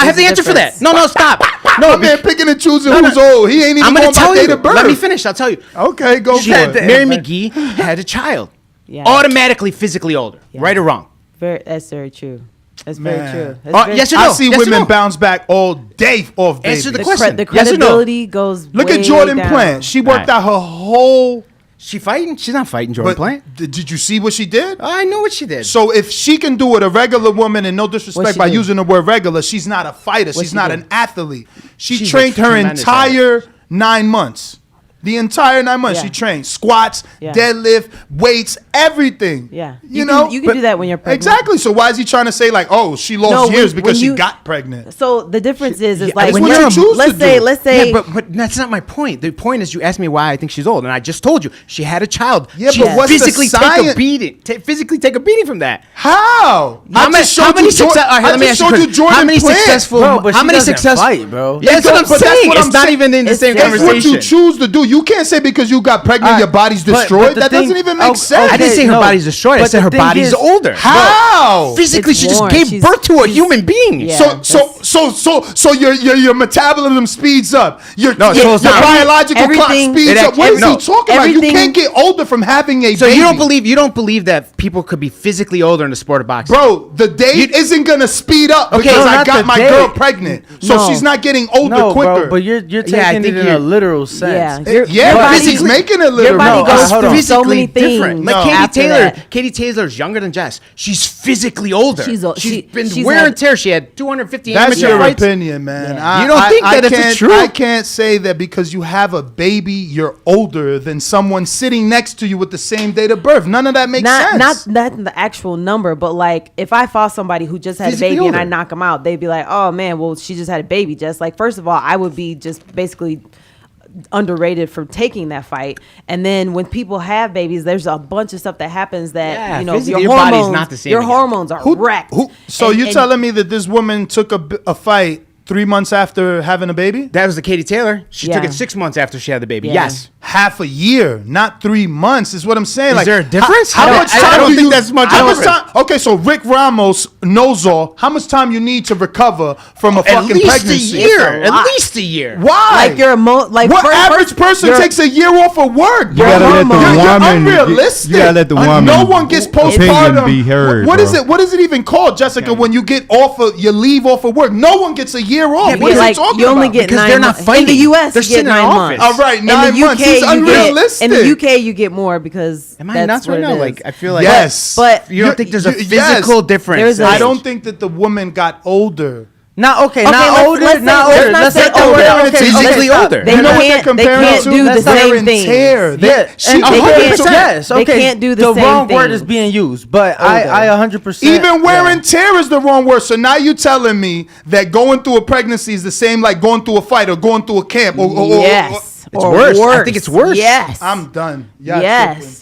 I have the answer for that. No, stop. No, man, picking and choosing who's old. He ain't even going by date of birth. Let me finish. I'll tell you. Okay, go for it. Mary McGee had a child. Automatically physically older. Right or wrong? That's very true. That's very true. Yes or no? I see women bounce back all day off babies. Answer the question. The credibility goes Look at Jordan Plant. She worked out her whole... She fighting? She's not fighting Jordan Plant. Did you see what she did? I know what she did. So if she can do it, a regular woman, and no disrespect by using the word regular, she's not a fighter. She's not an athlete. She's trained her entire 9 months. The entire 9 months she trained. Squats, deadlift, weights, everything. Yeah. You know? You can do that when you're pregnant. Exactly. So why is he trying to say like, oh, she lost years because she got pregnant? So the difference is like when you choose let's say yeah, but that's not my point. The point is you asked me why I think she's old, and I just told you she had a child. Yeah, but what's physically take a beating? Physically take a beating from that. How? How many successful? How many successful? Fight, bro. Yeah, that's what I'm saying. It's not even in the same conversation. It's what you choose to do. you can't say because you got pregnant your body's destroyed. That doesn't even make sense. I didn't say her body's destroyed. I said her body's older. How? Physically, she just gave birth to a human being. Yeah, so your metabolism speeds up. Your biological clock speeds up. What is he talking about? You can't get older from having a baby. So you don't believe that people could be physically older in the sport of boxing? Bro, the date isn't gonna speed up because I got my girl pregnant. So she's not getting older quicker. Bro, but you're taking it in a literal sense. But he's making it literal. Your body goes through so many things. Different. Like Katie Taylor's younger than Jess. She's physically older. She's been wear and tear. She had 250 That's amateur your fights. opinion, man. Yeah. You don't think that's true? I can't say that because you have a baby, you're older than someone sitting next to you with the same date of birth. None of that makes sense. Not the actual number, but like if I fought somebody who just had a baby and I knock them out, they'd be like, "Oh man, well she just had a baby." Just like first of all, I would be just basically underrated for taking that fight. And then when people have babies, there's a bunch of stuff that happens that your body's not the same. Your hormones are wrecked. So you're telling me that this woman took a fight 3 months after having a baby? That was the Katie Taylor. She took it 6 months after she had the baby. Yes. Half a year, not 3 months is what I'm saying. Is there a difference? How much time I don't think that's much difference. Okay, so Rick Ramos knows all. How much time you need to recover from a fucking pregnancy? At least a year. Why? Like what average person takes a year off of work? You gotta let the woman. Unrealistic. You gotta let the woman. No one gets postpartum. Be heard, what is it? What is it even called, Jessica? When you get off of, you leave off of work. No one gets a year off. What is he talking you only about? get Because 9 they're not months. fighting. In the U.S., They're you sitting get in 9 office. months. All right, 9 months. It's unrealistic. In the UK, you get more because am I nuts right now? Like I feel like yes, but you don't think there's a physical difference. I don't think that the woman got older. Not older. Let's say physically older. They can't do the same thing. Yes. They can't do the same thing. The wrong word is being used, but I 100%. Even wear and tear is the wrong word. So now you're telling me that going through a pregnancy is the same like going through a fight or going through a camp. Yes. It's worse. I think it's worse. Yes. I'm done. Yes.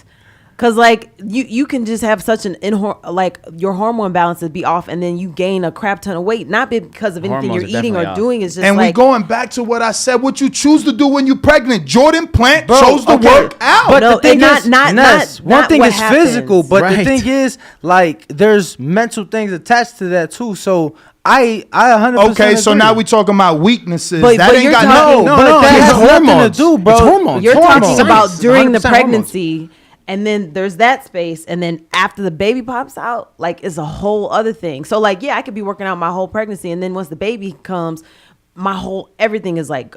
Because like you can just have such an like your hormone balances be off and then you gain a crap ton of weight, not because of anything you're eating or doing. It's just and we're going back to what I said. What you choose to do when you're pregnant. Jordan Plant chose to work out. But the thing is, not one thing is physical, but right. the thing is, like, there's mental things attached to that too. So I 100%. Okay, so agree. now we talking about weaknesses. But that ain't got nothing. No, that has nothing to do, bro. It's hormones. You're talking about Science. during the 100% pregnancy. Hormones. And then there's that space, and then after the baby pops out, like it's a whole other thing. So like, yeah, I could be working out my whole pregnancy, and then once the baby comes, everything is like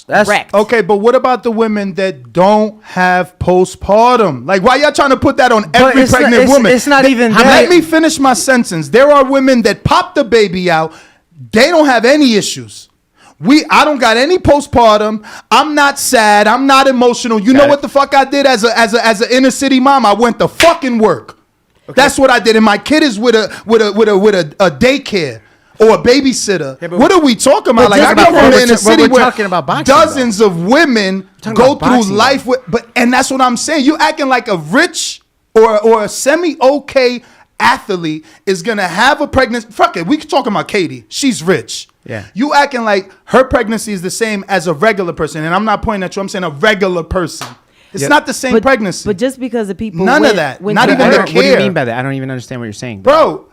wrecked. Okay, but what about the women that don't have postpartum? Like, why y'all trying to put that on every pregnant woman? It's not even that. Let me finish my sentence. There are women that pop the baby out. They don't have any issues. I don't got any postpartum. I'm not sad. I'm not emotional. You know what the fuck I did as an inner city mom? I went to fucking work. Okay. That's what I did. And my kid is with a daycare or a babysitter. Yeah, what are we talking about? Like I come from the inner city where dozens of women go through life with, and that's what I'm saying. You acting like a rich or a semi-okay athlete is gonna have a pregnancy. Fuck it. We talking about Katie. She's rich. Yeah. You acting like her pregnancy is the same as a regular person. And I'm not pointing at you. I'm saying a regular person. It's not the same pregnancy. But just because the people None of that. Not even the care. What do you mean by that? I don't even understand what you're saying. Bro,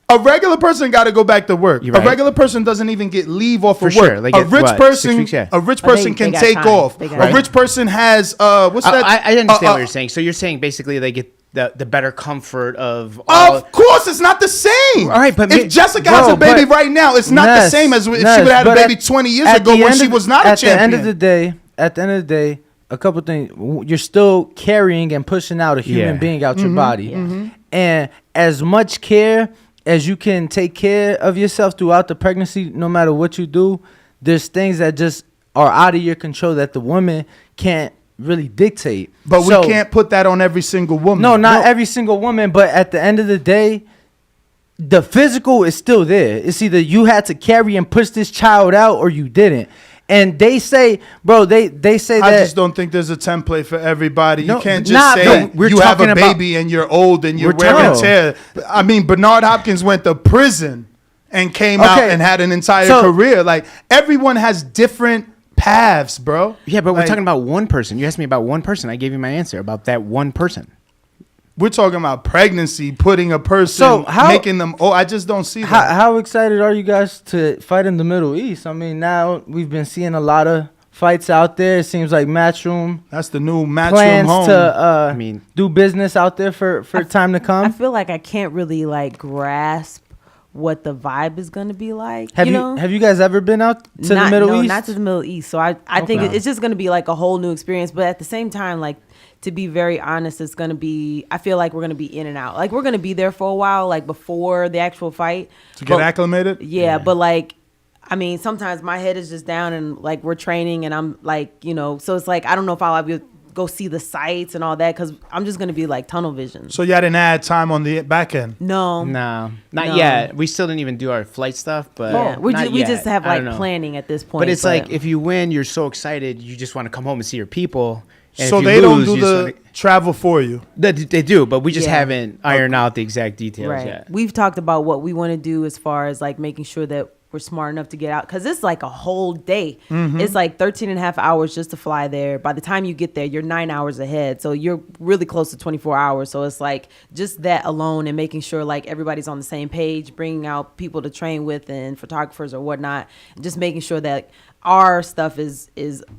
a regular person got to go back to work. Right. A regular person doesn't even get leave off of work. Sure. Like a rich person, 6 weeks, yeah. a rich person can take off. A rich person has what's that? I understand what you're saying. So you're saying basically they get the better comfort of Of course, it's not the same. All right, but if Jessica has a baby right now, it's not the same as if she would have had a baby 20 years ago when she was not a champion. At the end of the day, a couple things. You're still carrying and pushing out a human being out your body. And as much care as you can take care of yourself throughout the pregnancy, no matter what you do, there's things that just are out of your control that the woman can't really dictate. But we can't put that on every single woman. No, not every single woman, but at the end of the day, the physical is still there. It's either you had to carry and push this child out or you didn't. And they say, bro, they say that. I just don't think there's a template for everybody. You can't just say you have a baby and you're old and you're wear and tear. I mean, Bernard Hopkins went to prison and came out and had an entire career. Like, everyone has different paths, bro. Yeah, but we're talking about one person. You asked me about one person. I gave you my answer about that one person. We're talking about pregnancy, putting a person, making them. Oh, I just don't see that. How excited are you guys to fight in the Middle East? I mean, now we've been seeing a lot of fights out there. It seems like Matchroom. That's the new Matchroom plans home. to do business out there for time to come. I feel like I can't really like grasp what the vibe is going to be like. Have you guys ever been out to the Middle East? Not to the Middle East. So I think it's just going to be like a whole new experience. But at the same time, like, to be very honest, it's going to be, I feel like we're going to be in and out. Like, we're going to be there for a while, like before the actual fight. To get acclimated? Yeah, but like, I mean, sometimes my head is just down and like we're training and I'm like, so it's like, I don't know if I'll be able to go see the sights and all that because I'm just going to be like tunnel vision. So y'all didn't add time on the back end? No, not yet. We still didn't even do our flight stuff, but we just have like planning at this point. But it's like if you win, you're so excited, you just want to come home and see your people. And so they don't do the travel for you? They do, but we just haven't ironed out the exact details yet. We've talked about what we want to do as far as like making sure that we're smart enough to get out because it's like a whole day. Mm-hmm. It's like 13 and a half hours just to fly there. By the time you get there, you're 9 hours ahead. So you're really close to 24 hours. So it's like just that alone and making sure like everybody's on the same page, bringing out people to train with and photographers or whatnot, and just making sure that our stuff is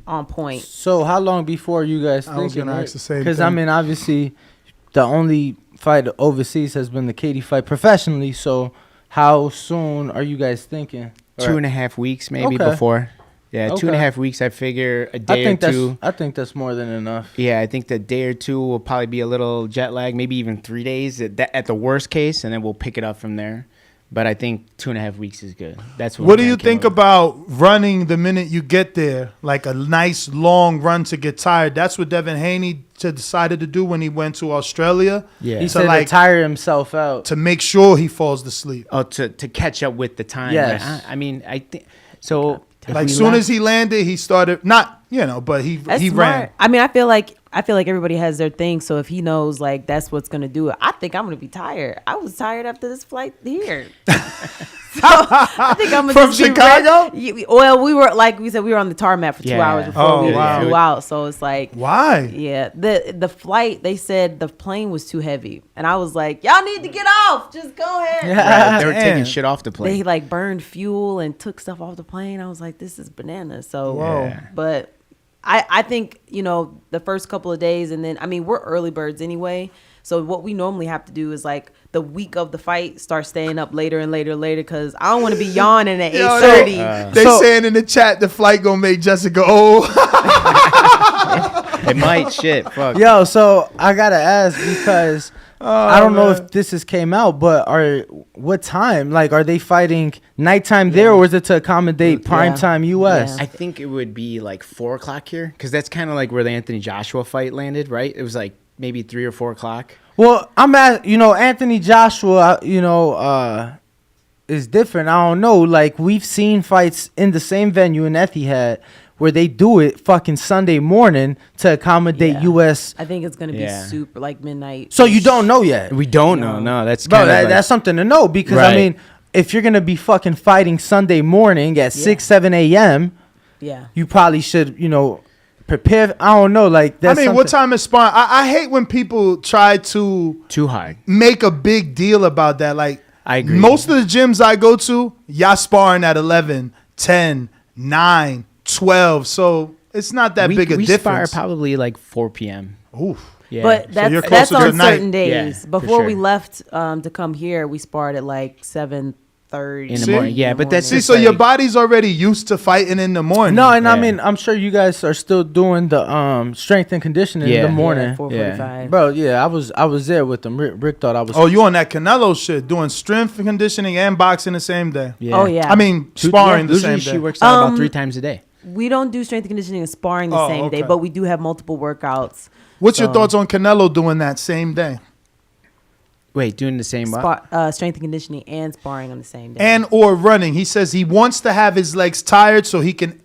on point. So how long before you guys thinking? I was going to ask the same thing. Because, I mean, obviously, the only fight overseas has been the Katie fight professionally. So how soon are you guys thinking? 2.5 weeks maybe before. Yeah, 2.5 weeks. I figure a day or two. I think that's more than enough. Yeah, I think the day or two will probably be a little jet lag, maybe even 3 days at the worst case, and then we'll pick it up from there. But I think 2.5 weeks is good. That's what do you think about running the minute you get there? Like a nice long run to get tired. That's what Devin Haney decided to do when he went to Australia. Yeah, he said to tire himself out to make sure he falls asleep. Oh, to catch up with the time. Yes. I mean, I think so. Like soon as he landed, he started but he ran. I mean, I feel like everybody has their thing. So if he knows like that's what's gonna do it, I think I'm gonna be tired. I was tired after this flight here. So I think I'm gonna from Chicago. Well, we were like we said we were on the tarmac for 2 hours before we flew out. So it's like why? Yeah, the flight. They said the plane was too heavy, and I was like, y'all need to get off. Just go ahead. Yeah, they were taking shit off the plane. They like burned fuel and took stuff off the plane. I was like, this is bananas. So, but I think the first couple of days, and then I mean we're early birds anyway. So what we normally have to do is like the week of the fight, start staying up later and later because I don't want to be yawning at 8:30. They saying in the chat the flight gonna make Jessica old. It might. Shit. Fuck. Yo, so I gotta ask because I don't know if this has came out, but what time? Like, are they fighting nighttime there, or is it to accommodate primetime U.S.? I think it would be like 4 o'clock here because that's kind of like where the Anthony Joshua fight landed, right? It was like maybe 3 or 4 o'clock. Well, I'm at Anthony Joshua, is different. I don't know. Like we've seen fights in the same venue in Etihad where they do it fucking Sunday morning to accommodate U.S. I think it's gonna be super like midnight. So you don't know yet? We don't know. No, that's that's something to know because I mean, if you're gonna be fucking fighting Sunday morning at 7 a.m., you probably should prepare. I don't know. Like that's what time is sparring? I hate when people try to too high make a big deal about that. Like I agree. Most of the gyms I go to, y'all sparring at 11, 10, 9. 12, so it's not that big a difference. We spar probably like 4 p.m. Oof. Yeah. But that's on certain days. Before we left to come here, we sparred at like 7:30 in the morning. Yeah, but that's so your body's already used to fighting in the morning. No, and I mean, I'm sure you guys are still doing the strength and conditioning in the morning. 4:45. Bro, I was there with them. Rick thought I was. Oh, you on that Canelo shit, doing strength and conditioning and boxing the same day. Yeah. Oh yeah. I mean, sparring the same day. She works out about 3 times a day. We don't do strength and conditioning and sparring the same day, but we do have multiple workouts. What's your thoughts on Canelo doing that same day? Wait, doing the same strength and conditioning and sparring on the same day. And or running. He says he wants to have his legs tired so he can,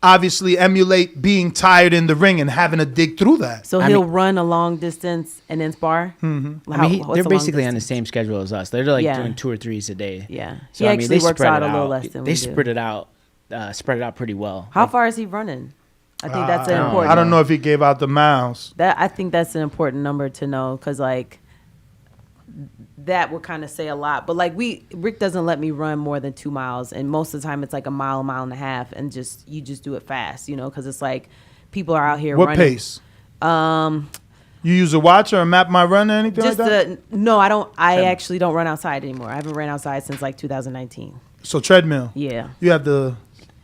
obviously emulate being tired in the ring and having to dig through that. So he'll run a long distance and then spar? Mm-hmm. They're basically on the same schedule as us. They're like doing 2 or 3s a day. Yeah. So, he actually works out a little less than we do. They spread it out. spread it out pretty well. How far is he running? I think that's an important. I don't know if he gave out the miles. I think that's an important number to know because like that would kind of say a lot. But like Rick doesn't let me run more than 2 miles, and most of the time it's like a mile and a half, and you just do it fast, because it's like people are out here. What running. pace? You use a watch or a map my run or anything like that? No, I don't. I actually don't run outside anymore. I haven't ran outside since like 2019. So treadmill. Yeah. You have the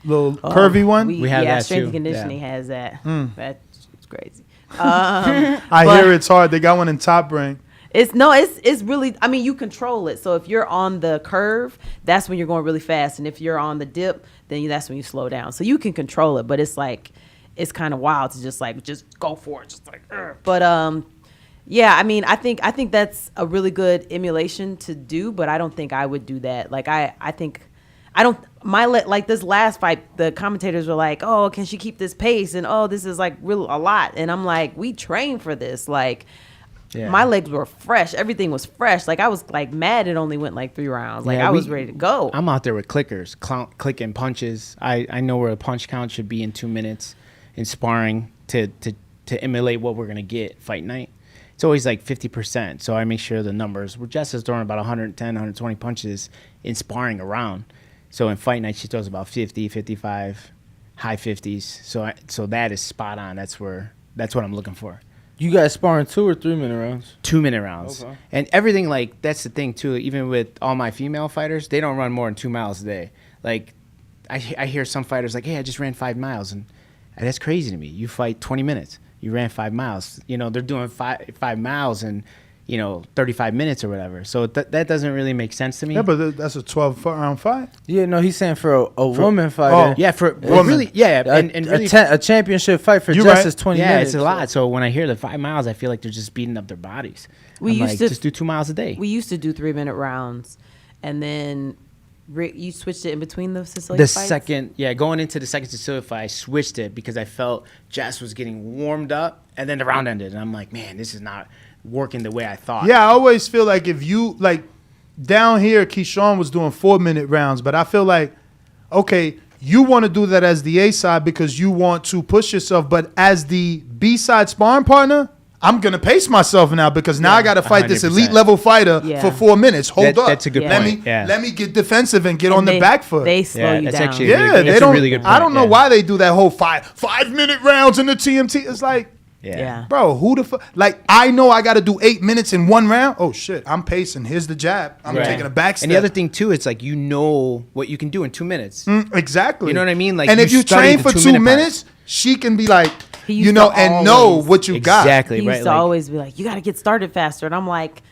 little curvy one. We have that strength too. and conditioning has that. That's crazy. I hear it's hard. They got one in Top Rank. It's really. I mean, you control it. So if you're on the curve, that's when you're going really fast, and if you're on the dip, then that's when you slow down. So you can control it, but it's like. It's kind of wild to just go for it, just like. But yeah, I mean, I think that's a really good emulation to do, but I don't think I would do that. Like I think I don't like this last fight. The commentators were like, "Oh, can she keep this pace?" And "Oh, this is like real a lot." And I'm like, "We train for this." Like, my legs were fresh. Everything was fresh. Like I was like mad. It only went like 3 rounds. Like I was ready to go. I'm out there with clickers, clicking punches. I know where a punch count should be in 2 minutes. In sparring to emulate what we're gonna get fight night, it's always like 50%. So I make sure the numbers. Jess is throwing about 110, 120 punches in sparring around. So in fight night, she throws about 50, 55, high 50s. So that is spot on. That's what I'm looking for. You guys sparring 2 or 3 minute rounds? 2 minute rounds. Okay. And everything like that's the thing too. Even with all my female fighters, they don't run more than 2 miles a day. Like I hear some fighters like, "Hey, I just ran 5 miles," and that's crazy to me. You fight 20 minutes. You ran 5 miles. They're doing 5 miles in, 35 minutes or whatever. So that doesn't really make sense to me. Yeah, but that's a 12-round fight. Yeah, no, he's saying for a woman fighter. Yeah, for woman. Really, yeah. And really, a championship fight for Jess is 20 minutes. Yeah, it's a lot. So when I hear the 5 miles, I feel like they're just beating up their bodies. We used to just do 2 miles a day. We used to do 3 minute rounds. And then you switched it in between the Cecilia fights? Going into the second Cecilia fight, I switched it because I felt Jess was getting warmed up, and then the round ended, and I'm like, man, this is not working the way I thought. Yeah, I always feel like if you, like, down here, Keyshawn was doing 4 minute rounds, but I feel like, okay, you want to do that as the A side because you want to push yourself, but as the B side sparring partner, I'm going to pace myself now because now I got to fight 100%. This elite level fighter for 4 minutes. Hold up. That's a good point. Let me get defensive and get on the back foot. They slow you down. Actually that's a really good point. I don't know why they do that whole 5 minute rounds in the TMT. It's like, bro, who the fuck? Like, I know I got to do 8 minutes in 1 round. Oh, shit. I'm pacing. Here's the jab. I'm taking a back step. And the other thing, too, it's like you know what you can do in 2 minutes. Exactly. You know what I mean? Like, and if you train for 2 minutes, she can be like, and know what you got. Exactly. He used to always be like, you got to get started faster. And I'm like,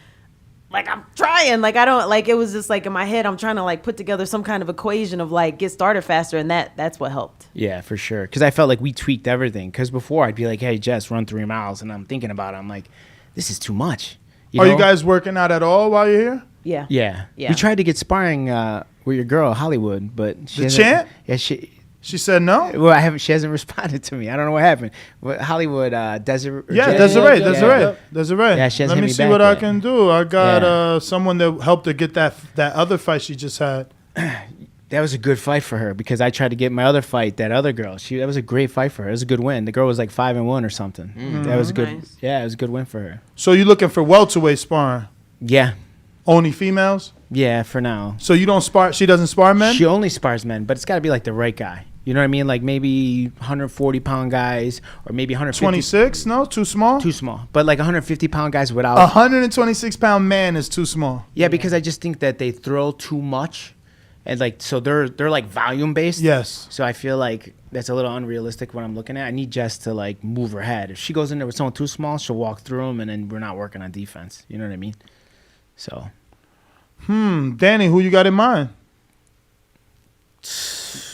I'm trying. Like, I don't, like, it was just like in my head, I'm trying to like put together some kind of equation of like get started faster. And that's what helped. Yeah, for sure. Because I felt like we tweaked everything. Because before I'd be like, hey, Jess, run 3 miles. And I'm thinking about it. I'm like, this is too much. Are you guys working out at all while you're here? Yeah. We tried to get sparring with your girl, Hollywood. But the champ? Yeah, she said no. Well, she hasn't responded to me. I don't know what happened. Hollywood, Desiree. Desiree. Yeah, she hasn't Let me see what I can do. I got someone that helped her get that other fight she just had. That was a good fight for her because I tried to get my other fight, that other girl. That was a great fight for her. It was a good win. The girl was like 5-1 or something. That was a good. Nice. Yeah, it was a good win for her. So you're looking for welterweight sparring? Yeah. Only females? Yeah, for now. So you don't spar? She doesn't spar men? She only spars men, but it's got to be like the right guy. You know what I mean? Like maybe 140-pound guys or maybe 150. 26? No, too small? Too small. But like 150-pound guys without. 126-pound man is too small. Yeah, because I just think that they throw too much. And like, so they're like volume based. Yes. So I feel like that's a little unrealistic what I'm looking at. I need Jess to like move her head. If she goes in there with someone too small, she'll walk through them and then we're not working on defense. You know what I mean? So. Danny, who you got in mind?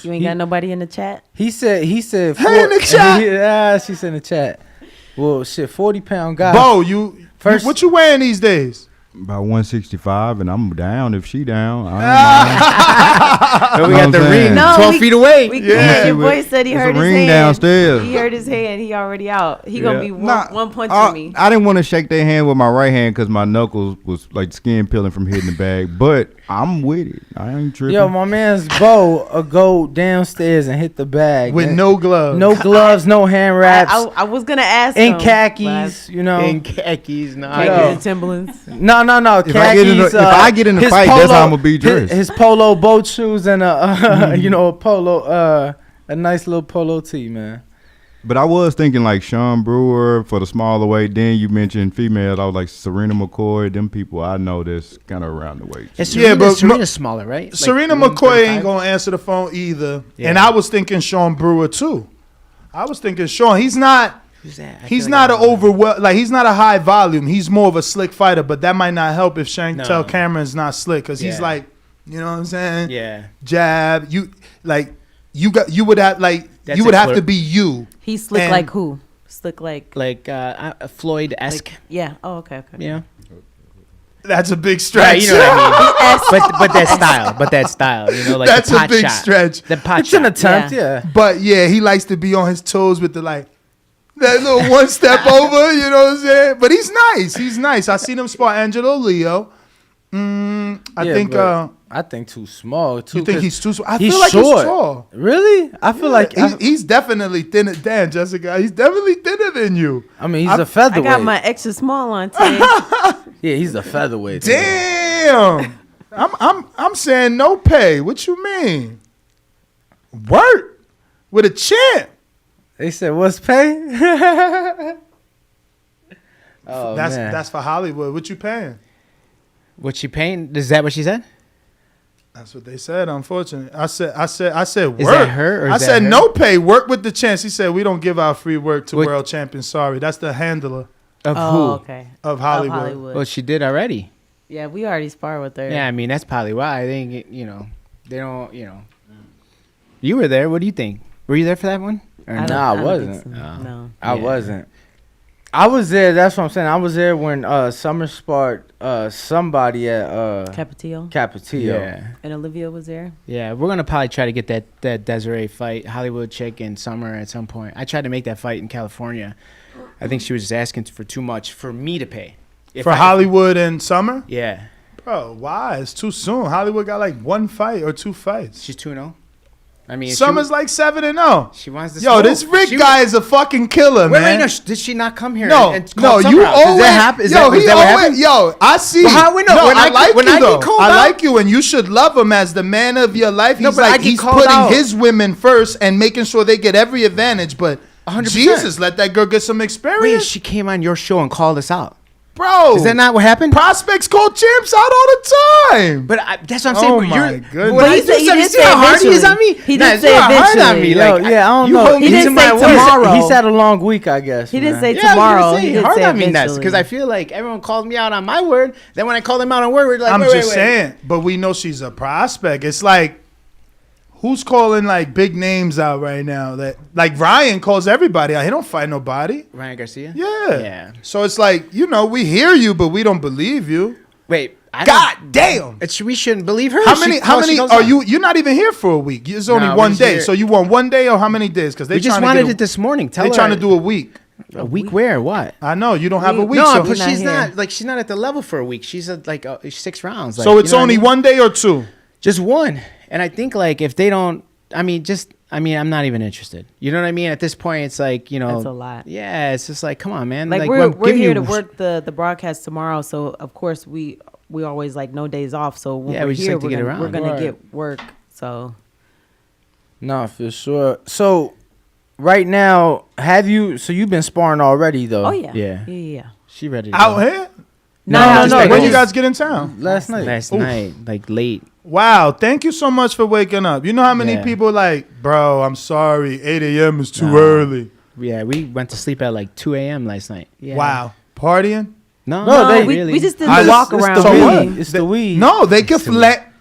You ain't got nobody in the chat? He said. Hey, in the chat. She's in the chat. Well, shit, 40-pound guy. Bo, what you wearing these days? About 165, and I'm down if she down. We got the ring 12 feet away. We can't. Your boy said he hurt his hand. Downstairs. He hurt his hand. He already out. He gonna be one punch on me. I didn't want to shake their hand with my right hand because my knuckles was like skin peeling from hitting the bag. But I'm with it. I ain't tripping. Yo, my man's Bo go downstairs and hit the bag with no gloves. No gloves, no hand wraps. I was gonna ask in him, khakis, you know. In khakis, no. Khakis and Timberlands. No. If I get in the fight, that's how I'm gonna be dressed. His polo boat shoes and a a polo a nice little polo tee, man. But I was thinking like Sean Brewer for the smaller weight. Then you mentioned females. I was like Serena McCoy. Them people I know that's kind of around the weight. But Serena's smaller, right? Like Serena McCoy ain't gonna answer the phone either. Yeah. And I was thinking Sean Brewer too. I was thinking Sean. He's not. He's not he's not a high volume. He's more of a slick fighter, but that might not help if Chantel Cameron's not slick because he's like, you know what I'm saying? Yeah. Jab. You would have to be you. He's slick like who? Slick like Floyd-esque. Yeah. Oh, okay. Yeah. That's a big stretch. Yeah, you know what I mean. but that style, you know, like that's the pot a big shot. stretch. The pot it's shot. an attempt, yeah. But yeah, he likes to be on his toes with the that little one step over, you know what I'm saying? But he's nice. He's nice. I seen him spar Angelo Leo. I think too small. You think he's too small? I feel like short. he's tall. Really? I feel like he's definitely thinner. Dan, Jessica, he's definitely thinner than you. I mean, he's a featherweight. I got my extra small on today. Yeah, he's a featherweight. Damn. I'm saying no pay. What you mean? Work with a champ. They said, "What's pay?" That's for Hollywood. What you paying? What she paying? Is that what she said? That's what they said. Unfortunately, I said work. Is that her? Or I said no pay. Work with the chance. He said we don't give out free work to world champions. Sorry, that's the handler of who? Okay. Of Hollywood. Well, she did already. Yeah, we already sparred with her. Yeah, I mean that's probably why. I think they don't. You were there. What do you think? Were you there for that one? No, I wasn't. So. No, I wasn't. I was there. That's what I'm saying. I was there when Summer sparred somebody at Capetillo. Yeah. And Olivia was there. Yeah, we're gonna probably try to get that Desiree fight, Hollywood chick and Summer at some point. I tried to make that fight in California. I think she was just asking for too much for me to pay. Hollywood and Summer? Yeah. Bro, why? It's too soon. Hollywood got like one fight or two fights. She's 2-0. I mean, Summer's like 7-0. She wants to. Yo, this Rick guy is a fucking killer, man. Wait, no, did she not come here? No, you always. Does that happen? I see. Well, how we know? No, when I like you though. I out? like you, and you should love him as the man of your life. He's he's putting his women first and making sure they get every advantage. But 100%. Jesus, let that girl get some experience. Wait, she came on your show and called us out. Bro, is that not what happened? Prospects call champs out all the time. But that's what I'm saying. Oh my goodness! But he said how hard he is on me. He did say eventually. On me. Like, I don't know. He didn't say tomorrow. He's had a long week, I guess. He didn't say tomorrow. He did say eventually. Because I feel like everyone called me out on my word. Then when I called him out on word, we're like, I'm just saying. But we know she's a prospect. It's like, who's calling like big names out right now? That like Ryan calls everybody out. He don't fight nobody. Ryan Garcia? Yeah. So it's like, we hear you, but we don't believe you. Wait. God damn. We shouldn't believe her. How many are you? You're not even here for a week. It's only one day. So you want 1 day or how many days? Because they just wanted it this morning. They're trying to do a week. A week where? What? I know you don't have a week. No, so but she's not at the level for a week. She's at 6 rounds. So it's only 1 day or 2? Just one. And I think if they don't. I'm not even interested. You know what I mean? At this point, it's like, That's a lot. Yeah, it's just like, come on, man. Like we're here to work the broadcast tomorrow, so of course we always no days off. So when we're here, we're gonna get work. So. No, for sure. So, right now, you've been sparring already though? Oh yeah. Yeah. She ready to out go. here? No. When you guys get in town? Last night. Last night, late. Wow, thank you so much for waking up. You know how many people bro, I'm sorry, 8 a.m. is too early. Yeah, we went to sleep at 2 a.m. last night. Yeah. Wow. Partying? No, we just did the walk around. So what? It's the weed. No, they can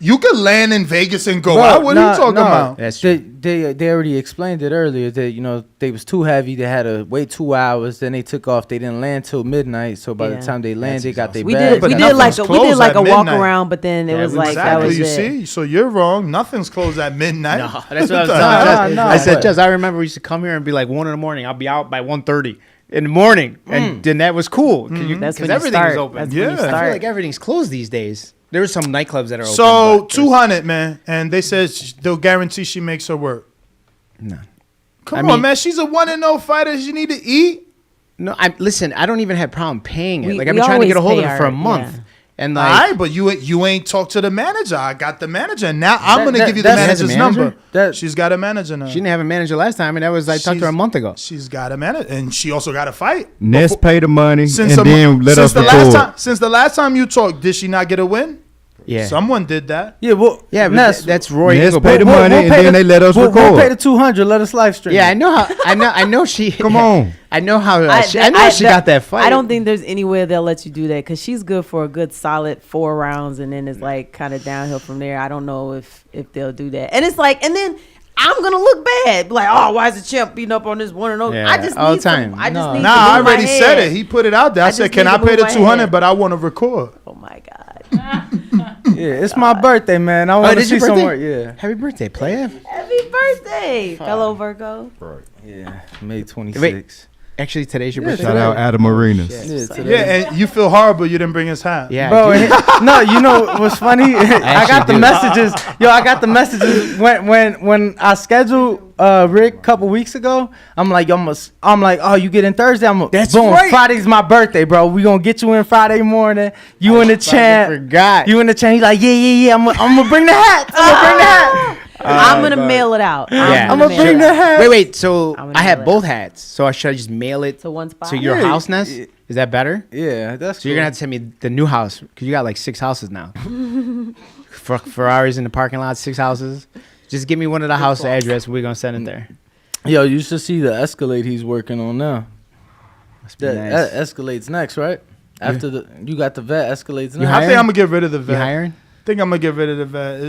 You could land in Vegas and go out. What are you talking about? That's true. They already explained it earlier that they was too heavy. They had to wait 2 hours. Then they took off. They didn't land till midnight. So by the time they landed, they got their bags. We did like a walk around, but then it was like that was you it. See, so you're wrong. Nothing's closed at midnight. No, that's what I was telling I said, Jess, I remember we used to come here and be like 1 in the morning. I'll be out by 1:30 in the morning, and then that was cool because everything was open. That's when you I start. feel like everything's closed these days. There are some nightclubs that are open. So 200, man, and they said they'll guarantee she makes her work. No, come on, man. She's a 1-0 fighter. She need to eat. No, listen. I don't even have problem paying it. Like I've been trying to get a hold of her for a month. Yeah. And all right, but you ain't talked to the manager. I got the manager, and now I'm gonna give you the manager's number. She's got a manager now. She didn't have a manager last time, and that was I talked to her a month ago. She's got a manager, and she also got a fight. Ness pay the money, and then let us record. Since the last time you talked, did she not get a win? Yeah, someone did that. Yeah, well, yeah, but that's Roy. Ness pay the money, and then they let us record. We'll pay the 200. Let us live stream. Yeah, I know how. I know she. Come on. I know how. I know she got that fight. I don't think there's any way they'll let you do that because she's good for a good solid 4 rounds, and then it's like kind of downhill from there. I don't know if they'll do that, and it's like, and then I'm gonna look bad, like, oh, why is the champ beating up on this 1-0? Yeah, I just all need the time. I just need. I already said it. He put it out there. I said, can I pay the 200? But I want to record. Oh my god. Yeah, it's my birthday, man. I want to see somewhere. Yeah, happy birthday, player. Happy birthday, fellow Virgo. Right. Yeah, May 26th. Wait, actually, today's your birthday. Shout out Adam Arenas. Yeah, and you feel horrible you didn't bring his hat. Yeah, bro. No, you know what's funny? I got the messages. Yo, I got the messages when I scheduled Rick a couple weeks ago. I'm like, oh, you get in Thursday. That's boom. Right. Friday's my birthday, bro. We gonna get you in Friday morning. You in the champ. Forgot. You in the champ. He's like, yeah. I'm gonna bring the hat. I'm gonna mail it out. Yeah. I'm gonna bring the hat. Wait. So I have both hats. So should I just mail it to one spot to your house, Ness? Is that better? Yeah, that's. So you're gonna have to send me the new house because you got like 6 houses now. Ferraris in the parking lot, 6 houses. Just give me one of the house address. We're gonna send it there. Yo, you should see the Escalade he's working on now. That Escalade's next, right? After you got the vet, Escalade's next. I think I'm gonna get rid of the vet. You hiring? I think I'm gonna get rid of the vet.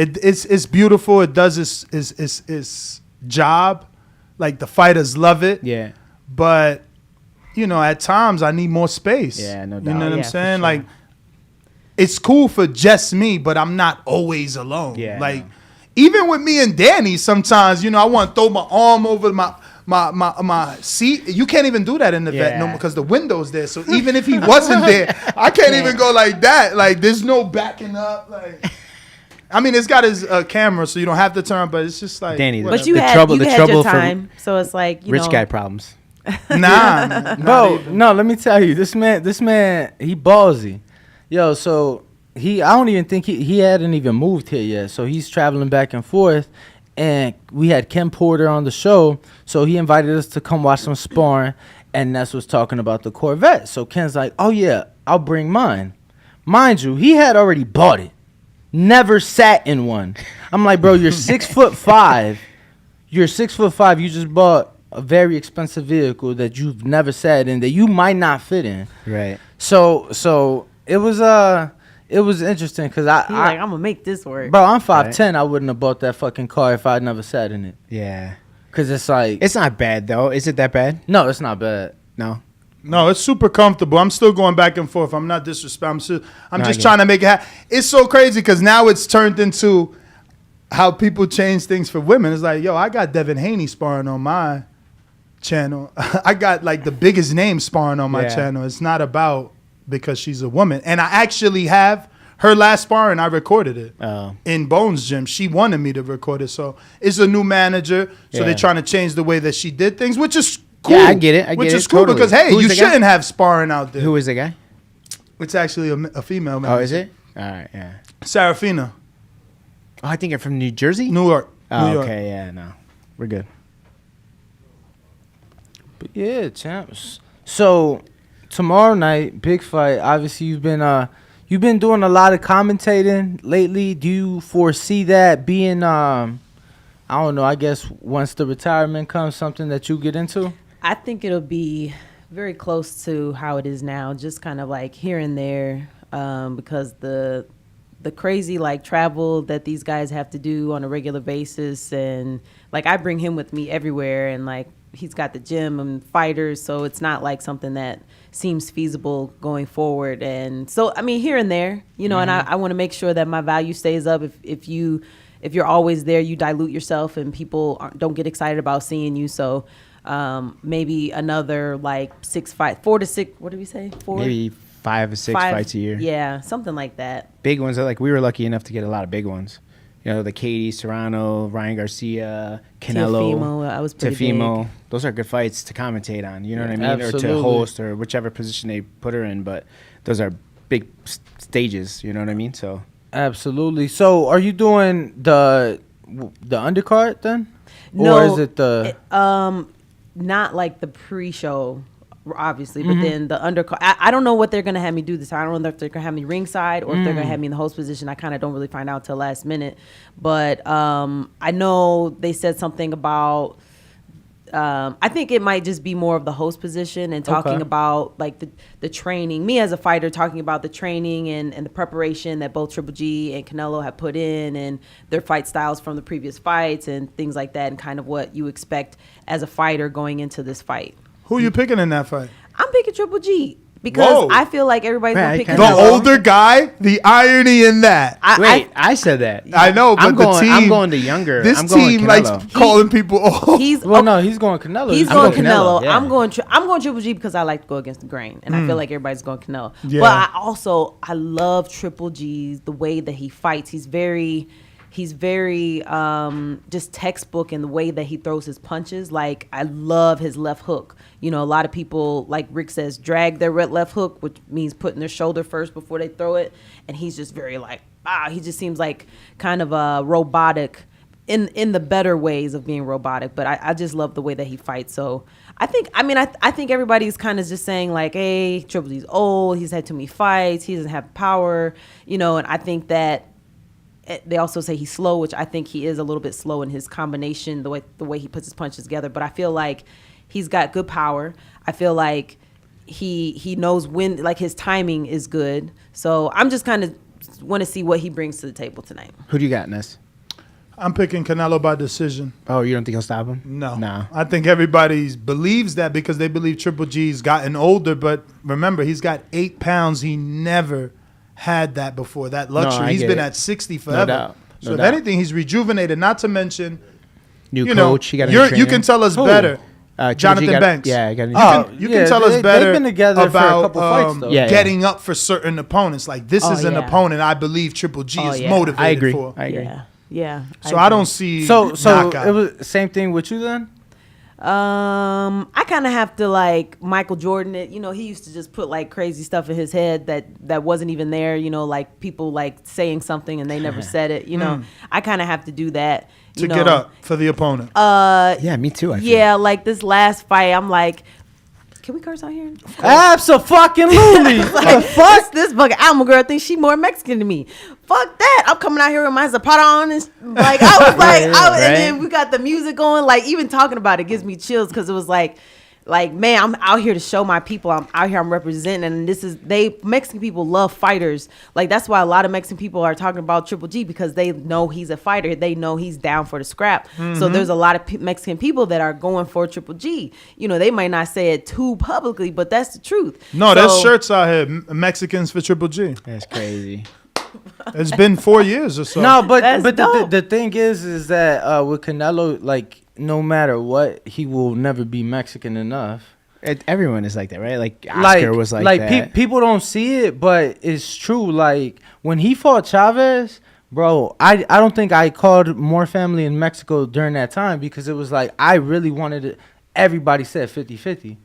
It's beautiful. It does its job. Like the fighters love it. Yeah. But at times I need more space. Yeah, no doubt. You know what I'm saying? Sure. Like it's cool for just me, but I'm not always alone. Yeah. Like even with me and Danny, sometimes I want to throw my arm over my seat. You can't even do that in the vet no more because the window's there. So even if he wasn't there, I can't even go like that. Like there's no backing up. Like I mean, it's got his camera, so you don't have to turn. But it's just like Danny. But you had your time, so it's like rich guy problems. Nah, bro. No, let me tell you, this man, he ballsy. Yo, so I don't even think he hadn't even moved here yet. So he's traveling back and forth. And we had Ken Porter on the show, so he invited us to come watch some sparring, and Ness was talking about the Corvette. So Ken's like, oh, yeah, I'll bring mine. Mind you, he had already bought it. Never sat in one. I'm like, bro, you're 6'5". You're 6'5". You just bought a very expensive vehicle that you've never sat in, that you might not fit in. Right. So it was interesting because I'm gonna make this work. Bro, I'm 5'10". Right. I wouldn't have bought that fucking car if I'd never sat in it. Yeah. Because it's like... It's not bad, though. Is it that bad? No, it's not bad. No, it's super comfortable. I'm still going back and forth. I'm not disrespectful. I'm just trying to make it happen. It's so crazy because now it's turned into how people change things for women. It's like, yo, I got Devin Haney sparring on my channel. I got like the biggest name sparring on my channel. It's not about because she's a woman. And I actually have her last sparring. I recorded it in Bones Gym. She wanted me to record it. So it's a new manager. So they're trying to change the way that she did things, which is cool. Yeah, I get it. Which is cool because, hey, you shouldn't have sparring out there. Who is the guy? It's actually a female manager. Oh, is it? All right, yeah. Serafina. Oh, I think you're from New Jersey? New York. Oh, New York. Okay, yeah, no. We're good. But yeah, champs. So tomorrow night, big fight. Obviously, you've been doing a lot of commentating lately. Do you foresee that being I don't know, I guess once the retirement comes, something that you get into? I think it'll be very close to how it is now, just kind of like here and there, because the the crazy like travel that these guys have to do on a regular basis, and like I bring him with me everywhere, and like he's got the gym and fighters, so it's not like something that seems feasible going forward. And so I mean, here and there, you know, and I want to make sure that my value stays up. If you're always there, you dilute yourself, and people don't get excited about seeing you. So maybe another like 4 to 6. What did we say? 4. Maybe 5 or 6 fights a year. Yeah, something like that. Big ones. Like we were lucky enough to get a lot of big ones. You know, the Katie, Serrano, Ryan Garcia, Canelo, Teofimo, I was pretty big. Those are good fights to commentate on. You know what I mean? Absolutely. Or to host, or whichever position they put her in. But those are big stages. You know what I mean? So absolutely. So are you doing the undercard then? No, or is it the not like the pre-show, obviously, but then the undercard. I don't know what they're gonna have me do this time. I don't know if they're gonna have me ringside or if they're gonna have me in the host position. I kind of don't really find out till last minute. But I know they said something about. I think it might just be more of the host position and talking about like the training. Me as a fighter, talking about the training and the preparation that both Triple G and Canelo have put in, and their fight styles from the previous fights and things like that, and kind of what you expect as a fighter going into this fight. Who are you picking in that fight? I'm picking Triple G. Because I feel like everybody's going to pick the older guy. The irony in that. I said that. I know, but I'm going the younger. This I'm going team Canelo. likes calling people old. He's going Canelo. He's going Canelo. Yeah. I'm going Triple G because I like to go against the grain, and I feel like everybody's going Canelo. Yeah. But I love Triple G's the way that he fights. He's very just textbook in the way that he throws his punches. Like, I love his left hook. You know, a lot of people, like Rick says, drag their left hook, which means putting their shoulder first before they throw it. And he's just very like, he just seems like kind of a robotic in the better ways of being robotic. But I just love the way that he fights. So I think everybody's kind of just saying like, hey, Triple G's old. He's had too many fights. He doesn't have power, you know, and I think that they also say he's slow, which I think he is a little bit slow in his combination, the way he puts his punches together. But I feel like he's got good power. I feel like he knows when, like, his timing is good. So I'm just kind of want to see what he brings to the table tonight. Who do you got, Ness? I'm picking Canelo by decision. Oh, you don't think he'll stop him? No. I think everybody believes that because they believe Triple G's gotten older. But remember, he's got 8 pounds. He never had that before, that luxury. He's been at 60 forever. No doubt. So if anything, he's rejuvenated. Not to mention, new coach. You can tell us better. Jonathan Banks. Yeah, you can tell us better. They've been together about for a couple fights, though. Getting up for certain opponents. Like, this is an opponent I believe Triple G is motivated for. I agree. Yeah. So I don't see. So knockout. it was the same thing with you then. I kind of have to like Michael Jordan it. You know, he used to just put like crazy stuff in his head that wasn't even there. You know, like people like saying something and they never said it. You know, I kind of have to do that to get up for the opponent. Yeah, me too. Like this last fight, I'm like, can we curse out here? Absolutely. Like, fuck this fucking Alma girl thinks she more Mexican than me. Fuck that. I'm coming out here with my Zapata on and like I was like, and then we got the music going. Like, even talking about it gives me chills because it was like, man, I'm out here to show my people. I'm out here, I'm representing, and Mexican people love fighters. Like, that's why a lot of Mexican people are talking about Triple G, because they know he's a fighter. They know he's down for the scrap. Mm-hmm. So there's a lot of Mexican people that are going for Triple G. You know, they might not say it too publicly, but that's the truth. No, there's shirts out here, Mexicans for Triple G. That's crazy. It's been 4 years or so. No, but the thing is that with Canelo, like, no matter what, he will never be Mexican enough. Everyone is like that, right? Like Oscar was like that. People don't see it, but it's true. Like, when he fought Chavez, bro, I don't think I called more family in Mexico during that time, because it was like I really wanted it. Everybody said 50-50.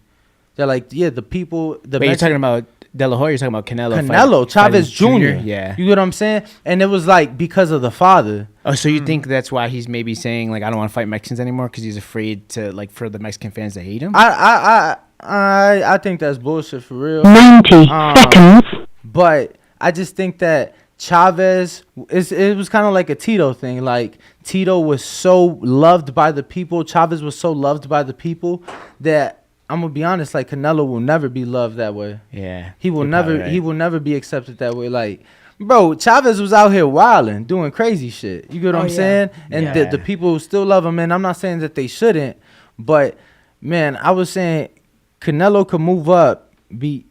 They're like, yeah, the people. But you're talking about De La Hoya, you're talking about Canelo, Chavez Jr. Yeah. You get what I'm saying? And it was like because of the father. Oh, so you think that's why he's maybe saying, like, I don't want to fight Mexicans anymore, because he's afraid to, like, for the Mexican fans to hate him? I think that's bullshit for real. 90 seconds. But I just think that Chavez, it was kind of like a Tito thing. Like, Tito was so loved by the people. Chavez was so loved by the people that, I'm gonna be honest, like, Canelo will never be loved that way. Yeah. He will never be accepted that way. Like, Bro, Chavez was out here wilding, doing crazy shit. You get what I'm saying? And the people still love him. And I'm not saying that they shouldn't, but man, I was saying Canelo could move up, beat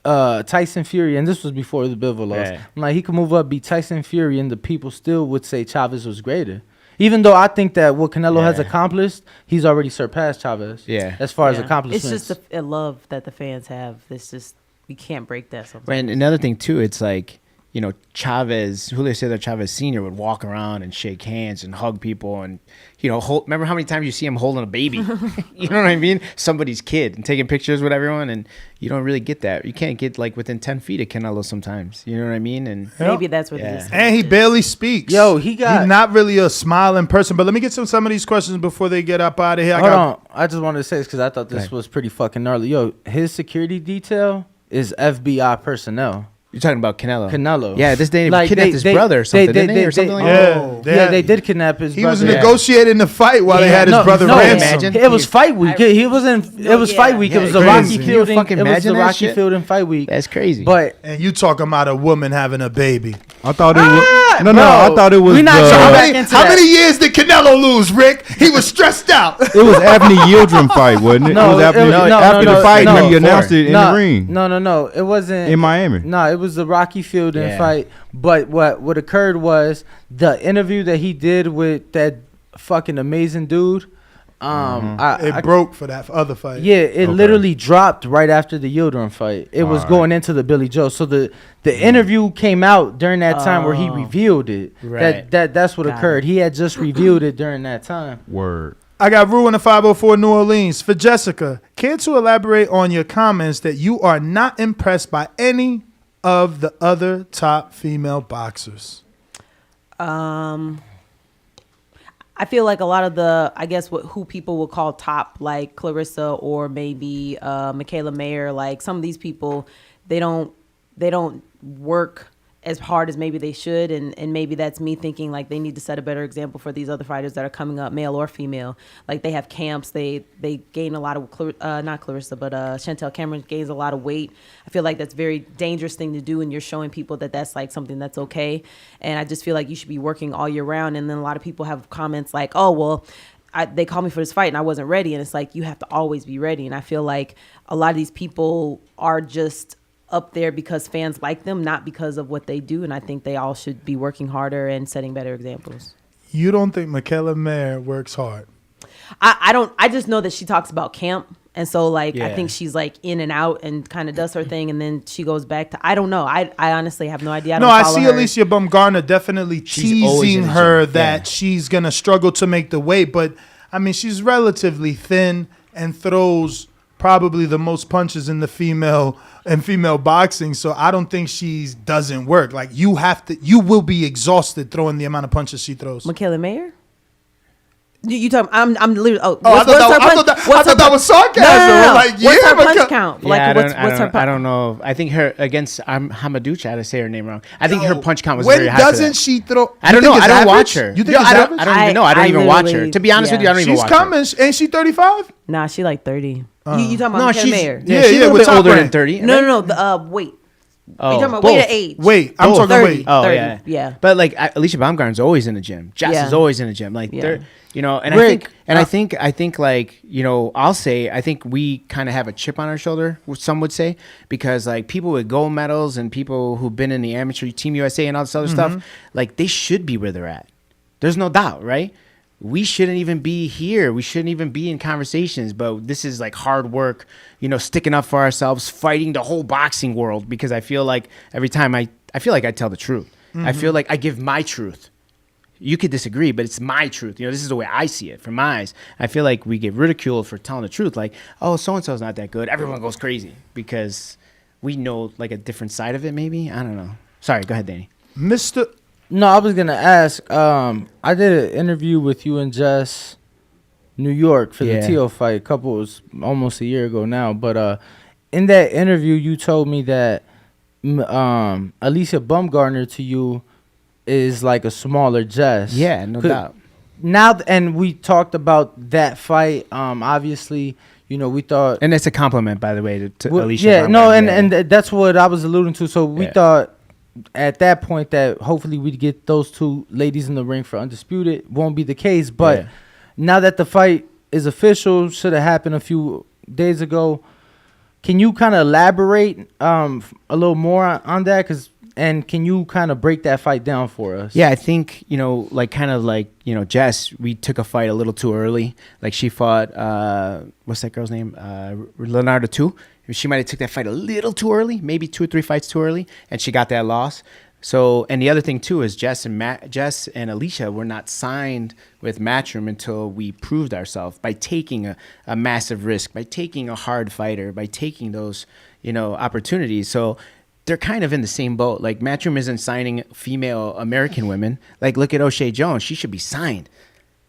Tyson Fury, and this was before the Bivol loss. Yeah. I'm like, he could move up, beat Tyson Fury, and the people still would say Chavez was greater. Even though I think that what Canelo has accomplished, he's already surpassed Chavez. Yeah. As far as accomplishments. It's just a love that the fans have. It's just, we can't break that sometimes. And another thing too, it's like, you know, Julio Cesar Chavez Sr. would walk around and shake hands and hug people and, you know, remember how many times you see him holding a baby? You know what I mean? Somebody's kid and taking pictures with everyone, and you don't really get that. You can't get like within 10 feet of Canelo sometimes. You know what I mean? And maybe that's what it is. And he barely speaks. Yo, he's not really a smiling person. But let me get some of these questions before they get up out of here. Hold on. I just wanted to say this because I thought this was pretty fucking gnarly. Yo, his security detail is FBI personnel. You're talking about Canelo. Canelo. Yeah, this day kidnapped his brother or something, didn't they? Or something like that? They did kidnap his brother. He was negotiating the fight while they had his brother ransomed. It was fight week. It was fight week. It was a Rocky Fielding. It was the Rocky Fielding fight week. That's crazy. And you talking about a woman having a baby. I thought it was I thought it was how many years did Canelo lose, Rick? He was stressed out. It was Anthony Yildirim fight, wasn't it? It was after the fight he announced it in the ring. No. It wasn't in Miami. No, it was the Rocky Fielding fight. But what occurred was the interview that he did with that fucking amazing dude. It broke for that other fight. Yeah, it literally dropped right after the Yildirim fight. It was going into the Billy Joe. So the interview came out during that time where he revealed it. Right. That's what occurred. He had just revealed it during that time. Word. I got Rue in the 504 New Orleans. For Jessica, care to elaborate on your comments that you are not impressed by any of the other top female boxers? I feel like a lot of the, I guess, who people would call top, like Clarissa or maybe Michaela Mayer, like some of these people, they don't work as hard as maybe they should, and maybe that's me thinking like they need to set a better example for these other fighters that are coming up, male or female. Like they have camps, they gain a lot of not Clarissa, but Chantel Cameron gains a lot of weight. I feel like that's a very dangerous thing to do, and you're showing people that that's like something that's okay. And I just feel like you should be working all year round. And then a lot of people have comments like, oh well, they called me for this fight and I wasn't ready. And it's like you have to always be ready. And I feel like a lot of these people are just up there because fans like them, not because of what they do. And I think they all should be working harder and setting better examples. You don't think Michaela Mayer works hard? I don't. I just know that she talks about camp. And so, like, I think she's, like, in and out and kind of does her thing. And then she goes back to, I don't know. I honestly have no idea. I see her. Alicia Baumgartner definitely teasing her that she's going to struggle to make the weight. But, I mean, she's relatively thin and throws probably the most punches in the female boxing. So I don't think she doesn't work. Like, you will be exhausted throwing the amount of punches she throws. Michaela Mayer? You talking? I'm literally. I thought that was sarcasm. No. Like, what's her punch count? Yeah, like, what's her punch? I don't know. I think her against Hamaducha. I had to say her name wrong. I think her punch count was very high. When doesn't she throw? I don't know. I don't watch her. You think it's average? I don't even know. I don't even watch her. To be honest with you, I don't even watch her. She's coming. Ain't she 35? Nah, she like 30. You talking about Michaela Mayer? Yeah, she's a little bit older than 30. No. The weight. Oh, you talking about weight or age? Wait, I'm talking 30, weight. Oh, 30, yeah. But like Alicia Baumgartner's always in the gym. Jess is always in the gym. Like they're, you know, and Rick, I think like, you know, I think we kind of have a chip on our shoulder, some would say, because like people with gold medals and people who've been in the amateur Team USA and all this other stuff, like they should be where they're at. There's no doubt, right? We shouldn't even be here. We shouldn't even be in conversations, but this is like hard work, you know, sticking up for ourselves, fighting the whole boxing world, because I feel like every time I feel like I tell the truth. I feel like I give my truth. You could disagree, but it's my truth. You know, this is the way I see it from my eyes. I feel like we get ridiculed for telling the truth. Like, oh, so-and-so's not that good. Everyone goes crazy because we know like a different side of it maybe. I don't know. Sorry, go ahead, Danny. No, I was going to ask. I did an interview with you and Jess, New York, for the Teo fight. It was almost a year ago now. But in that interview, you told me that Alicia Baumgartner to you is like a smaller Jess. Yeah, no doubt. Now, and we talked about that fight. Obviously, you know, we thought... And it's a compliment, by the way, to Alicia Yeah, Baumgartner. and that's what I was alluding to. So we thought... at that point that hopefully we'd get those two ladies in the ring for Undisputed. Won't be the case, but now that the fight is official, should have happened a few days ago. Can you kind of elaborate a little more on that? And can you kind of break that fight down for us? Yeah, I think, Jess, we took a fight a little too early. Like she fought, what's that girl's name? Leonardo 2. She might have took that fight a little too early, maybe 2 or 3 fights too early, and she got that loss. So, and the other thing too is Jess and Alicia were not signed with Matchroom until we proved ourselves by taking a massive risk, by taking a hard fighter, by taking those, opportunities. So they're kind of in the same boat. Like Matchroom isn't signing female American women. Like look at O'Shea Jones. She should be signed.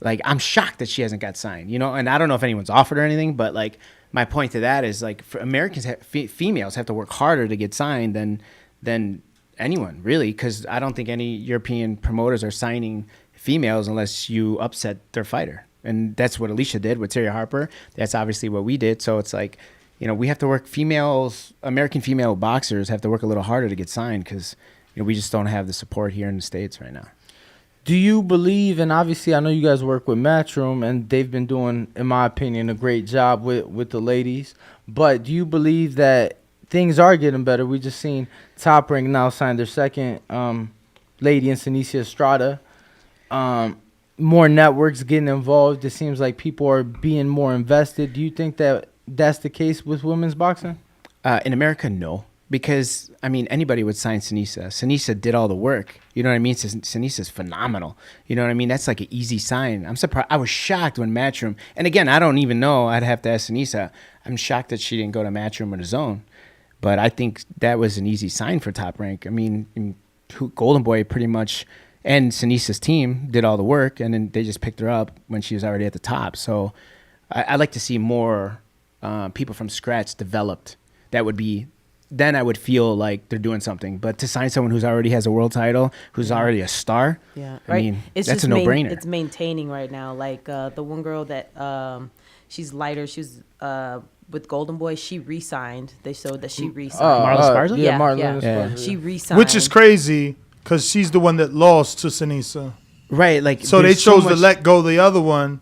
Like I'm shocked that she hasn't got signed, and I don't know if anyone's offered her anything, but like my point to that is like for Americans, females have to work harder to get signed than anyone really, because I don't think any European promoters are signing females unless you upset their fighter, and that's what Alicia did with Terry Harper. That's obviously what we did. So it's like, we have to work. American female boxers have to work a little harder to get signed because we just don't have the support here in the States right now. Do you believe, and obviously I know you guys work with Matchroom, and they've been doing, in my opinion, a great job with the ladies, but do you believe that things are getting better? We just seen Top Rank now sign their second lady in Senicia Estrada. More networks getting involved. It seems like people are being more invested. Do you think that that's the case with women's boxing? In America, no. Because, anybody would sign Senicia. Senicia did all the work. You know what I mean? Senicia's phenomenal. You know what I mean? That's like an easy sign. I'm surprised. I was shocked when Matchroom, and again, I don't even know. I'd have to ask Senicia. I'm shocked that she didn't go to Matchroom or the Zone. But I think that was an easy sign for Top Rank. Golden Boy pretty much, and Senicia's team did all the work, and then they just picked her up when she was already at the top. So I'd like to see more people from scratch developed. Then I would feel like they're doing something. But to sign someone who's already has a world title, who's already a star, it's that's a no-brainer. It's maintaining right now. Like the one girl that she's lighter, she's with Golden Boy, she re-signed. They showed that she re-signed. Marla Esparza? Yeah, Marla Esparza. She re-signed. Which is crazy because she's the one that lost to Senicia. Right. Like so they chose to let go the other one.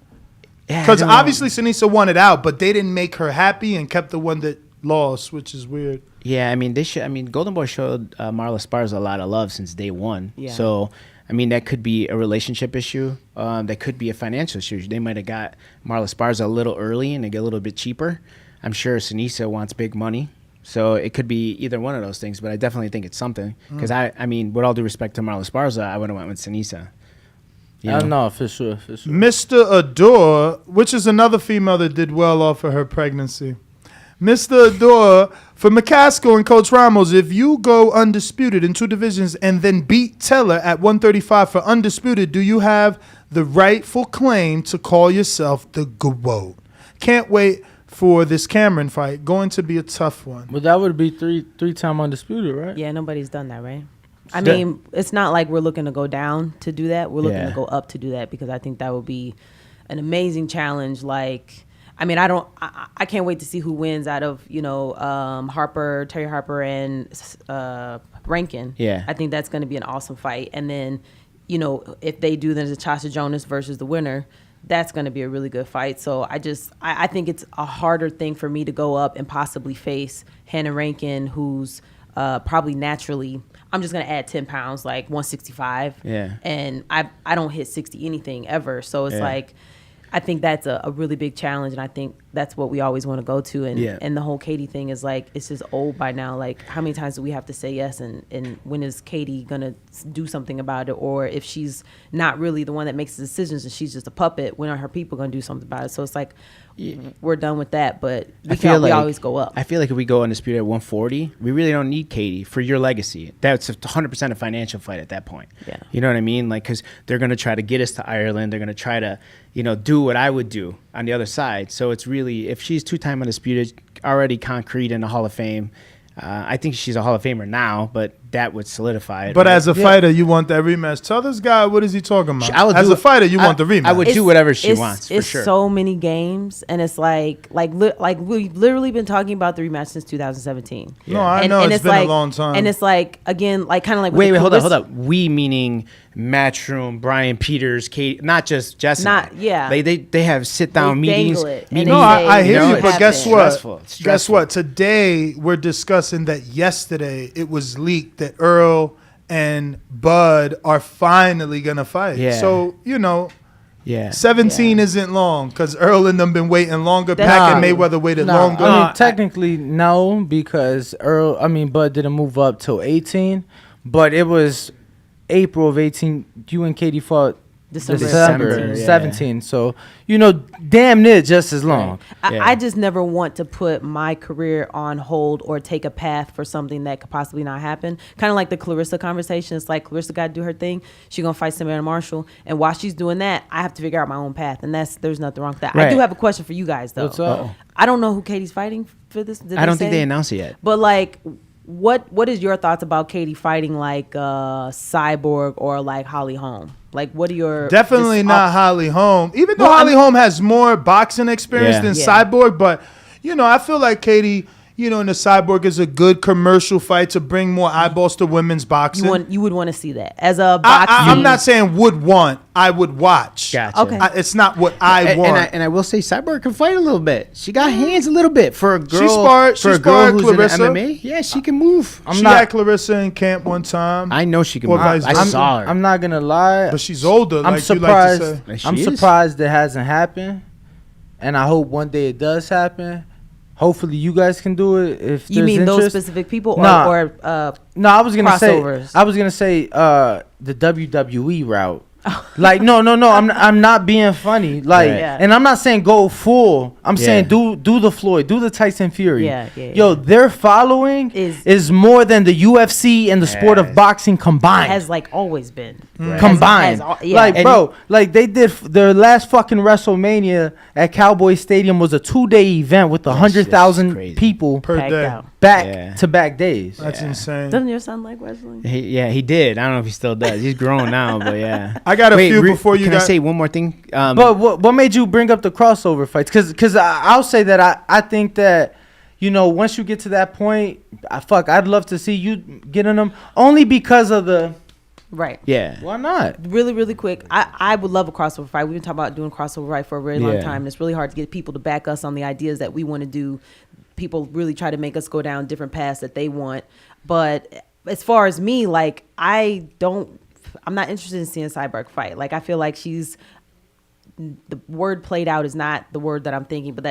Because obviously Senicia won it out, but they didn't make her happy and kept the one that lost, which is weird. Yeah, they should. Golden Boy showed Marla Esparza a lot of love since day one. Yeah. So, that could be a relationship issue. That could be a financial issue. They might have got Marla Esparza a little early and they get a little bit cheaper. I'm sure Senicia wants big money. So it could be either one of those things, but I definitely think it's something. Because, with all due respect to Marla Esparza, I would have went with Senicia. No, for sure. Mr. Adore, which is another female that did well off of her pregnancy. Mr. Adore, for McCaskill and Coach Ramos, if you go undisputed in 2 divisions and then beat Teller at 135 for undisputed, do you have the rightful claim to call yourself the GOAT? Can't wait for this Cameron fight. Going to be a tough one. But that would be three-time undisputed, right? Yeah, nobody's done that, right? It's not like we're looking to go down to do that. We're looking to go up to do that because I think that would be an amazing challenge. I can't wait to see who wins out of, Terry Harper and Rankin. Yeah. I think that's going to be an awesome fight. And then, if they do, then it's Tasha Jonas versus the winner. That's going to be a really good fight. So I think it's a harder thing for me to go up and possibly face Hannah Rankin, who's probably naturally, I'm just going to add 10 pounds, like 165. Yeah. And I don't hit 60 anything ever. So it's I think that's a really big challenge, and I think that's what we always want to go to. And the whole Katie thing is like, it's just old by now. Like, how many times do we have to say yes, and when is Katie going to do something about it? Or if she's not really the one that makes the decisions and she's just a puppet, when are her people going to do something about it? So it's like, we're done with that, but we always go up. I feel like if we go undisputed at 140, we really don't need Katie for your legacy. That's 100% a financial fight at that point. Yeah. You know what I mean? Like, because they're going to try to get us to Ireland. They're going to try to, do what I would do on the other side. So it's really, if she's 2-time undisputed, already concrete in the Hall of Fame, I think she's a Hall of Famer now, but that would solidify it. But right? as a fighter, you want that rematch. Tell this guy, what is he talking about? As a fighter, you want the rematch. I would do whatever she wants. For It's sure. so many games, and it's like we've literally been talking about the rematch since 2017. No, I know it's been a long time. And it's like again, like kind of like wait, hold up. We meaning Matchroom, Brian Peters, Kate, not just Jessica. They have sit down meetings. No, I hear you, but guess what? Stressful. Guess what? Today we're discussing that yesterday it was leaked that Earl and Bud are finally gonna fight. Yeah. So 17 isn't long because Earl and them been waiting longer. Pac and Mayweather waited longer. I mean, technically no, because Bud didn't move up till 18, but it was April of 18. You and Katie fought December 17. So damn near just as long. Right. I just never want to put my career on hold or take a path for something that could possibly not happen. Kind of like the Clarissa conversation. It's like Clarissa got to do her thing. She's gonna fight Savannah Marshall, and while she's doing that, I have to figure out my own path, and there's nothing wrong with that. Right. I do have a question for you guys though. What's up? I don't know who Katie's fighting for this. I don't think they announced it yet. But like, what is your thoughts about Katie fighting like Cyborg or like Holly Holm? Like, what are your definitely not Holly Holm? Even though Holly Holm has more boxing experience than Cyborg, but I feel like Katie. And the Cyborg is a good commercial fight to bring more eyeballs to women's boxing. You would want to see that as a boxing. I'm not saying would want. I would watch. Gotcha. Okay. It's not what I want. And I will say Cyborg can fight a little bit. She got hands a little bit for a girl. She sparred who's Clarissa. in MMA. Yeah, she can move. She had Clarissa in camp one time. I know she can move. I saw her. I'm not gonna lie. But she's older. I'm surprised. You like to say. I'm surprised it hasn't happened, and I hope one day it does happen. Hopefully, you guys can do it if you mean interest. those specific people, no, I was gonna crossovers? I was gonna say the WWE route. Like no, I'm not being funny. Like, and I'm not saying go full. I'm saying do the Floyd, do the Tyson Fury. Yo, their following is more than the UFC and the sport of boxing combined. It has like always been combined. Like, bro, like they did their last fucking WrestleMania at Cowboy Stadium was a 2-day event with 100,000 people per day. Back-to-back days. That's insane. Doesn't your son like wrestling? He did. I don't know if he still does. He's grown now, but yeah. I got a few before you. Can I say one more thing? But what made you bring up the crossover fights? Because I'll say that I think that once you get to that point, I'd love to see you get in them only because of the. Right. Yeah. Why not? Really, really quick. I would love a crossover fight. We've been talking about doing a crossover fight for a very long time. And it's really hard to get people to back us on the ideas that we want to do. People really try to make us go down different paths that they want. But as far as me, like, I'm not interested in seeing Cyborg fight. Like, I feel like the word played out is not the word that I'm thinking, but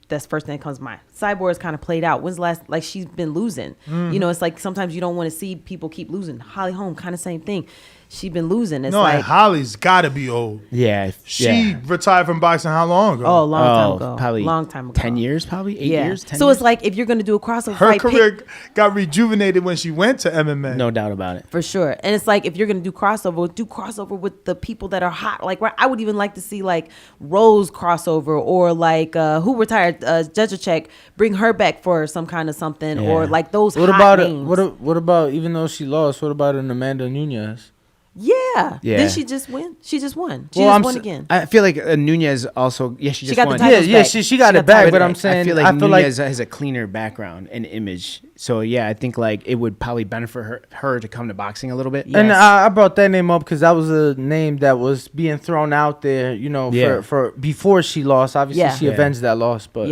that's the first thing that comes to mind. Cyborg is kind of played out. When's the last, like, she's been losing. It's like sometimes you don't want to see people keep losing. Holly Holm, kind of same thing. She's been losing. It's like Holly's got to be old. Yeah. She retired from boxing how long ago? Oh, a long time ago. Probably long time ago. 10 years, probably 8 years. 10 so years? it's like if you're going to do a crossover her fight, career got rejuvenated when she went to MMA. No doubt about it. For sure. And it's like if you're going to do crossover with the people that are hot. Like I would even like to see like Rose crossover or like who retired Judgechek, bring her back for some kind of something or like those hot names. What about even though she lost, what about an Amanda Nunes? Yeah. Did she just win? She just won. She won again. I feel like Nunez also. Yeah, she just got won. the titles back. She got it back. But I'm saying I feel like Nunez has a cleaner background and image. So yeah, I think like it would probably benefit her to come to boxing a little bit. Yes. And I brought that name up because that was a name that was being thrown out there. For before she lost. Obviously, she avenged that loss. But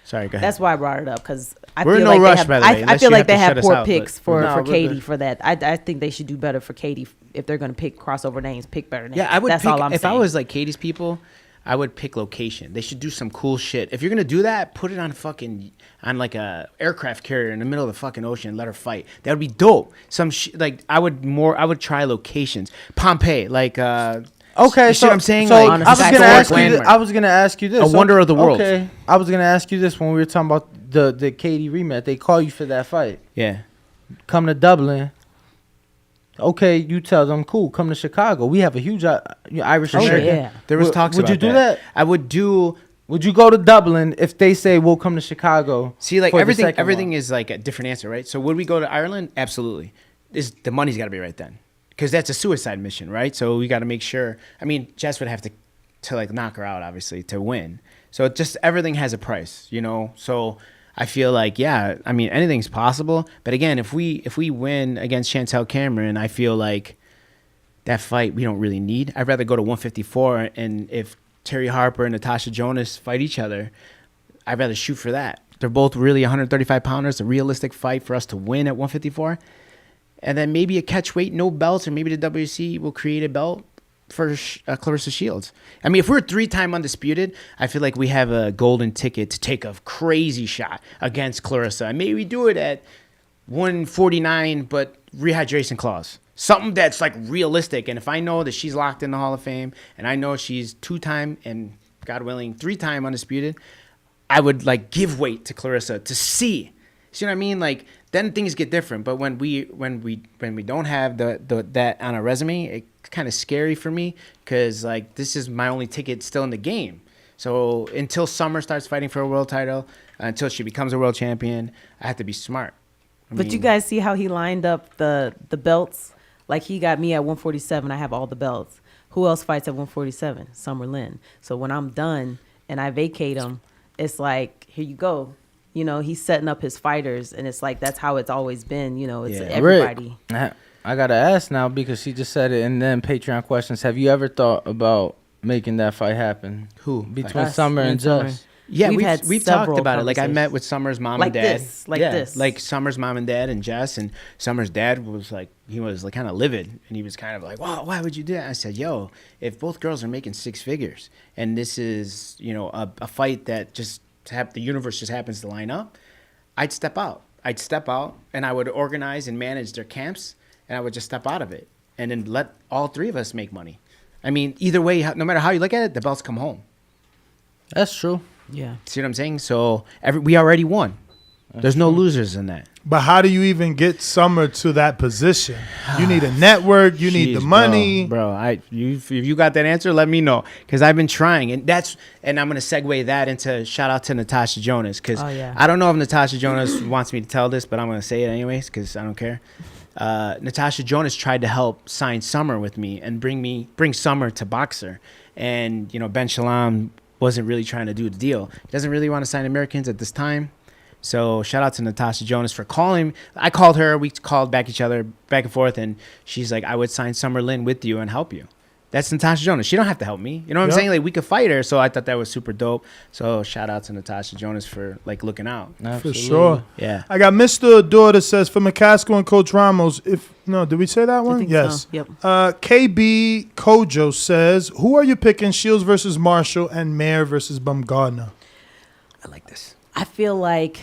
sorry, go ahead. That's why I brought it up because I We're feel in like no rush, they have, by the way, I feel like they have poor out, picks for Katie good. for that. I think they should do better for Katie if they're going to pick crossover names, pick better names. Yeah, I would. That's pick, all I'm if saying. I was like Katie's people, I would pick location. They should do some cool shit. If you're gonna do that, put it on like a aircraft carrier in the middle of the fucking ocean and let her fight. That would be dope. I would try locations. Pompeii, like. Okay, you see what I'm saying? So like, I was gonna ask you this. A wonder of the world. Okay, I was gonna ask you this when we were talking about the Katie rematch. They call you for that fight. Yeah. Come to Dublin. Okay, you tell them, cool, come to Chicago. We have a huge Irish American. Yeah. There was talks would about you do that? I would do. Would you go to Dublin if they say we'll come to Chicago? See, like for everything is like a different answer, right? So would we go to Ireland? Absolutely. the money's got to be right then, because that's a suicide mission, right? So we got to make sure. I mean, Jess would have to like knock her out, obviously, to win. So it just everything has a price, you know. So I feel like, yeah, I mean, anything's possible. But again, if we win against Chantel Cameron, I feel like that fight we don't really need. I'd rather go to 154, and if Terry Harper and Natasha Jonas fight each other, I'd rather shoot for that. They're both really 135 pounders, a realistic fight for us to win at 154. And then maybe a catch weight, no belts, or maybe the WC will create a belt for Clarissa Shields. I mean, if we're 3-time undisputed, I feel like we have a golden ticket to take a crazy shot against Clarissa. And maybe we do it at 149, but rehydration clause. Something that's like realistic. And if I know that she's locked in the Hall of Fame, and I know she's 2-time and, God willing, 3-time undisputed, I would like give weight to Clarissa to see. See what I mean? Like then things get different. But when we don't have that on a resume, it's kind of scary for me because like this is my only ticket still in the game. So until Summer starts fighting for a world title, until she becomes a world champion, I have to be smart. But you guys see how he lined up the belts? Like he got me at 147. I have all the belts. Who else fights at 147? Summer Lynn. So when I'm done and I vacate him, it's like, here you go. You know, he's setting up his fighters, and it's like that's how it's always been. You know, it's everybody. Rick, I got to ask now because she just said it, and then Patreon questions. Have you ever thought about making that fight happen? Who? Between Summer and Jess? Yeah, we've talked about it. Like I met with Summer's mom and dad. This. Like Summer's mom and dad and Jess, and Summer's dad was like, he was like kind of livid, and he was kind of like, wow, why would you do that? I said, yo, if both girls are making 6 figures, and this is, you know, a fight that just the universe just happens to line up, I'd step out. And I would organize and manage their camps, and I would just step out of it, and then let all 3 of us make money. I mean, either way, no matter how you look at it, the belts come home. That's true. Yeah. See what I'm saying? So we already won. There's no losers in that. But how do you even get Summer to that position? You need a network. You need the money, bro. If you got that answer, let me know because I've been trying, and I'm gonna segue that into shout out to Natasha Jonas because I don't know if Natasha Jonas wants me to tell this, but I'm gonna say it anyways because I don't care. Natasha Jonas tried to help sign Summer with me and bring Summer to Boxer, and you know Ben Shalom wasn't really trying to do the deal. He doesn't really want to sign Americans at this time. So shout out to Natasha Jonas for calling. I called her. We called back and forth, and she's like, I would sign Summer Lynn with you and help you. That's Natasha Jonas. She don't have to help me. You know what I'm saying? Like we could fight her. So I thought that was super dope. So shout out to Natasha Jonas for like looking out. Absolutely. For sure. Yeah. I got Mr. Adore that says for McCaskill and Coach Ramos. Did we say that one? Yes. So. Yep. KB Kojo says, who are you picking? Shields versus Marshall and Mayer versus Bumgardner. I like this. I feel like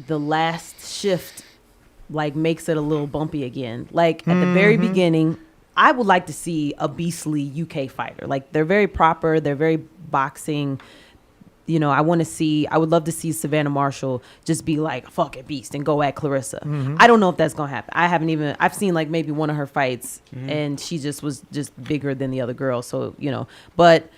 the last shift like makes it a little bumpy again. Like at the very beginning, I would like to see a beastly UK fighter. Like they're very proper, they're very boxing. You know, I would love to see Savannah Marshall just be like a fucking beast and go at Clarissa. I don't know if that's gonna happen. I've seen like maybe one of her fights and she just was just bigger than the other girl. So, you know, but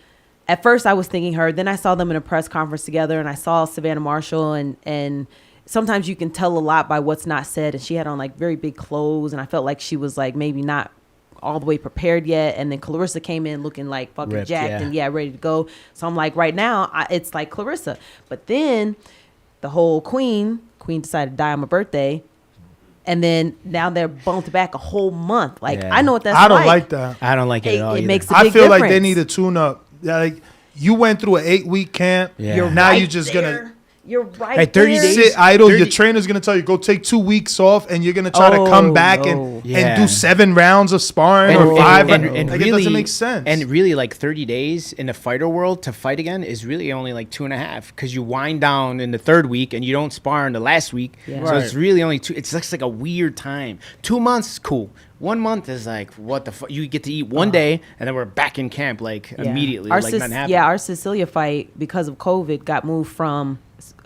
at first I was thinking her, then I saw them in a press conference together and I saw Savannah Marshall and sometimes you can tell a lot by what's not said. And she had on like very big clothes and I felt like she was like maybe not all the way prepared yet. And then Clarissa came in looking like fucking ripped, jacked and ready to go. So I'm like, right now it's like Clarissa. But then the whole Queen decided to die on my birthday. And then now they're bumped back a whole month. Like I know what that's like. I don't like that. I don't like it at all. It either. makes a big difference. I feel like they need to tune up. Like you went through an 8-week camp. You're now right you're just there. You're right. Like 30 days. Sit idle. Your trainer's gonna tell you go take 2 weeks off, and you're gonna try to come back and do 7 rounds of sparring or 5. And like really, it doesn't make sense. And really, like 30 days in the fighter world to fight again is really only like 2.5 because you wind down in the 3rd week and you don't spar in the last week. Yeah. So it's really only 2. It's just like a weird time. 2 months, cool. 1 month is like what the fuck? You get to eat one day and then we're back in camp like immediately. Like nothing happened. Yeah, our Cecilia fight because of COVID got moved from.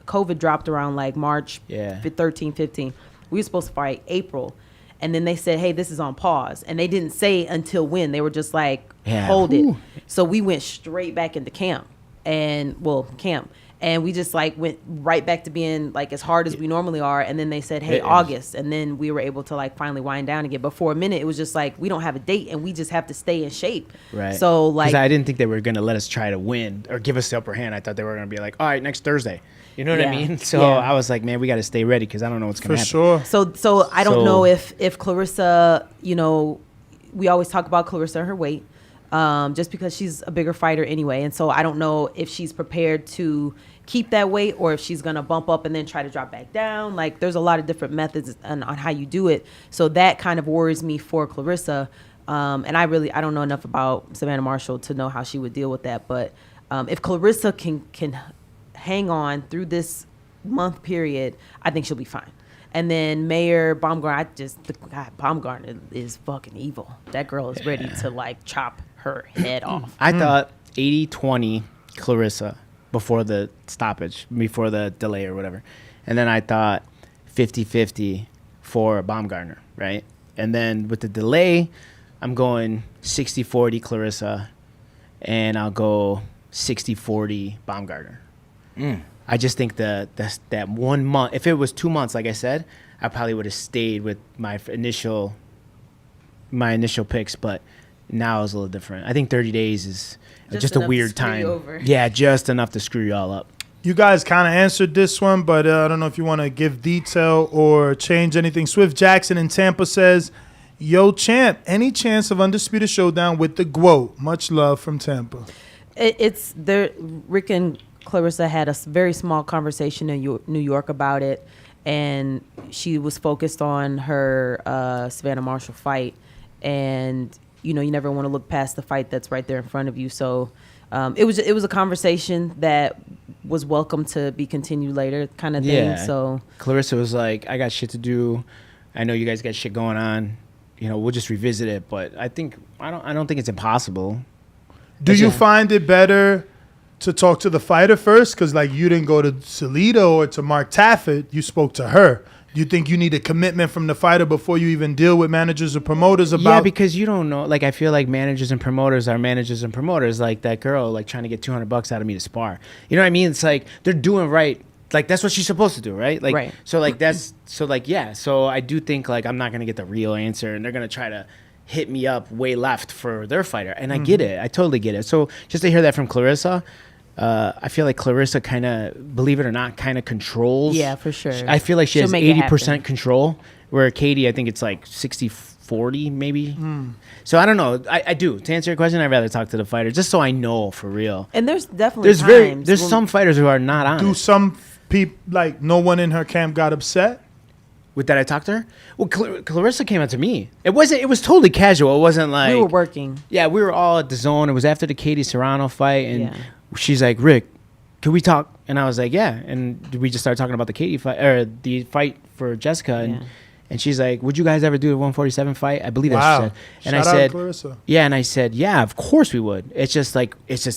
COVID dropped around like March 13, 15. We were supposed to fight April. And then they said, hey, this is on pause. And they didn't say until when. They were just like, hold it. So we went straight back into camp. And And we just like went right back to being like as hard as we normally are. And then they said, hey, It- August. And then we were able to like finally wind down again. But for a minute, it was just like, we don't have a date and we just have to stay in shape. Right. So like, 'cause I didn't think they were going to let us try to win or give us the upper hand. I thought they were going to be like, all right, next Thursday. You know what I Yeah. mean? So Yeah. I was like, man, we got to stay ready because I don't know what's going to happen. sure. So I don't So- know if Clarissa, you know, we always talk about Clarissa and her weight, just because she's a bigger fighter anyway. And so I don't know if she's prepared to keep that weight or if she's going to bump up and then try to drop back down. Like there's a lot of different methods on how you do it. So that kind of worries me for Clarissa. And I don't know enough about Savannah Marshall to know how she would deal with that. But if Clarissa can hang on through this month period, I think she'll be fine. And then Mayor Baumgartner, Baumgartner is fucking evil. That girl is ready to like chop her head off. I thought 80-20 Clarissa before the stoppage, before the delay or whatever. And then I thought 50-50 for Baumgartner, right? And then with the delay, I'm going 60-40 Clarissa, and I'll go 60-40 Baumgartner. I just think that 1 month, if it was 2 months, like I said, I probably would have stayed with my initial picks, but now it's a little different. I think 30 days is just a enough to weird screw you time. over. Yeah, just enough to screw you all up. You guys kind of answered this one, but I don't know if you want to give detail or change anything. Swift Jackson in Tampa says, yo, champ, any chance of Undisputed Showdown with the GWO? Much love from Tampa. It's there. Rick and Clarissa had a very small conversation in New York about it, and she was focused on her Savannah Marshall fight, and you know you never want to look past the fight that's right there in front of you. So it was a conversation that was welcome to be continued later, kind of thing. So Clarissa was like, I got shit to do. I know you guys got shit going on. You know, we'll just revisit it. But I don't think it's impossible. Do you find it better to talk to the fighter first? Because, like, you didn't go to Salido or to Mark Taffet. You spoke to her. Do you think you need a commitment from the fighter before you even deal with managers or promoters about? Yeah, because you don't know. Like, I feel like managers and promoters are managers and promoters. Like that girl, like, trying to get $200 out of me to spar. You know what I mean? It's like they're doing right. Like, that's what she's supposed to do, right? Like, right. So, like, yeah. So I do think, like, I'm not going to get the real answer, and they're going to try to hit me up way left for their fighter. And I get it. I totally get it. So just to hear that from Clarissa, I feel like Clarissa kind of, believe it or not, kind of controls. Yeah, for sure. I feel like she She'll has make it 80% happen. control, where Katie, I think it's like 60-40 maybe. So I don't know. I do. To answer your question, I'd rather talk to the fighter just so I know for real. And there's definitely times there's when- some fighters who are not honest. Do some people, like, no one in her camp got upset? With that I talked to her? Well, Clarissa came out to me. It was totally casual. It wasn't like... we were working. Yeah, we were all at the zone. It was after the Katie Serrano fight, and Yeah. she's like, Rick, can we talk? And I was like, yeah. And we just started talking about the Katie fight, or the fight for Jessica, and she's like, would you guys ever do the 147 fight? I believe that's what she said. And Shout I out said, Clarissa. yeah, and I said, yeah, of course we would. It's just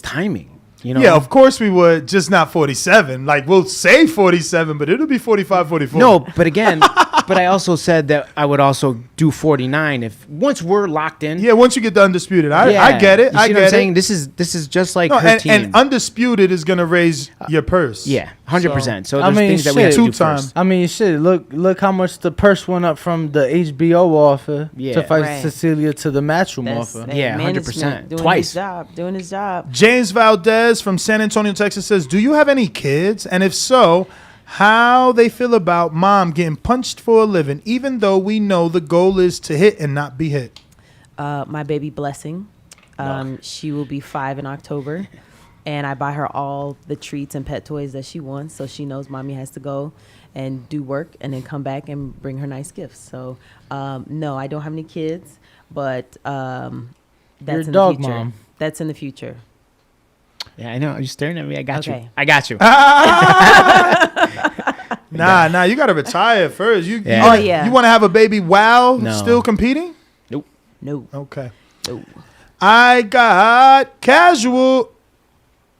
timing. You know? Yeah, of course we would, just not 47. Like, we'll say 47, but it'll be 45, 44. No, but again, but I also said that I would also do 49 once we're locked in. Yeah, once you get the Undisputed. I get it. You see I what get I'm it. saying? This is just like No, her and, team. and Undisputed is going to raise your purse. Yeah, 100%. So I there's mean, things that we have to do two-time. first. I mean, shit. Look how much the purse went up from the HBO offer Yeah. to fight Right. Cecilia to the Matchroom That's offer. that Yeah, management 100%. doing Twice. doing his job. James Valdez from San Antonio, Texas says, do you have any kids? And if so, how they feel about mom getting punched for a living, even though we know the goal is to hit and not be hit? My baby Blessing. She will be 5 in October. And I buy her all the treats and pet toys that she wants. So she knows mommy has to go and do work and then come back and bring her nice gifts. So, no, I don't have any kids. But that's You're a in dog the future. mom. That's in the future. Yeah, I know. You're staring at me. I got Okay. you. I got you. Nah, you got to retire first. You Yeah. you want to have a baby while No. still competing? No. Okay. No. I got casual.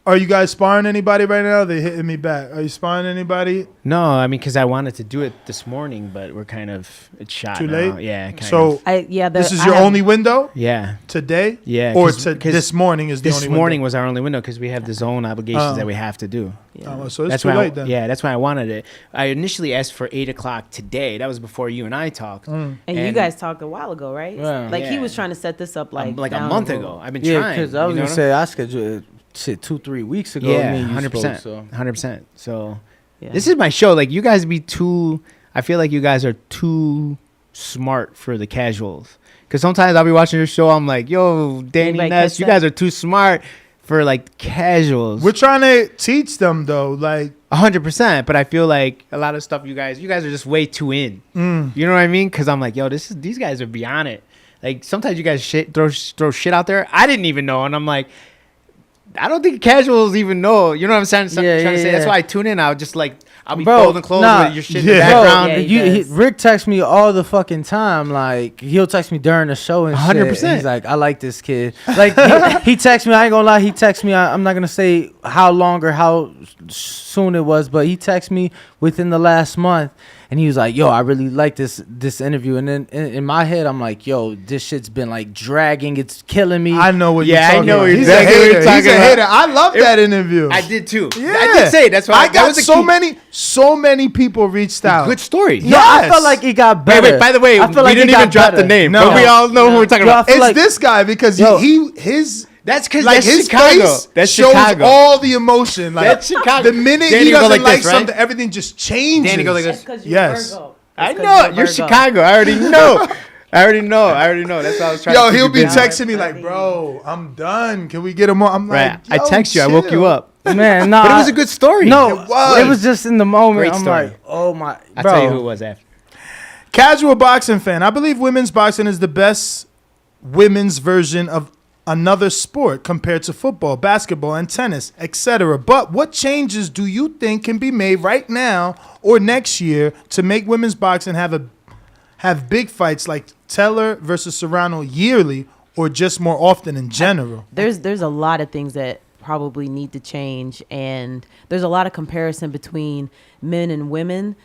Are you guys sparring anybody right now? They're hitting me back. Are you sparring anybody? No, I mean, because I wanted to do it this morning, but we're kind of it's shot Too now. late? Yeah, kind So of. this is your only window? Yeah. Today? Yeah. Or this morning is the only This window? morning was our only window because we have the zone obligations that we have to do. Oh, so it's That's too why late then. Yeah, that's why I wanted it. I initially asked for 8 o'clock today. That was before you and I talked. And you guys talked a while ago, right? Yeah. Like he Yeah. was trying to set this up like a down month the ago. road. I've been Yeah, trying. because I was you gonna know? say I scheduled it 2-3 weeks ago. Yeah, me and you 100%. spoke, so. 100%. So Yeah. this is my show. Like you guys be too. I feel like you guys are too smart for the casuals. Because sometimes I'll be watching your show. I'm like, yo, Danny Anybody Ness, catch you that? guys are too smart for like casuals. We're trying to teach them though, like 100%. But I feel like a lot of stuff you guys are just way too in. You know what I mean? Because I'm like, yo, these guys are beyond it. Like sometimes you guys throw shit out there I didn't even know, and I'm like, I don't think casuals even know. You know what I'm saying? Trying to say. That's why I tune in. I'll just like I'll be folding clothes with your shit in the background. Rick texts me all the fucking time. Like he'll text me during the show and 100%. shit. He's like, I like this kid. Like he texts me. I ain't gonna lie. He texts me. I'm not gonna say how long or how soon it was, but he texted me within the last month. And he was like, yo, I really like this interview. And then in my head, I'm like, yo, this shit's been like dragging. It's killing me. I know what you're talking about. I know He's exactly what you're talking He's a about. hater. I love that interview. I did too. Yeah. I did say that's why I got that was so many people reached out. good story. Yeah, I felt like it got better. Wait, by the way, I feel like we didn't it got even drop better. the name. No. But we all know who we're talking about. It's this guy because his that's because like that's his Chicago. face That's shows Chicago. all the emotion. Like That's Chicago. the minute Danny he go doesn't like like this, right? something, everything just changes. Danny go like this. Yes. I know you're Chicago. I already know. I already know. That's what I was trying to Yo, keep he'll you be busy. texting me like, bro, I'm done. Can we get him on? I'm Right. like, I text you. I woke you chill. up. Man, no. But it was a good story. No, It was. just in the moment. Great I'm story. like, oh my. I'll bro. tell you who it was after. Casual boxing fan. I believe women's boxing is the best women's version of another sport compared to football, basketball, and tennis, etc. But what changes do you think can be made right now or next year to make women's boxing have big fights like Taylor versus Serrano yearly, or just more often in general? There's a lot of things that probably need to change, and there's a lot of comparison between men and women.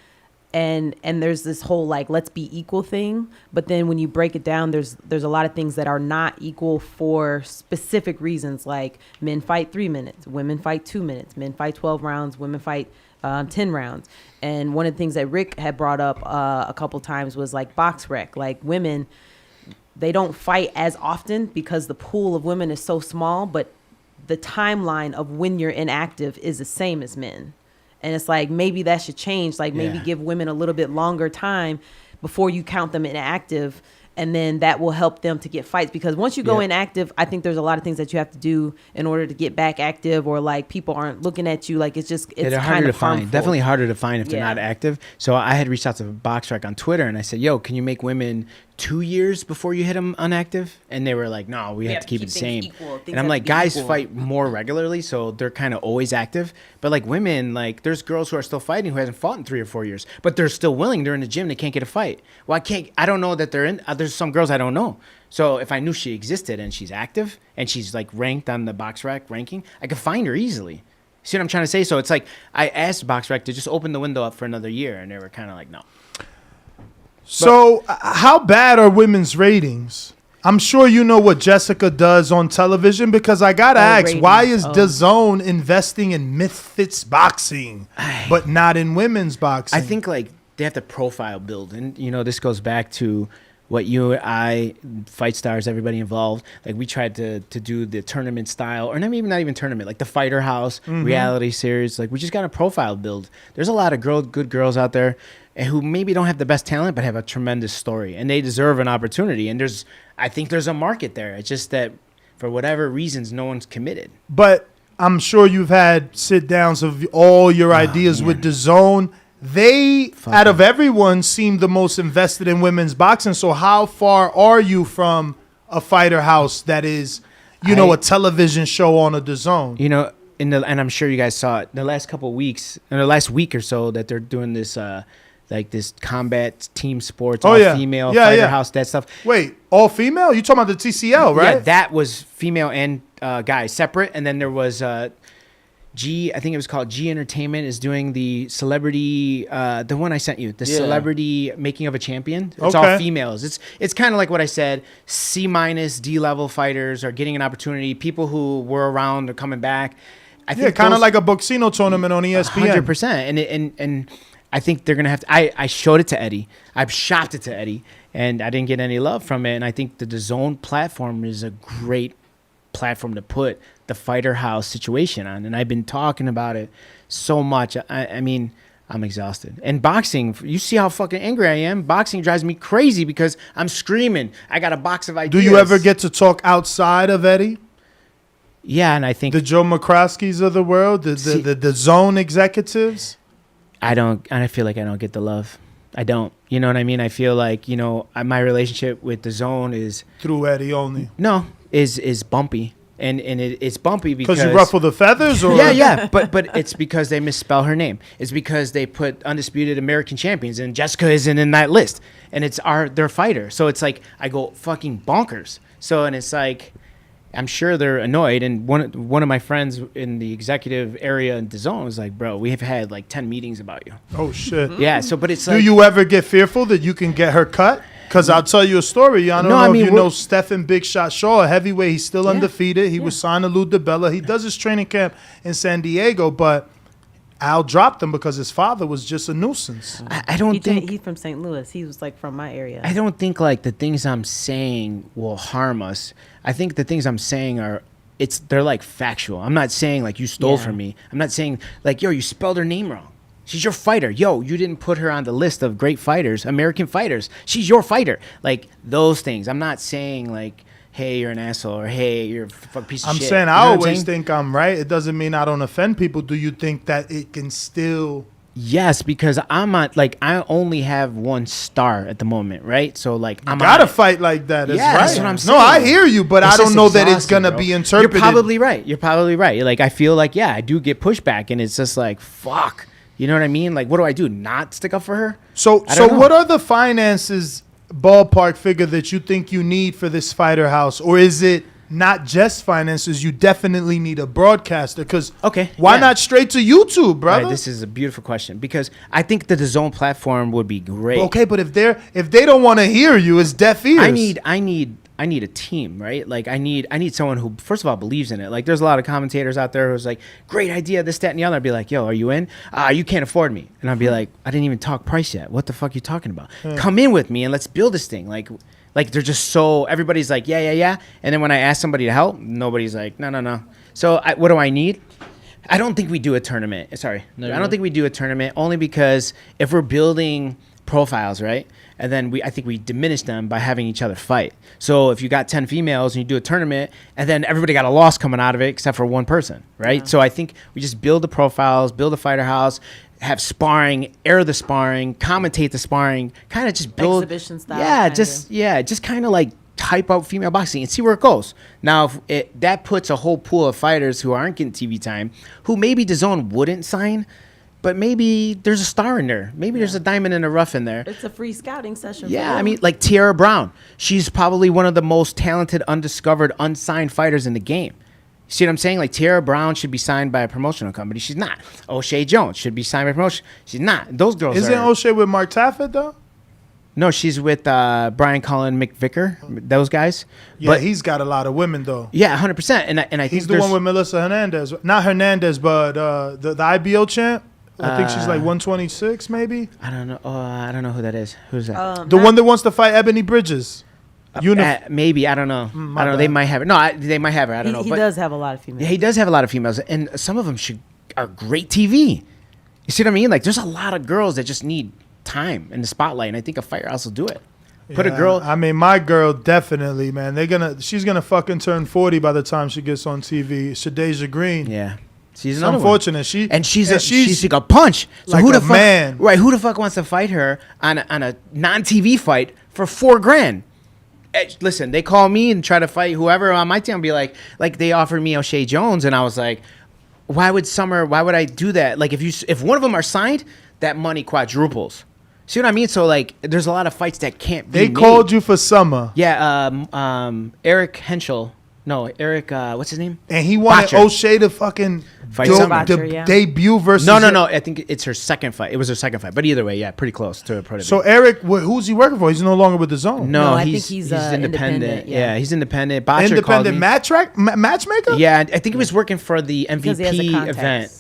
And there's this whole like let's be equal thing, but then when you break it down, there's a lot of things that are not equal for specific reasons. Like men fight 3 minutes, women fight 2 minutes, men fight 12 rounds, women fight 10 rounds. And one of the things that Rick had brought up a couple times was like box rec. Like women, they don't fight as often because the pool of women is so small, but the timeline of when you're inactive is the same as men. And it's like, maybe that should change. Like maybe give women a little bit longer time before you count them inactive. And then that will help them to get fights. Because once you go inactive, I think there's a lot of things that you have to do in order to get back active, or like people aren't looking at you. Like it's They're harder to find. Definitely harder to find if they're not active. So I had reached out to BoxRec on Twitter and I said, yo, can you make women 2 years before you hit them unactive? And they were like, no, we have to keep it the same. And I'm like, guys fight more regularly, so they're kind of always active. But like women, like there's girls who are still fighting who hasn't fought in 3 or 4 years, but they're still willing. They're in the gym. They can't get a fight. Well, I don't know that they're in. There's some girls I don't know. So if I knew she existed and she's active and she's like ranked on the BoxRec ranking, I could find her easily. See what I'm trying to say? So it's like I asked BoxRec to just open the window up for another year, and they were kind of like, no. So how bad are women's ratings? I'm sure you know what Jessica does on television, because I gotta ask, ratings. why is DAZN investing in Misfits boxing but not in women's boxing? I think like they have to profile build, and you know this goes back to what you and I, Fight Stars, everybody involved, like we tried to do the tournament style, or not even tournament, like the Fighter House reality series. Like we just got a profile build. There's a lot of good girls out there who maybe don't have the best talent but have a tremendous story, and they deserve an opportunity. And I think there's a market there. It's just that for whatever reasons, no one's committed. But I'm sure you've had sit downs of all your ideas with DAZN. They, out of everyone, seem the most invested in women's boxing. So how far are you from a Fighter House that is, a television show on a DAZN? You know, and I'm sure you guys saw it the last couple of weeks, in the last week or so, that they're doing this like this combat team sports, female Fighter House, that stuff. Wait, all female? You talking about the TCL, right? Yeah, that was female and guys separate, and then there was I think it was called G Entertainment, is doing the celebrity, the one I sent you, the celebrity making of a champion. It's all females. It's kind of like what I said. C-, D level fighters are getting an opportunity. People who were around are coming back. I think kind of like a Boxino tournament on ESPN. 100%. And I think they're gonna have to. I showed it to Eddie. I've shopped it to Eddie, and I didn't get any love from it. And I think the DAZN platform is a great platform to put the Fighter House situation on. And I've been talking about it so much. I mean, I'm exhausted. And boxing, you see how fucking angry I am. Boxing drives me crazy because I'm screaming. I got a box of ideas. Do you ever get to talk outside of Eddie? Yeah, and I think the Joe McCroskeys of the world, the DAZN executives. I feel like I don't get the love. I don't. You know what I mean? I feel like, my relationship with DAZN is through Eddie only. No, is bumpy. And it's bumpy because you ruffle the feathers, or yeah, but it's because they misspell her name. It's because they put undisputed American champions and Jessica isn't in that list, and it's their fighter. So it's like I go fucking bonkers. So and it's like I'm sure they're annoyed. And one of my friends in the executive area in DAZN was like, "Bro, we have had like 10 meetings about you." Oh shit. Yeah. So but it's do you ever get fearful that you can get her cut? Because I'll tell you a story. I don't know if you know Stephen Big Shot Shaw, a heavyweight. He's still undefeated. He was signed to Lou DiBella. He does his training camp in San Diego, but Al dropped him because his father was just a nuisance. I don't think he's from St. Louis. He was like from my area. I don't think like the things I'm saying will harm us. I think the things I'm saying they're like factual. I'm not saying like you stole from me. I'm not saying like, yo, you spelled her name wrong. She's your fighter. Yo, you didn't put her on the list of great fighters, American fighters. She's your fighter. Like those things. I'm not saying like, hey, you're an asshole, or hey, you're a piece of shit. I'm saying I always think I'm right. It doesn't mean I don't offend people. Do you think that it can still? Yes, because I'm not like I only have one star at the moment, right? So like I'm gotta fight like that. Yeah, that's what I'm saying. No, I hear you, but I don't know that it's gonna be interpreted. You're probably right. Like I feel like I do get pushback, and it's just like fuck. You know what I mean? Like, what do I do? Not stick up for her? So what are the finances, ballpark figure, that you think you need for this Fighter House? Or is it not just finances? You definitely need a broadcaster. Because why not straight to YouTube, brother? Right, this is a beautiful question because I think the DAZN platform would be great. Okay, but if they don't want to hear you, it's deaf ears. I need a team, right? Like I need someone who, first of all, believes in it. Like there's a lot of commentators out there who's like, great idea, this, that, and the other. I'd be like, yo, are you in? You can't afford me. And I'd be like, I didn't even talk price yet. What the fuck are you talking about? Come in with me and let's build this thing. Like they're just so, everybody's like, yeah. And then when I ask somebody to help, nobody's like, no. So what do I need? I don't think we do a tournament. Sorry. I don't think we do a tournament only because if we're building profiles, right? And then I think we diminish them by having each other fight. So if you got 10 females and you do a tournament and then everybody got a loss coming out of it except for one person, right? Yeah. So I think we just build the profiles, build a Fighter House, have sparring, air the sparring, commentate the sparring, kind of just build exhibition style. Yeah, just kind of like type out female boxing and see where it goes. Now, if that puts a whole pool of fighters who aren't getting TV time, who maybe DAZN wouldn't sign, but maybe there's a star in there. Maybe there's a diamond in the rough in there. It's a free scouting session. Yeah, I mean, like Tiara Brown. She's probably one of the most talented, undiscovered, unsigned fighters in the game. You see what I'm saying? Like Tiara Brown should be signed by a promotional company. She's not. O'Shea Jones should be signed by a promotion. She's not. Those girls Isn't O'Shea with Mark Taffet, though? No, she's with Brian Cullen McVicker, those guys. Yeah, but he's got a lot of women, though. Yeah, 100%. And I think he's the one with Melissa Hernandez. Not Hernandez, but the IBO champ. I think she's like 126, maybe. I don't know. I don't know who that is. Who's that? The one that wants to fight Ebony Bridges. Maybe. I don't know. I don't know. They might have it. No, they might have her. I don't know. He does have a lot of females. Yeah, he does have a lot of females, and some of them are great TV. You see what I mean? Like, there's a lot of girls that just need time in the spotlight, and I think a Fighter House will do it. Put a girl. I mean, my girl definitely, man. She's gonna fucking turn 40 by the time she gets on TV. Shadeja Green. Yeah. She's unfortunate. She's a punch. So like who the fuck, man. Right? Who the fuck wants to fight her on a non-TV fight for $4,000? Listen, they call me and try to fight whoever on my team. I'll be like they offered me O'Shea Jones, and I was like, why would I do that? Like if one of them are signed, that money quadruples. See what I mean? So like, there's a lot of fights that can't be. They called you for Summer. Yeah, Eric Henschel. No, Eric. What's his name? And he wanted Botcher. O'Shea to fucking Fight do Summer. the debut versus. No. I think it's her second fight. It was her second fight, but either way, yeah, pretty close to a pro debut. So Eric, who's he working for? He's no longer with the Zone. No, I he's think he's independent. yeah. He's independent. Botcher Independent called me. matchmaker? Yeah, I think he was working for the Because he has a MVP contest. event.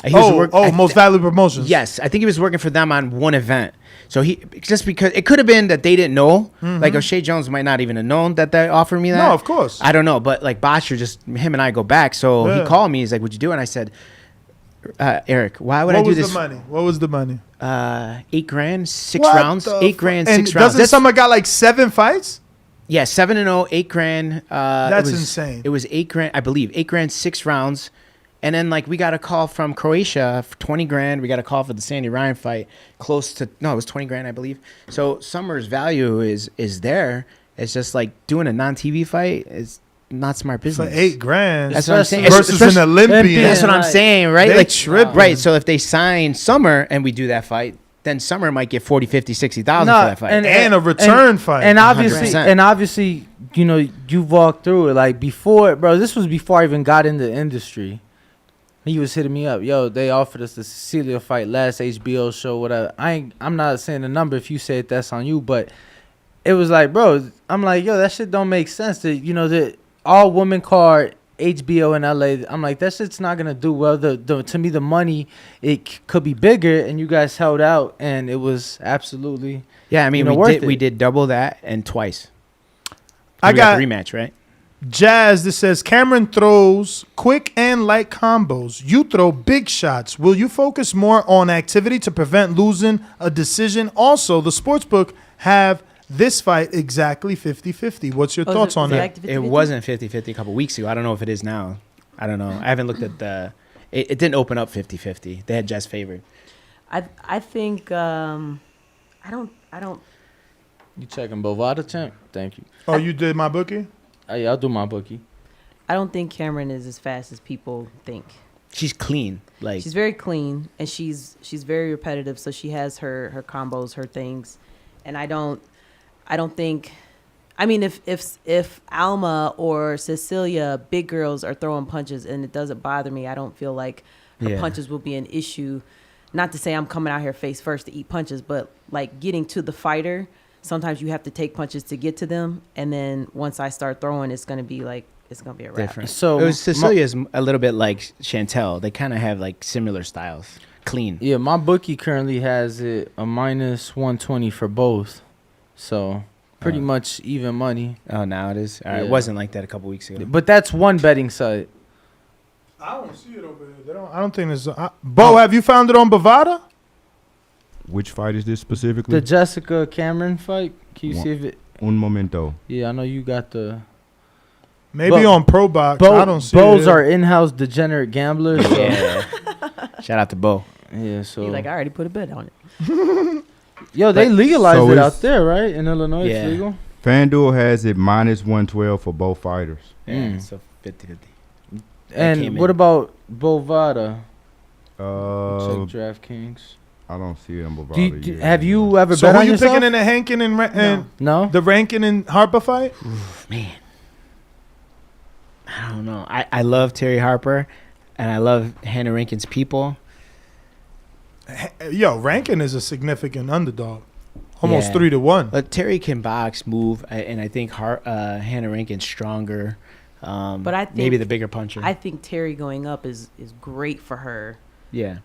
He was Most Valuable Promotions. Yes, I think he was working for them on one event. So he just because it could have been that they didn't know, like O'Shea Jones might not even have known that they offered me that. No, of course. I don't know, but like Botcher, just him and I go back. So he called me. He's like, "What'd you do?" And I said, "Eric, why would I do this?" What was the money? $8,000, 6 rounds. $8,000, 6 rounds. Doesn't Summer got like 7 fights? Yeah, 7-0, $8,000. That's insane. It was $8,000, I believe. $8,000, 6 rounds. And then like we got a call from Croatia for $20,000. We got a call for the Sandy Ryan fight, it was $20,000, I believe. So Summer's value is there. It's just like doing a non-TV fight is not smart business. For $8,000. That's what I'm saying. Versus an Olympian. That's what I'm saying, right? They Like tripping. right. So if they sign Summer and we do that fight, then Summer might get 40, 50, 60,000 for that fight. And a return fight. And obviously, 100%. you know, you walked through it. Like before, bro, this was before I even got in the industry. He was hitting me up. Yo, they offered us the Cecilia fight, last HBO show, whatever. I'm not saying the number. If you say it, that's on you. But it was like, bro, I'm like, yo, that shit don't make sense. The all woman card, HBO in LA. I'm like, that shit's not gonna do well. To me, the money, it could be bigger, and you guys held out, and it was absolutely Yeah, I mean, we did double that and twice. I got the rematch, right? Jazz, this says Cameron throws quick and light combos. You throw big shots. Will you focus more on activity to prevent losing a decision? Also, the sportsbook have this fight exactly 50-50. What's your thoughts on that? It wasn't 50-50 a couple weeks ago. I don't know if it is now. I don't know. I haven't looked at the. It didn't open up 50-50. They had Jazz favored. I think I don't. You checking Bovada, champ? Thank you. Oh, you did my bookie? Yeah, I'll do my bookie. I don't think Cameron is as fast as people think. She's clean. Like she's very clean, and she's very repetitive. So she has her combos, her things, and I don't think. I mean, if Alma or Cecilia, big girls, are throwing punches and it doesn't bother me, I don't feel like her punches will be an issue. Not to say I'm coming out here face first to eat punches, but like getting to the fighter. Sometimes you have to take punches to get to them, and then once I start throwing, it's gonna be a wrap. Different. So Cecilia's a little bit like Chantel. They kind of have like similar styles. Clean. Yeah, my bookie currently has it a -120 for both, so pretty much even money. Oh, now it is. It wasn't like that a couple weeks ago. But that's one betting site. I don't see it over there. I don't think there's. Bo, have you found it on Bovada? Which fight is this specifically? The Jessica Cameron fight. Can you see if it? Un momento. Yeah, I know you got the. Maybe on Pro Box. I don't see Bo's it. are in-house degenerate gamblers. So. Yeah. Shout out to Bo. Yeah, so. He's like, I already put a bet on it. Yo, they legalized it out there, right? In Illinois, Yeah. it's legal. FanDuel has it -112 for both fighters. Yeah, so 50-50. And what about Bovada? Check DraftKings. I don't see it on Bovada. Have you ever So bet who on you yourself? picking in the Hankin and no the Rankin and Harper fight? Man, I don't know. I love Terry Harper, and I love Hannah Rankin's people. Yo, Rankin is a significant underdog, almost 3-1. But Terry can box, move, and I think Hannah Rankin's stronger. But I think maybe the bigger puncher. I think Terry going up is great for her. Yeah.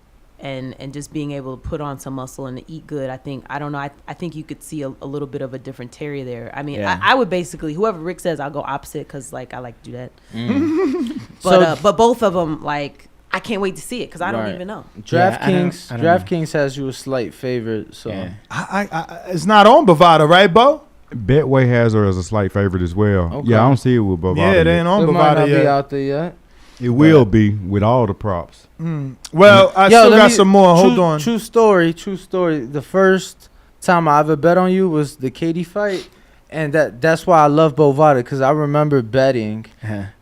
And just being able to put on some muscle and to eat good, I don't know. I think you could see a little bit of a different Terry there. I mean, I would basically, whoever Rick says, I'll go opposite because, like, I like to do that. But both of them, like, I can't wait to see it because I don't even know. DraftKings has you a slight favorite. So it's not on Bovada, right, Bo? Betway has her as a slight favorite as well. Okay. Yeah, I don't see it with Bovada. Yeah, it ain't on It might Bovada not yet. be out there yet. It will be with all the props. Well, I still got some more. Hold on. True story. The first time I ever bet on you was the Katie fight. And that's why I love Bovada, because I remember betting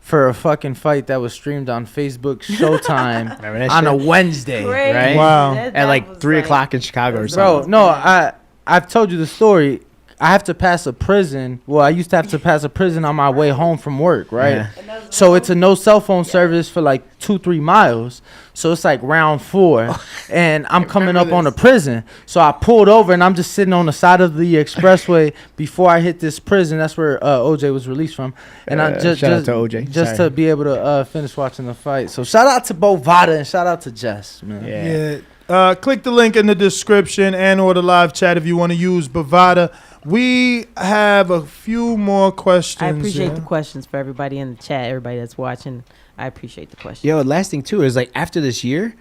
for a fucking fight that was streamed on Facebook Showtime on a Wednesday. Crazy. Right? Wow. At like 3 o'clock in Chicago or Bro, something. no, I've told you the story. I have to pass a prison. Well, I used to have to pass a prison on my way home from work, right? Yeah. So it's a no cell phone service for like 2-3 miles. So it's like round 4, and I'm coming up on a prison. So I pulled over, and I'm just sitting on the side of the expressway before I hit this prison. That's where OJ was released from, and I just shout out to OJ. just to be able to finish watching the fight. So shout out to Bovada and shout out to Jess, man. Yeah. Click the link in the description and or the live chat if you want to use Bovada. We have a few more questions. I appreciate the questions for everybody in the chat, everybody that's watching. I appreciate the questions. Yo, last thing too is like after this year,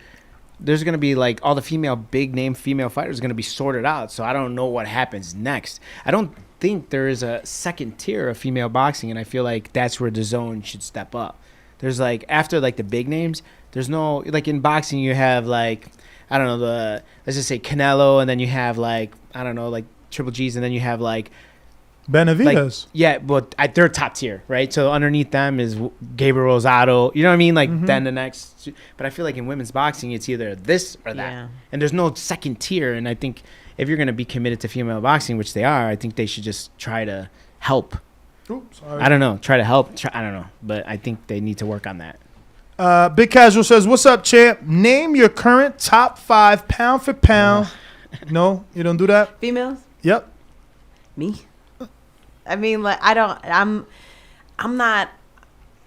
there's gonna be like all the big name female fighters are gonna be sorted out. So I don't know what happens next. I don't think there is a second tier of female boxing, and I feel like that's where the zone should step up. There's like after like the big names, there's no like in boxing you have like I don't know let's just say Canelo, and then you have like I don't know like Triple G's, and then you have like Benavidez. Like, yeah, but they're top tier, right? So underneath them is Gabriel Rosado. You know what I mean? Like then the next. But I feel like in women's boxing, it's either this or that. Yeah. And there's no second tier. And I think if you're going to be committed to female boxing, which they are, I think they should just try to help. Oops, sorry. I don't know. Try to help. I don't know. But I think they need to work on that. Big Casual says, what's up, champ? Name your current top 5 pound for pound. No, you don't do that? Females? Yep. Me? I mean, like I'm not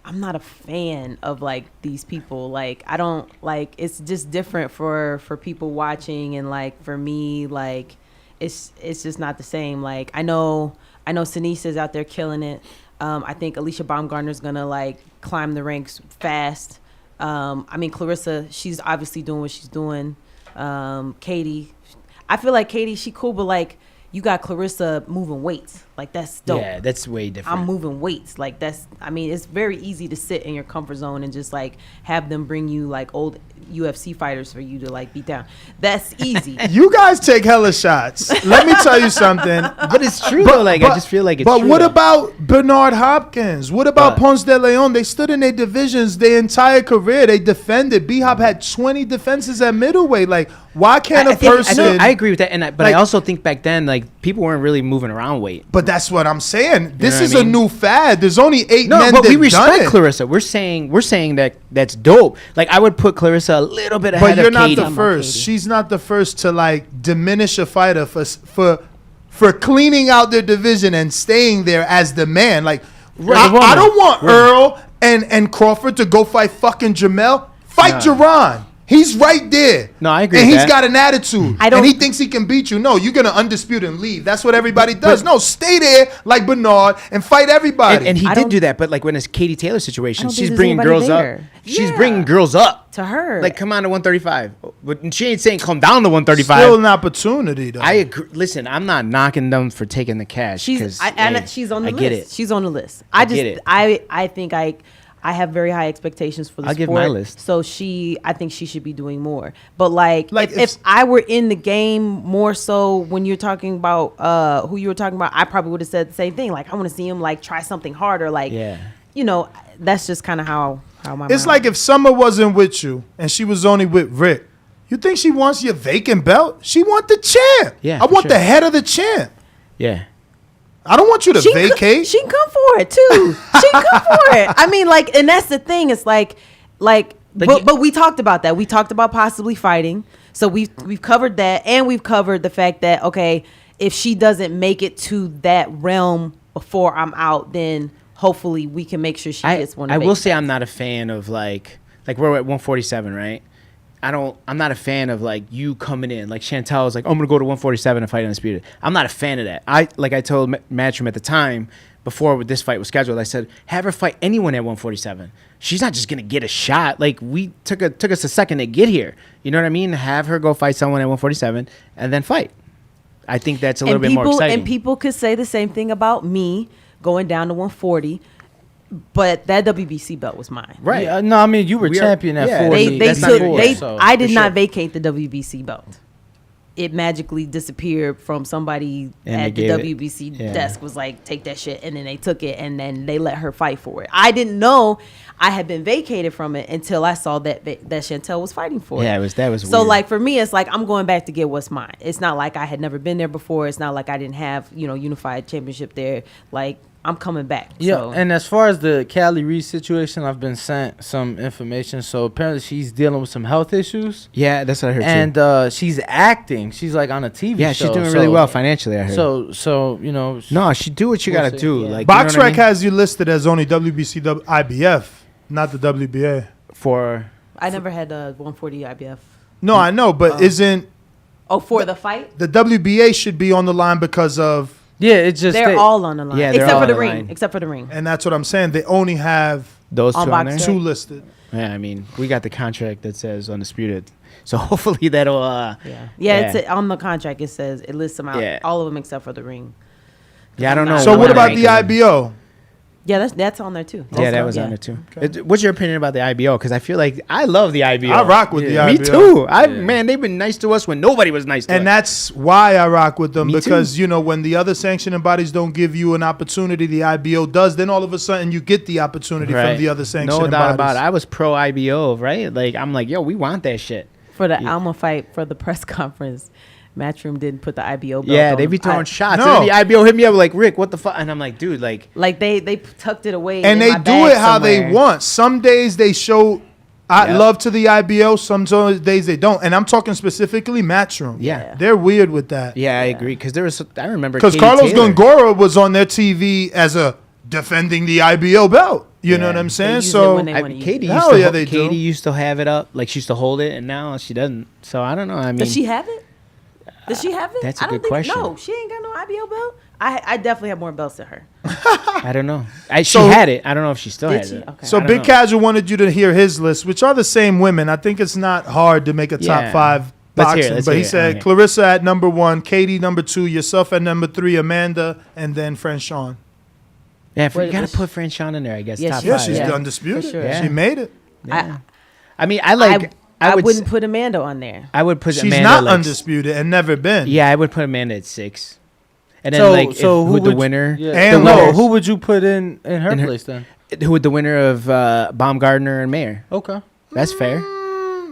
a fan of like these people. Like I don't like. It's just different for people watching, and like for me, like it's just not the same. Like I know Sinise is out there killing it. I think Alicia Baumgartner's gonna like climb the ranks fast. I mean Clarissa, she's obviously doing what she's doing. Katie, I feel like Katie, she cool, but like. You got Clarissa moving weights. Like, that's dope. Yeah, that's way different. I'm moving weights. Like, it's very easy to sit in your comfort zone and just, like, have them bring you, like, old UFC fighters for you to, like, beat down. That's easy. You guys take hella shots. Let me tell you something. But it's true, though. Like, I just feel like it's true. But what about Bernard Hopkins? What about Ponce de Leon? They stood in their divisions their entire career. They defended. B-Hop had 20 defenses at middleweight. Like, why can't a person... I agree with that. But I also think back then, like, people weren't really moving around weight. But that's what I'm saying. This is a new fad. There's only 8 men that we respect Clarissa. We're saying that that's dope. Like I would put Clarissa a little bit ahead of Katie. But you're not the first. She's not the first to like diminish a fighter for cleaning out their division and staying there as the man. Like I don't want Earl and Crawford to go fight fucking Jamel. Fight Jerron. He's right there. No, I agree. And he's got an attitude. And he thinks he can beat you. No, you're going to undispute and leave. That's what everybody does. No, stay there like Bernard and fight every,body. And he did do that. But like when it's Katie Taylor situation, she's bringing girls up. She's bringing girls up. To her. Like, come on to 135. But she ain't saying come down to 135. Still an opportunity, though. I agree. Listen, I'm not knocking them for taking the cash. She's on the list. Get it. She's on the list. I think I have very high expectations for the sport. I'll give my list. So I think she should be doing more. But like if I were in the game more so when you're talking about who you were talking about, I probably would have said the same thing. Like I want to see him like try something harder. Like, you know, that's just kind of how my It's like if Summer wasn't with you and she was only with Rick, you think she wants your vacant belt? She want the champ. Yeah, I want the head of the champ. Yeah. I don't want you to vacate. She can come for it too. She can come for it. I mean, like, and that's the thing. It's like, but we talked about that. We talked about possibly fighting. So we've covered that, and we've covered the fact that okay, if she doesn't make it to that realm before I'm out, then hopefully we can make sure she gets one. I will say I'm not a fan of like we're at 147, right? I'm not a fan of like you coming in like Chantel was like, I'm gonna go to 147 and fight Undisputed. I'm not a fan of that. I told Matchroom at the time before this fight was scheduled, I said have her fight anyone at 147. She's not just gonna get a shot. Like we took us a second to get here. You know what I mean? Have her go fight someone at 147 and then fight. I think that's a little bit more exciting. And people could say the same thing about me going down to 140. But that WBC belt was mine. Right. Yeah, no, I mean, you were champion at 40. I did not vacate the WBC belt. it magically disappeared from somebody And at they the gave it. WBC Yeah. desk was like, take that shit, and then they took it, and then they let her fight for it. I didn't know I had been vacated from it until I saw that Chantel was fighting for it. Yeah, that was so weird. like for me, it's like I'm going back to get what's mine. It's not like I had never been there before. It's not like I didn't have unified championship there. Like I'm coming back. Yeah, So. and as far as the Callie Reed situation, I've been sent some information. So apparently she's dealing with some health issues. Yeah, that's what I heard and, too. And she's acting. She's like on a TV show. Yeah, she's doing really well financially, I heard. So No, she do what you we'll gotta see. do. Yeah. Like BoxRec has you listed as only WBC IBF, not the WBA. I never had a 140 IBF. No, I know, but isn't for the fight? The WBA should be on the line because of they're all on the line. Yeah, except for the ring. Except for the ring. And that's what I'm saying. They only have those two on there? two listed. Yeah, I mean, we got the contract that says undisputed, so hopefully that'll. Yeah. It's on the contract. It says it lists them out, Yeah. all of them except for the ring. Yeah, I don't know. So what about the IBO? Yeah, that's on there too. Yeah, that was on there too. What's your opinion about the IBO? Because I feel like I love the IBO. I rock with the Me IBO. too. Man, they've been nice to us when nobody was nice to us. And that's why I rock with them, Me because when the other sanctioning bodies don't give you an opportunity, the IBO does. Then all of a sudden you get the opportunity from the other sanctioning No doubt bodies. about it. I was pro IBO, right? Like I'm like, yo, we want that shit. For the Alma fight for the press conference, Matchroom didn't put the IBO belt Yeah, on they be him. throwing shots. And then the IBO hit me up like, Rick, what the fuck? And I'm like, dude, like they tucked it away. And in they my do bag it how they somewhere. want. Some days they show love to the IBO. Some days they don't. And I'm talking specifically Matchroom. Yeah. They're weird with that. Yeah, I agree. Because I remember Because Katie Carlos Taylor. Gongora was on their TV as a defending the IBO belt. You know what I'm saying? So Katie hell yeah, they do. Katie used to have it up, like she used to hold it, and now she doesn't. So I don't know. I mean, Does she have it? Does she have it? That's a I don't good think, question. No, she ain't got no IBO belt. I definitely have more belts than her. I don't know. She So- had it. I don't know if she still Did has she? it. Okay. So I don't Big know. Casual wanted you to hear his list, which are the same women. I think it's not hard to make a top Yeah. 5 Let's hear it, boxing. let's But hear he it. said Okay. Clarissa at number 1, Katie number 2, yourself at number 3, Amanda, and then Franchon. Yeah, you Wait, gotta was- put Franchon in there, I guess. Yeah, top she- 5. She's Yeah, undisputed. for sure. She made it. I mean, I like. I would wouldn't put Amanda on there. I would put She's Amanda not like, undisputed and never been. Yeah, I would put Amanda at 6. And then who who would the would winner? Yeah. And no, Lewis. who would you put in her In her- place then? Who would the winner of Baumgartner and Mayer? Okay. That's fair.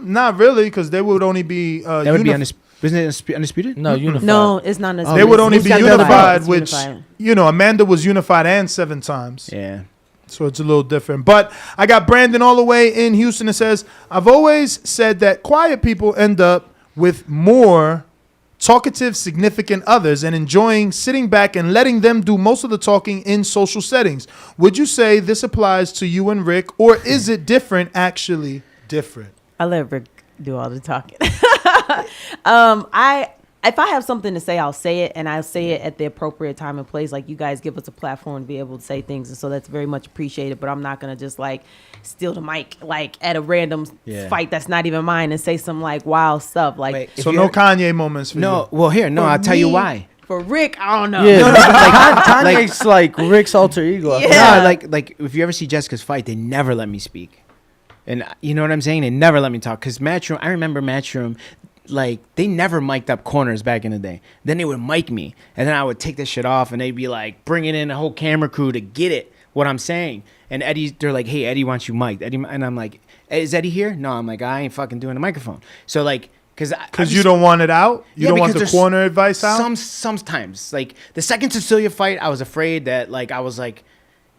Not really, because they would only be That would be wasn't it undisputed? No, unified. No, it's not undisputed. They would only It's be got unified, It's which unified. Amanda was unified and 7 times. Yeah. So it's a little different. But I got Brandon all the way in Houston that says, I've always said that quiet people end up with more talkative significant others and enjoying sitting back and letting them do most of the talking in social settings. Would you say this applies to you and Rick, or is it different, actually different? I let Rick do all the talking. If I have something to say, I'll say it, and I'll say it at the appropriate time and place. Like, you guys give us a platform to be able to say things, and so that's very much appreciated. But I'm not gonna just like steal the mic like at a random fight that's not even mine and say some like wild stuff. Like, So no Kanye moments for you. No, well here, no, For I'll tell you me, why. For Rick, I don't know. Yeah, Kanye's like Rick's alter ego. No, like if you ever see Jessica's fight, they never let me speak. And you know what I'm saying? They never let me talk. Because Matchroom, I remember Matchroom, like, they never mic'd up corners back in the day. Then they would mic me. And then I would take this shit off, and they'd be like, bringing in a whole camera crew to get it, what I'm saying. And they're like, hey, Eddie wants you mic'd. Eddie, and I'm like, is Eddie here? No, I'm like, I ain't fucking doing the microphone. So, like, because you don't want it out? You don't want the there's corner advice out? Sometimes. Like, the second Cecilia fight, I was afraid that, like, I was like,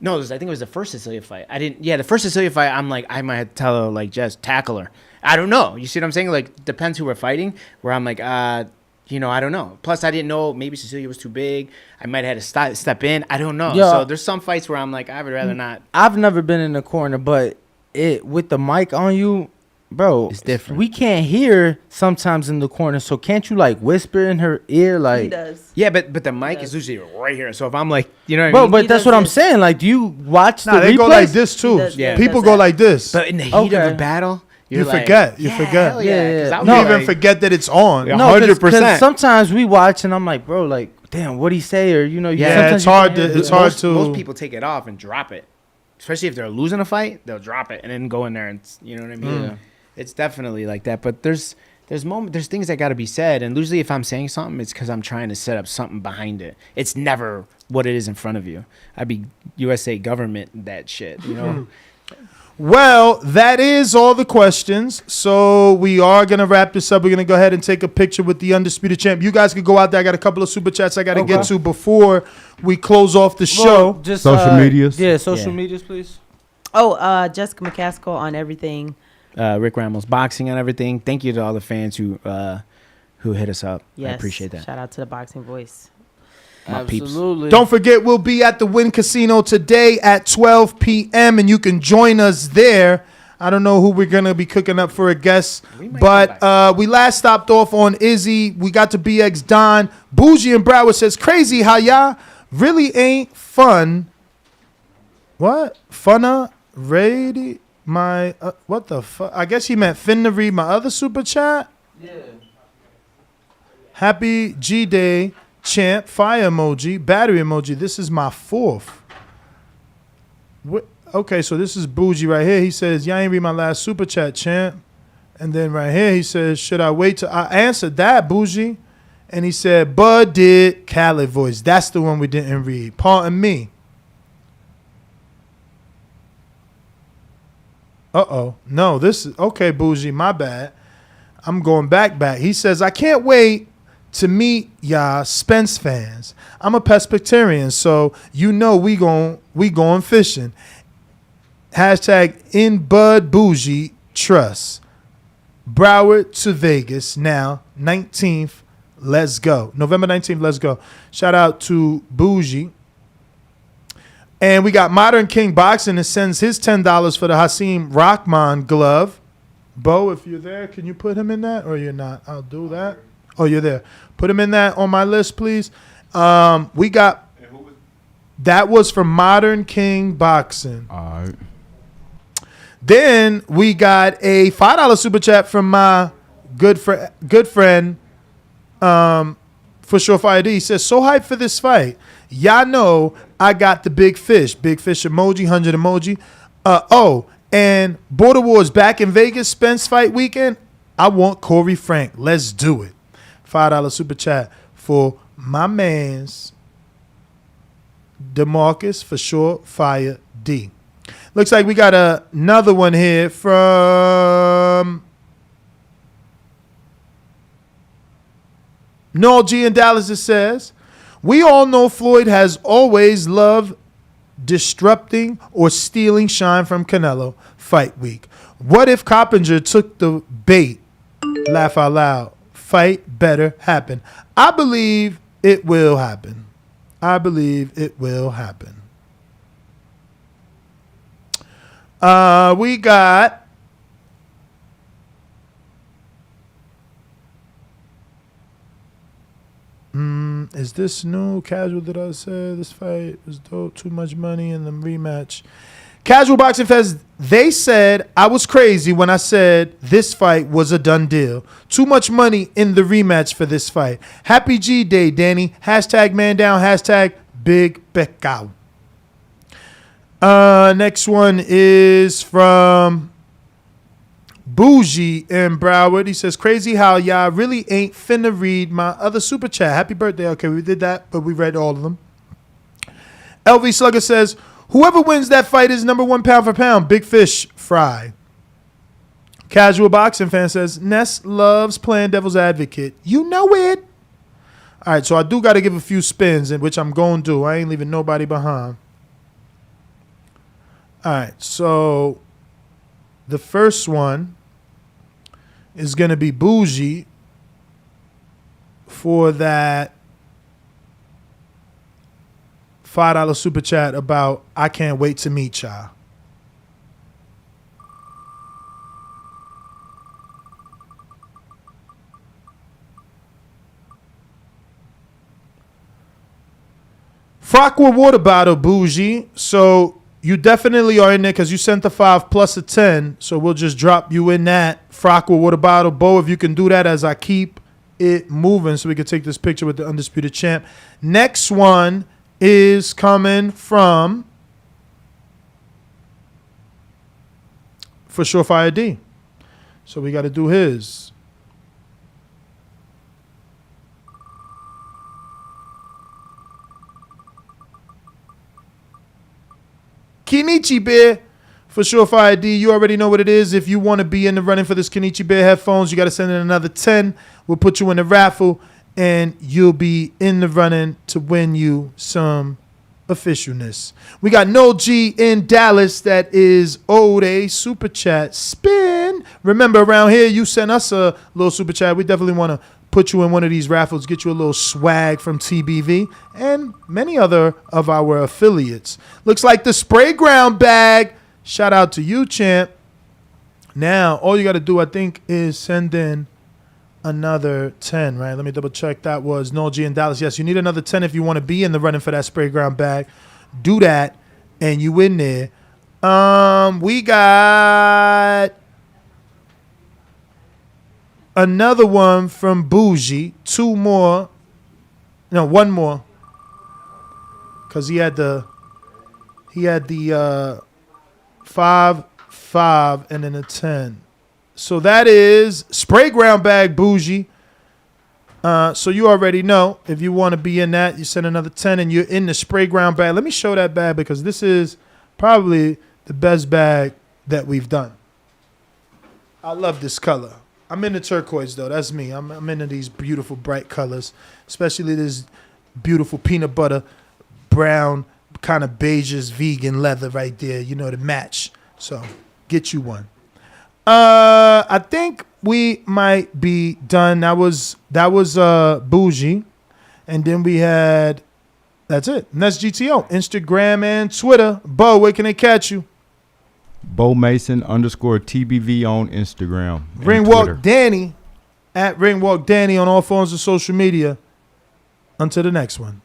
no, I think it was the first Cecilia fight. The first Cecilia fight, I'm like, I might have to tell her, like, just tackle her. I don't know. You see what I'm saying? Like, depends who we're fighting, where I'm like, I don't know. Plus, I didn't know. Maybe Cecilia was too big. I might have had to step in. I don't know. Yeah. So there's some fights where I'm like, I would rather not. I've never been in the corner, but with the mic on you, bro, it's different. We can't hear sometimes in the corner, so can't you like whisper in her ear? Like, he does. Yeah, but the mic is usually right here. So if I'm like, you know what I bro, mean? but that's what I'm saying. Like, do you watch the they replays? go like this too. Yeah. People go like this. But in the heat of a battle, you like, forget. You yeah, forget. hell yeah. 'Cause I would You be even like- forget that it's on. Yeah, No, 100%. because sometimes we watch and I'm like, bro, like, damn, what'd he say? Or Yeah, sometimes it's you hard can't to. hear It's it. hard to. Most people take it off and drop it, especially if they're losing a fight. They'll drop it and then go in there and you know what I mean. Yeah. It's definitely like that. But there's there's things that got to be said, and usually if I'm saying something, it's because I'm trying to set up something behind it. It's never what it is in front of you. I'd be USA government that shit, you know. Well, that is all the questions. So we are going to wrap this up. We're going to go ahead and take a picture with the Undisputed Champ. You guys could go out there. I got a couple of super chats I got to get to before we close off the show. Just, social medias. Yeah, social medias, please. Oh, Jessica McCaskill on everything. Rick Ramos boxing on everything. Thank you to all the fans who hit us up. Yes, I appreciate that. Shout out to the Boxing Voice. Absolutely. Don't forget, we'll be at the Wynn Casino today at 12 p.m. and you can join us there. I don't know who we're going to be cooking up for a guest, but we last stopped off on Izzy. We got to BX Don. Bougie and Broward says, crazy how y'all really ain't fun. What? Funna? Ready? My, what the fuck? I guess he meant finna read my other super chat. Yeah. Happy G-Day. Champ, fire emoji, battery emoji. This is my fourth. Okay, so this is Bougie right here. He says, y'all ain't read my last super chat, champ. And then right here he says, should I wait till I answered that, Bougie? And he said, Bud did Khaled voice. That's the one we didn't read. Pardon me. Uh-oh. No, this is okay, Bougie. My bad. I'm going back. He says, I can't wait to meet y'all Spence fans. I'm a Presbyterian, so you know we going fishing. Hashtag in Bud Bougie Trust. Broward to Vegas now, 19th. Let's go. November 19th, let's go. Shout out to Bougie. And we got Modern King Boxing that sends his $10 for the Hasim Rahman glove. Bo, if you're there, can you put him in that or you're not? I'll do that. Oh, you're there. Put him in that on my list, please. We got that was from Modern King Boxing. All right. Then we got a $5 super chat from my good friend, for sure Fire D. He says, so hyped for this fight. Y'all know I got the big fish emoji, 100 emoji. And Border Wars back in Vegas, Spence fight weekend. I want Corey Frank. Let's do it. $5 super chat for my man's DeMarcus, for sure, Fire D. Looks like we got another one here from Noel G in Dallas. It says, we all know Floyd has always loved disrupting or stealing shine from Canelo fight week. What if Coppinger took the bait? Laugh out loud. Fight better happen. I believe it will happen. We got is this new casual that I said this fight was dope, too much money in the rematch? Casual Boxing Fest, they said I was crazy when I said this fight was a done deal. Too much money in the rematch for this fight. Happy G Day, Danny. Hashtag man down. Hashtag big Beckow. Next one is from Bougie in Broward. He says, crazy how y'all really ain't finna read my other super chat. Happy birthday. Okay, we did that, but we read all of them. LV Slugger says, whoever wins that fight is number one pound for pound. Big fish fry. Casual Boxing Fan says, Ness loves playing devil's advocate. You know it. All right, so I do got to give a few spins, which I'm going to do. I ain't leaving nobody behind. All right, so the first one is going to be Bougie for that $5 super chat about I can't wait to meet y'all. Frockwood water bottle, Bougie. So you definitely are in there because you sent the 5 plus a 10. So we'll just drop you in that Frockwood water bottle. Bo, if you can do that as I keep it moving so we can take this picture with the Undisputed Champ. Next one is coming from For Sure Fire D. So we got to do his. Kenichi Bear for Surefire ID. You already know what it is. If you want to be in the running for this Kenichi Bear headphones, you got to send in another 10. We'll put you in the raffle, and you'll be in the running to win you some officialness. We got No G in Dallas. That is owed a super chat spin. Remember, around here, you send us a little super chat. We definitely want to put you in one of these raffles, get you a little swag from TBV and many other of our affiliates. Looks like the Spray Ground bag. Shout out to you, champ. Now, all you got to do, I think, is send in another 10, right? Let me double check. That was No G in Dallas. Yes, you need another 10 if you want to be in the running for that Spray Ground bag. Do that, and you in there. We got another one from Bougie. One more. Because he had the 5, and then a 10. So that is Spray Ground bag, Bougie. So you already know. If you want to be in that, you send another 10 and you're in the Spray Ground bag. Let me show that bag because this is probably the best bag that we've done. I love this color. I'm into turquoise, though. That's me. I'm into these beautiful, bright colors, especially this beautiful peanut butter, brown, kind of beiges, vegan leather right there, you know, to match. So get you one. I think we might be done. That was Bougie. And then we had, that's it. And that's GTO. Instagram and Twitter. Bo, where can they catch you? Bo Mason _TBV on Instagram. Ringwalk Danny at Ringwalk Danny on all forms of social media. Until the next one.